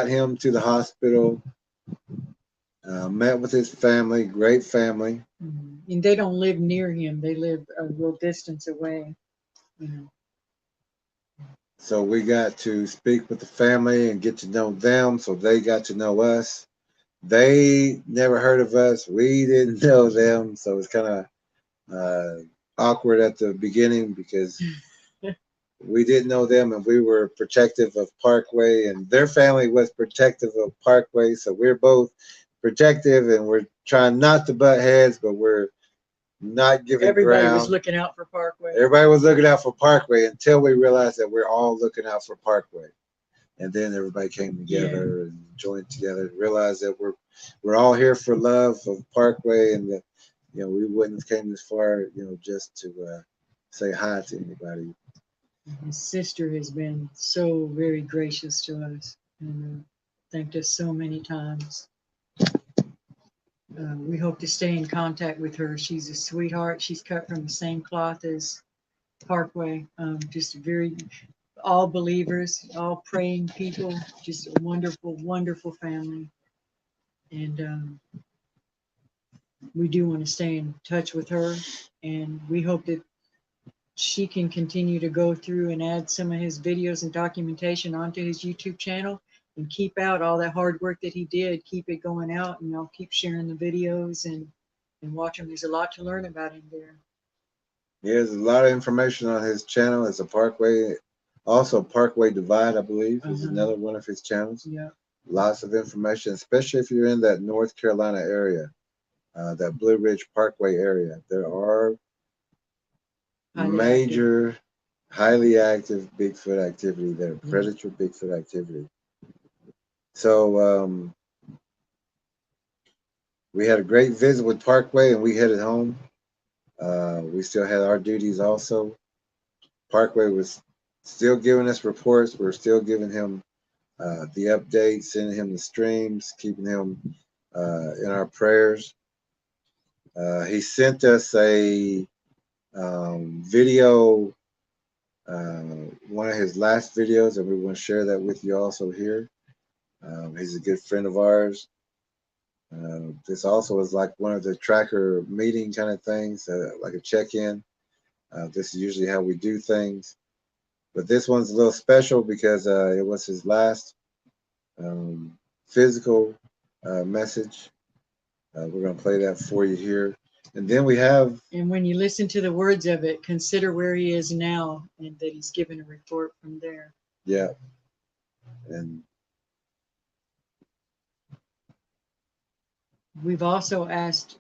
him to the hospital, met with his family, great family. Mm-hmm. And they don't live near him. They live a real distance away. So we got to speak with the family and get to know them, so they got to know us. They never heard of us. We didn't know them, so it's kind of awkward at the beginning because we didn't know them, and we were protective of Parkway, and their family was protective of Parkway. So we're both protective, and we're trying not to butt heads, but we're not giving Everybody ground. was looking out for Parkway. Everybody was looking out for Parkway until we realized that we're all looking out for Parkway. And then everybody came together and joined together and realized that we're all here for love of Parkway, and that, you know, we wouldn't have came this far, you know, just to say hi to anybody. His sister has been so very gracious to us and thanked us so many times. We hope to stay in contact with her. She's a sweetheart. She's cut from the same cloth as Parkway. Just very, all believers, all praying people, just a wonderful, wonderful family. And we do want to stay in touch with her, and we hope that she can continue to go through and add some of his videos and documentation onto his YouTube channel and keep out all that hard work that he did, keep it going out, and I'll keep sharing the videos and watch him. There's a lot to learn about him there. Yeah, there's a lot of information on his channel. It's a Parkway, also Parkway Divide, I believe, is another one of his channels. Yeah. Lots of information, especially if you're in that North Carolina area, that Blue Ridge Parkway area. There are major, highly active Bigfoot activity there, Predator Bigfoot activity. So we had a great visit with Parkway, and we headed home. We still had our duties also. Parkway was still giving us reports. We're still giving him the updates, sending him the streams, keeping him in our prayers. He sent us a video, one of his last videos, and we want to share that with you also here. He's a good friend of ours. This also is like one of the tracker meeting kind of things, like a check-in. This is usually how we do things. But this one's a little special because it was his last physical message. We're going to play that for you here. And then we have... And when you listen to the words of it, consider where he is now and that he's given a report from there. Yeah. And we've also asked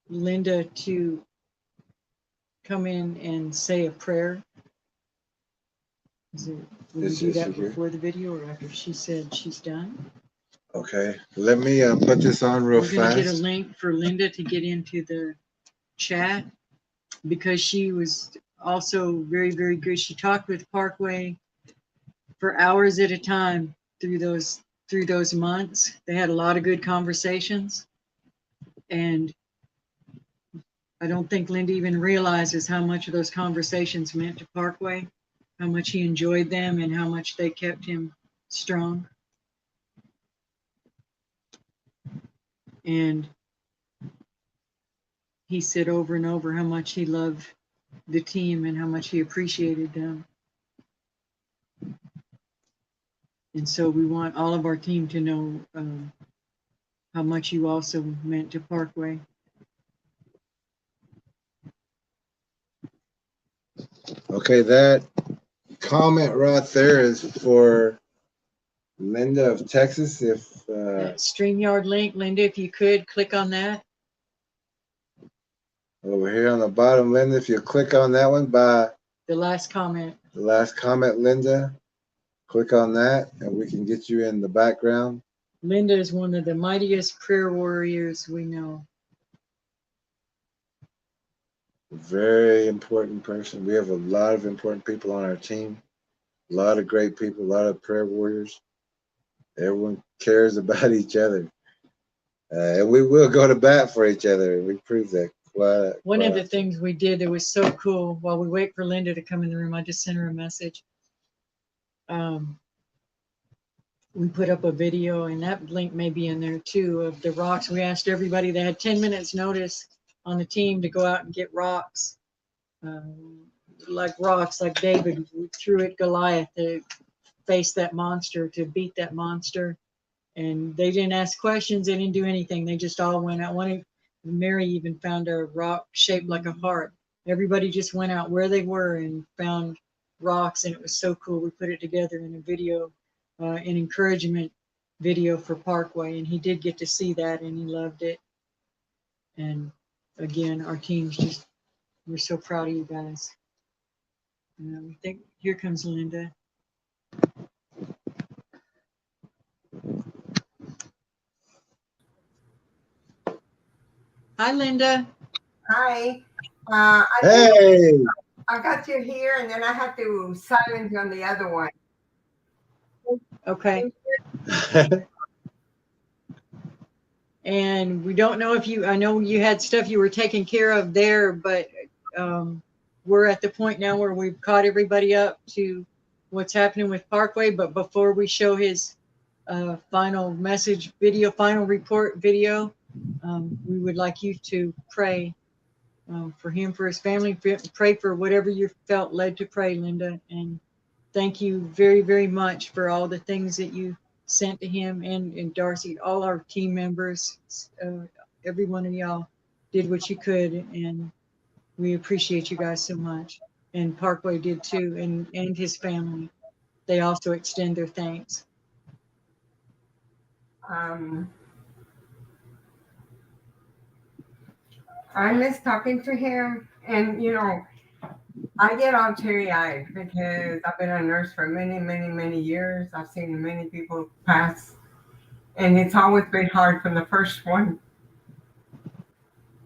Linda to come in and say a prayer. Will we do that before the video or after she said she's done? Okay, let me put this on real fast. We're going to get a link for Linda to get into the chat because she was also very, very good. She talked with Parkway for hours at a time through those months. They had a lot of good conversations, and I don't think Linda even realizes how much of those conversations meant to Parkway, how much he enjoyed them, and how much they kept him strong. And he said over and over how much he loved the team and how much he appreciated them. And so we want all of our team to know how much you also meant to Parkway. Okay, that comment right there is for Linda of Texas. If StreamYard link, Linda, if you could click on that. Over here on the bottom, Linda, if you click on that one by the last comment. The last comment, Linda. Click on that and we can get you in the background. Linda is one of the mightiest prayer warriors we know. Very important person. We have a lot of important people on our team. A lot of great people, a lot of prayer warriors. Everyone cares about each other. And we will go to bat for each other. We prove that. One of the things we did that was so cool, while we wait for Linda to come in the room, I just sent her a message. We put up a video, and that link may be in there too, of the rocks. We asked everybody that had 10 minutes notice on the team to go out and get rocks. Like David threw at Goliath to face that monster, to beat that monster. And they didn't ask questions, they didn't do anything. They just all went out. Mary even found a rock shaped like a heart. Everybody just went out where they were and found rocks, and it was so cool. We put it together in a video, an encouragement video for Parkway, and he did get to see that, and he loved it. And again, our team's just, we're so proud of you guys. I think here comes Linda. Hi, Linda. Hi. Hey. I got you here, and then I had to silence you on the other one. Okay. And we don't know if you, I know you had stuff you were taking care of there, but we're at the point now where we've caught everybody up to what's happening with Parkway. But before we show his final message video, final report video, we would like you to pray for him, for his family, pray for whatever you felt led to pray, Linda. And thank you very, very much for all the things that you sent to him and Darcy, all our team members. Every one of y'all did what you could, and we appreciate you guys so much. And Parkway did too, and his family. They also extend their thanks. I miss talking to him, and you know, I get all teary-eyed because I've been a nurse for many, many, many years. I've seen many people pass, and it's always been hard from the first one.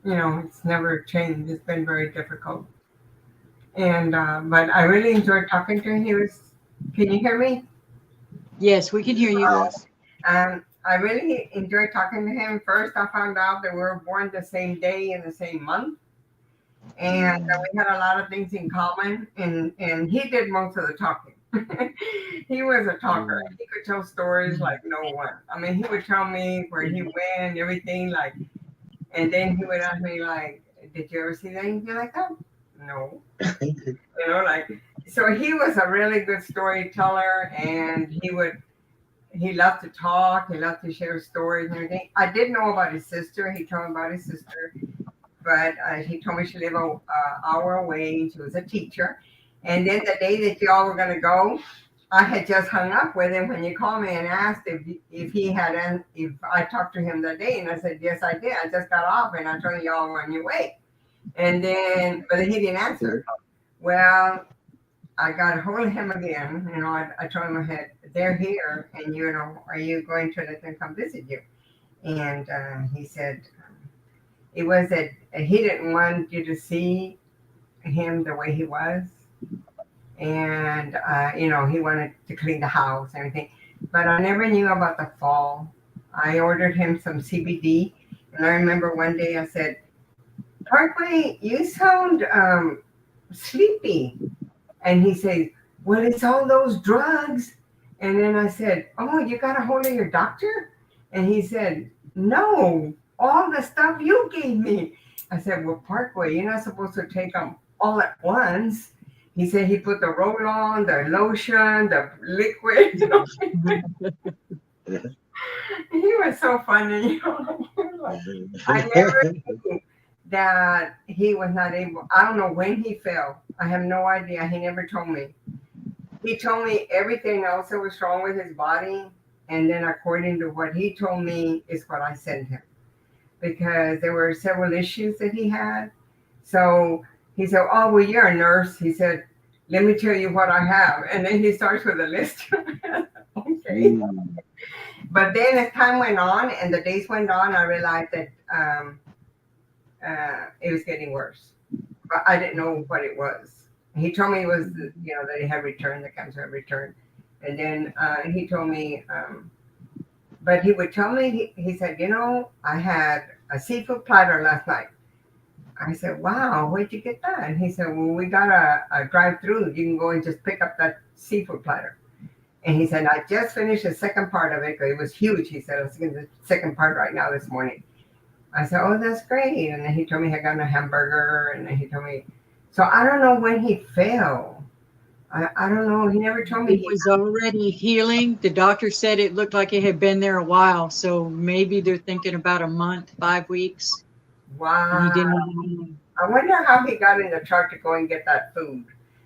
You know, it's never changed. It's been very difficult. And but I really enjoyed talking to him. He was, can you hear me? Yes, we can hear you. Yes. I really enjoyed talking to him. First, I found out that we were born the same day in the same month. And we had a lot of things in common, and he did most of the talking. He was a talker. He could tell stories like no one. I mean, he would tell me where he went, everything, like, and then he would ask me, like, did you ever see anything like that? No. You know, like, so he was a really good storyteller, and he loved to talk, he loved to share stories and everything. I did know about his sister. He told me about his sister. But he told me she lived an hour away. She was a teacher. And then the day that y'all were going to go, I had just hung up with him when you called me and asked if I talked to him that day. And I said, yes, I did. I just got off and I told y'all were on your way. And then, but he didn't answer. Well, I got a hold of him again. You know, I told him, they're here, and you know, are you going to let them come visit you? And he said, it was that he didn't want you to see him the way he was. And, you know, he wanted to clean the house and everything. But I never knew about the fall. I ordered him some CBD. And I remember one day I said, Parkway, you sound sleepy. And he said, well, it's all those drugs. And then I said, oh, you got a hold of your doctor? And he said, no. All the stuff you gave me. I said, well, Parkway, you're not supposed to take them all at once. He said he put the roll on, the lotion, the liquid. He was so funny. You know? I never knew that he was not able. I don't know when he fell. I have no idea. He never told me. He told me everything else that was wrong with his body. And then according to what he told me is what I sent him. Because there were several issues that he had. So he said, oh, well, you're a nurse. He said, let me tell you what I have. And then he starts with a list. Okay. But then as time went on and the days went on, I realized that it was getting worse. But I didn't know what it was. He told me it was, you know, that he had returned, the cancer had returned. And then he told me, but he would tell me, he said, you know, I had a seafood platter last night. I said, wow, where'd you get that? And he said, well, we got a drive-through. You can go and just pick up that seafood platter. And he said, I just finished the second part of it because it was huge. He said, I was getting the second part right now this morning. I said, oh, that's great. And then he told me he had gotten a hamburger. And then he told me, so I don't know when he fell. I don't know. He never told me. It was already healing. The doctor said it looked like it had been there a while. So maybe they're thinking about a month, 5 weeks. And he Wow. didn't. I wonder how he got in the truck to go and get that food.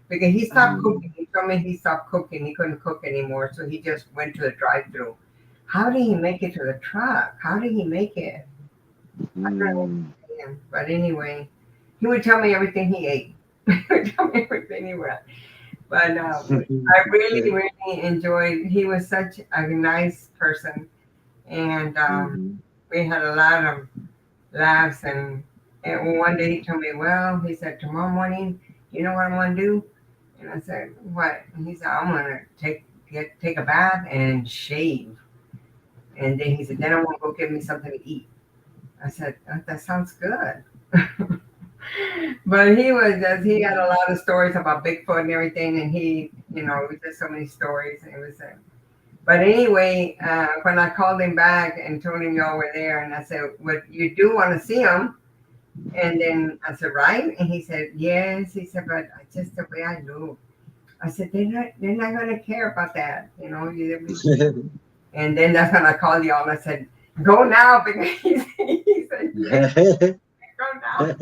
Because he stopped Mm. cooking. He told me he stopped cooking. He couldn't cook anymore. So he just went to the drive-through. How did he make it to the truck? How did he make it? I don't Mm. understand. But anyway, he would tell me everything he ate. He would tell me everything he read. But I really, really enjoyed. He was such a nice person, and Mhm. we had a lot of laughs. And one day he told me, "Well," he said, "tomorrow morning, you know what I'm gonna do?" And I said, "What?" And he said, "I'm gonna take a bath and shave." And then he said, "Then I'm gonna go get me something to eat." I said, "That sounds good." But he had a lot of stories about Bigfoot and everything, and it was just so many stories. It was, but anyway, when I called him back and told him y'all were there, and I said, "Well, you do want to see him?" And then I said, "Right?" And he said, "Yes." He said, "But just the way I look." I said, "They're not gonna care about that, you know." And then that's when I called y'all and I said, "Go now," because he said, "Yes, go now."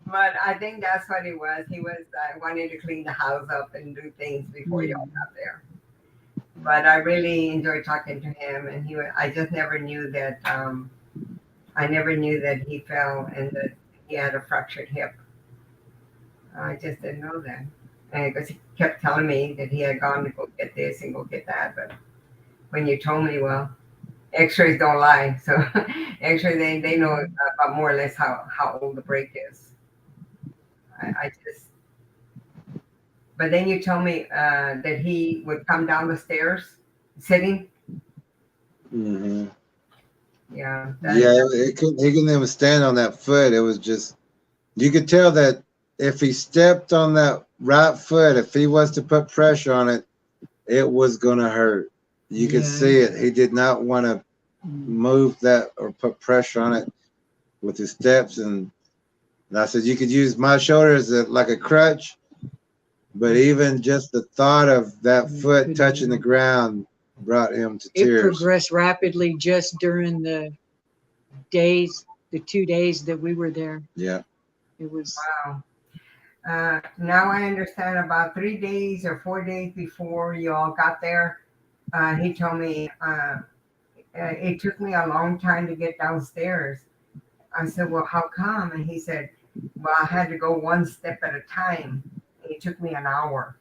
But I think that's what he was. He was wanting to clean the house up and do things before y'all got there. But I really enjoyed talking to him, and I just never knew that. I never knew that he fell and that he had a fractured hip. I just didn't know that. And because he kept telling me that he had gone to go get this and go get that, but when you told me, well, X-rays don't lie. So X-ray, they know about more or less how old the break is. I just, but then you told me that he would come down the stairs sitting. Mhm. Yeah. Yeah, he couldn't even stand on that foot. It was just, you could tell that if he stepped on that right foot, if he was to put pressure on it, it was going to hurt. You could see it. He did not want to move that or put pressure on it with his steps. And I said, you could use my shoulder as like a crutch, but even just the thought of that foot touching the ground brought him to It tears. progressed rapidly just during the 2 days that we were there. Yeah. It was. Wow. Now I understand about 3 days or 4 days before you all got there, he told me it took me a long time to get downstairs. I said, "Well, how come?" And he said, "Well, I had to go one step at a time. It took me an hour."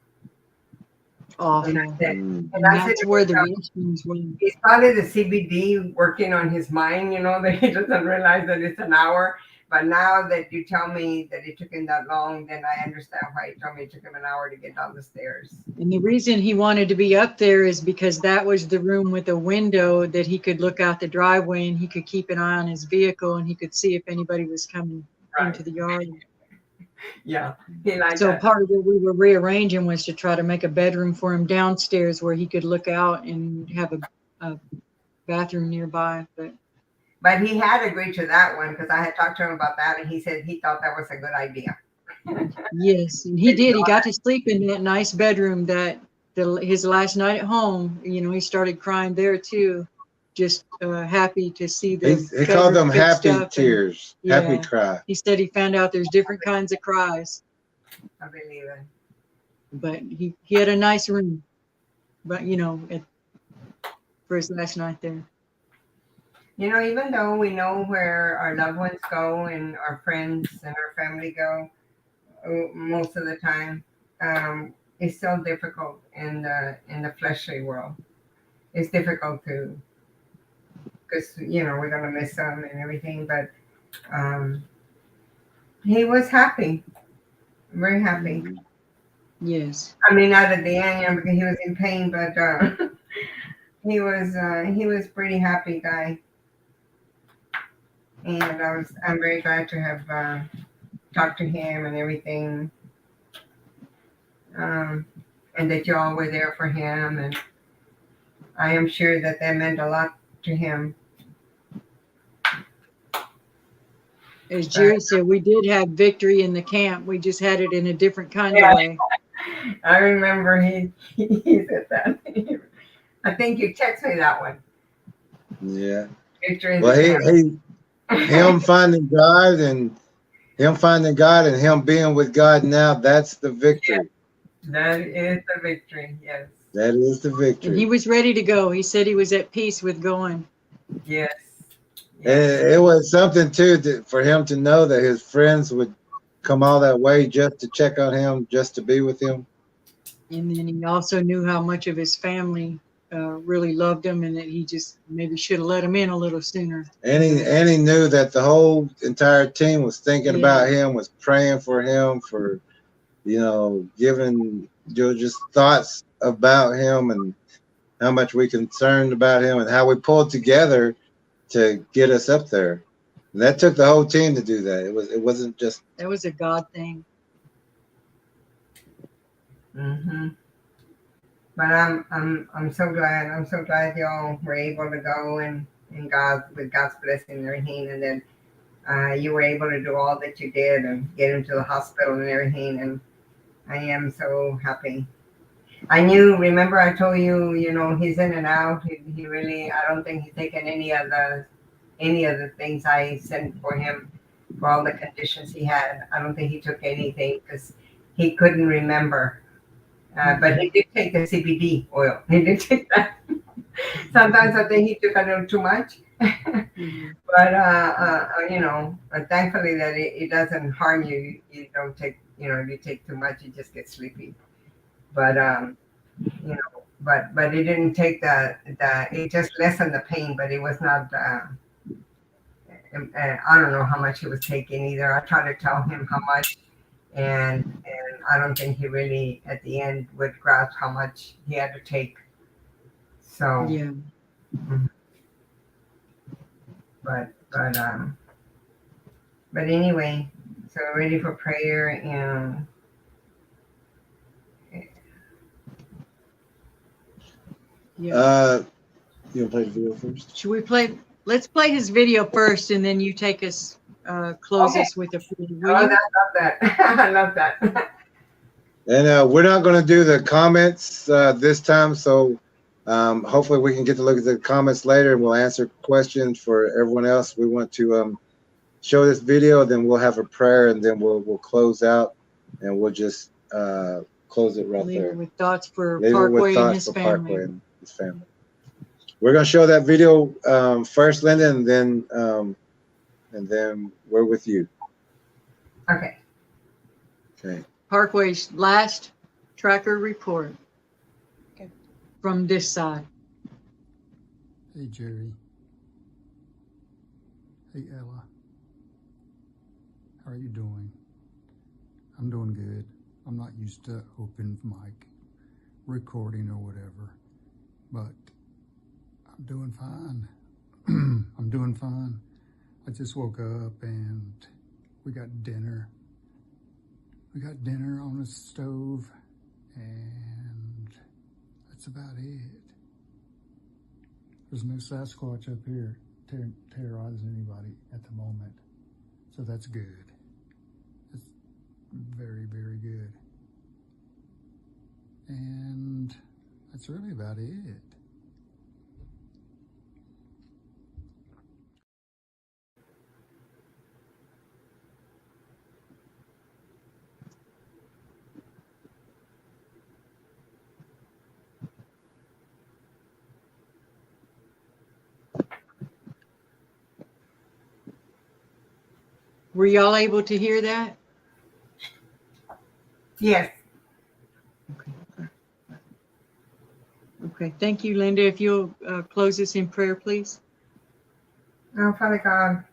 Awful. And I said, Mm. and I said, That's where the restrooms were. it's probably the CBD working on his mind, that he doesn't realize that it's an hour. But now that you tell me that it took him that long, then I understand why he told me it took him an hour to get down the stairs. And the reason he wanted to be up there is because that was the room with a window that he could look out the driveway and he could keep an eye on his vehicle and he could see if anybody was coming into the yard. Yeah, he liked So that. part of what we were rearranging was to try to make a bedroom for him downstairs where he could look out and have a bathroom nearby. But he had agreed to that one because I had talked to him about that, and he said he thought that was a good idea. Yes, and he did. He got to sleep in that nice bedroom his last night at home. He started crying there too, just happy to see the. He called them bedroom fixed happy up tears, and, happy yeah. cry. He said he found out there's different kinds of cries, I believe it. but he had a nice room, but for his last night there. Even though we know where our loved ones go and our friends and our family go, most of the time, it's still difficult in the fleshly world. It's difficult because we're gonna miss them and everything. But he was happy, very happy. Mhm. Yes. I mean, not at the end, because he was in pain, but he was pretty happy guy. And I'm very glad to have talked to him and everything, and that y'all were there for him, and I am sure that meant a lot to him. As Jerry said, we did have victory in the camp. We just had it in a different kind of way. I remember he said that. I think you texted me that one. Yeah. Victory in Well, the camp. him finding God and him being with God now, that's the victory. That is the victory. Yes. That is the And he victory. was ready to go. He said he was at peace with going. Yes. And Yes. it was something too for him to know that his friends would come all that way just to check on him, just to be with him. And then he also knew how much of his family really loved him, and that he just maybe should have let him in a little sooner. And he knew that the whole entire team was thinking about him, was praying for him, for giving just thoughts about him and how much we concerned about him and how we pulled together to get us up there. And that took the whole team to do that. It wasn't just. That was a God thing. Mm-hmm. But I'm so glad. I'm so glad y'all were able to go and with God's blessing and everything, and then you were able to do all that you did and get him to the hospital and everything. And I am so happy. I knew. Remember, I told you, he's in and out. He really. I don't think he's taken any of the things I sent for him for all the conditions he had. I don't think he took anything because he couldn't remember. But he did take the CBD oil. He did take that. Sometimes I think he took a little too much. But thankfully that it doesn't harm you. You don't take, if you take too much, you just get sleepy. But but it didn't take it just lessened the pain, but it was not. I don't know how much he was taking either. I tried to tell him how much, and I don't think he really at the end would grasp how much he had to take. So yeah. But anyway, so ready for prayer and. Yeah. You want to play the video first? Should we play? Let's play his video first, and then you take us, close us with a prayer. I love that. I love that. And we're not going to do the comments this time, so hopefully we can get to look at the comments later, and we'll answer questions for everyone else. We want to show this video, then we'll have a prayer, and then we'll close out, and we'll just close it right there. With thoughts for Leave Parkway it with and thoughts his for family. Parkway and his family. We're going to show that video first, Linda, and then we're with you. Okay. Okay. Parkway's last tracker report from this side. Hey, Jerry. Hey, Ella. How are you doing? I'm doing good. I'm not used to open mic recording or whatever, but I'm doing fine. I'm doing fine. I just woke up and we got dinner. We got dinner on the stove, and that's about it. There's no Sasquatch up here terrorizing anybody at the moment, so that's good. It's very, very good. And that's really about it. Were y'all able to hear that? Yes. Okay. Thank you, Linda. If you'll close us in prayer, please. Oh, Father God,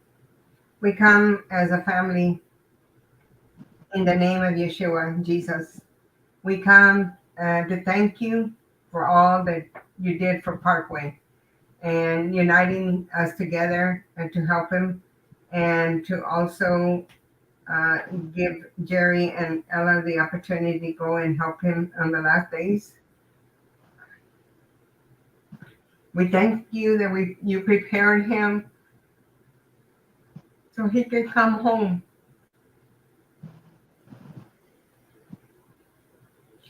we come as a family in the name of Yeshua, Jesus. We come to thank you for all that you did for Parkway and uniting us together and to help him, and to also give Jerry and Ella the opportunity to go and help him on the last days. We thank you that you prepared him so he could come home.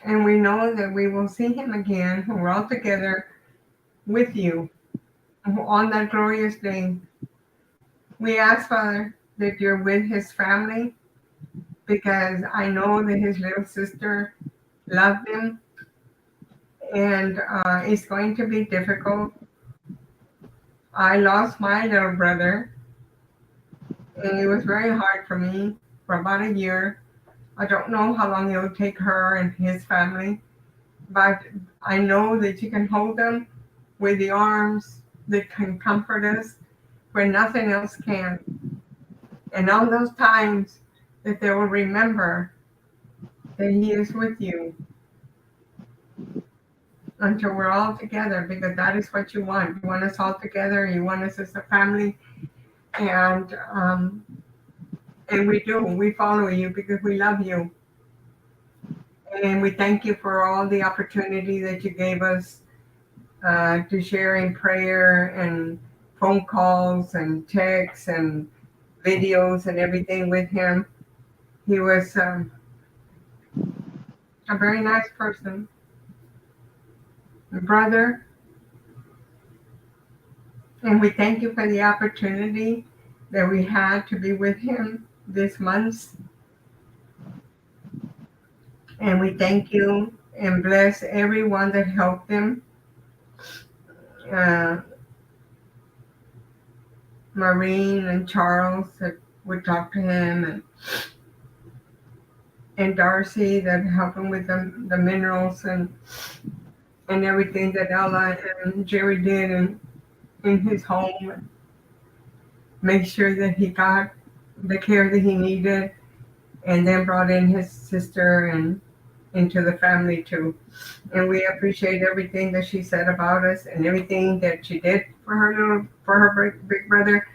And we know that we will see him again. We're all together with you on that glorious day We ask, Father, that you're with his family, because I know that his little sister loved him, and it's going to be difficult. I lost my little brother, and it was very hard for me for about a year. I don't know how long it will take her and his family, but I know that you can hold them with the arms that can comfort us when nothing else can. And all those times that they will remember that he is with you until we're all together, because that is what you want. You want us all together. You want us as a family. And we do. We follow you because we love you. And we thank you for all the opportunity that you gave us to share in prayer and phone calls and texts and videos and everything with him. He was a very nice person, a brother. And we thank you for the opportunity that we had to be with him this month. And we thank you and bless everyone that helped him. Maureen and Charles that would talk to him, and Darcy that helped him with the minerals and everything that Ella and Jerry did in his home. Make sure that he got the care that he needed, and then brought in his sister and into the family too. And we appreciate everything that she said about us and everything that she did for her big brother.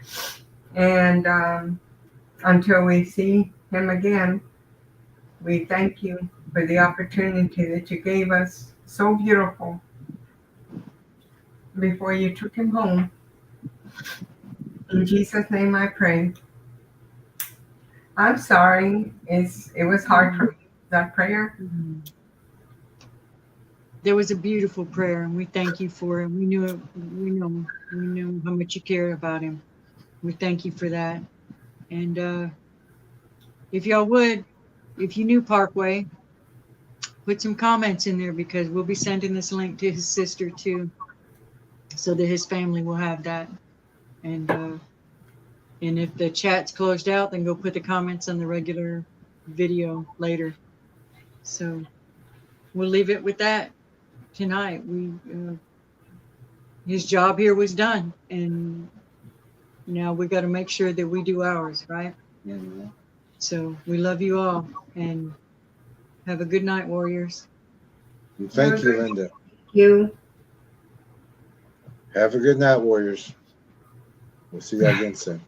And until we see him again, we thank you for the opportunity that you gave us, so beautiful, before you took him home. In Jesus' name I pray. I'm sorry. It was hard for me, that prayer. There was a beautiful prayer, and we thank you for it. We know how much you care about him. We thank you for that. And if y'all would, if you knew Parkway, put some comments in there, because we'll be sending this link to his sister too, so that his family will have that. And if the chat's closed out, then go put the comments on the regular video later. So we'll leave it with that tonight. His job here was done, and now we got to make sure that we do ours, right? So we love you all, and have a good night, warriors. Thank you, Linda. Thank you. Have a good night, warriors. We'll see you again soon.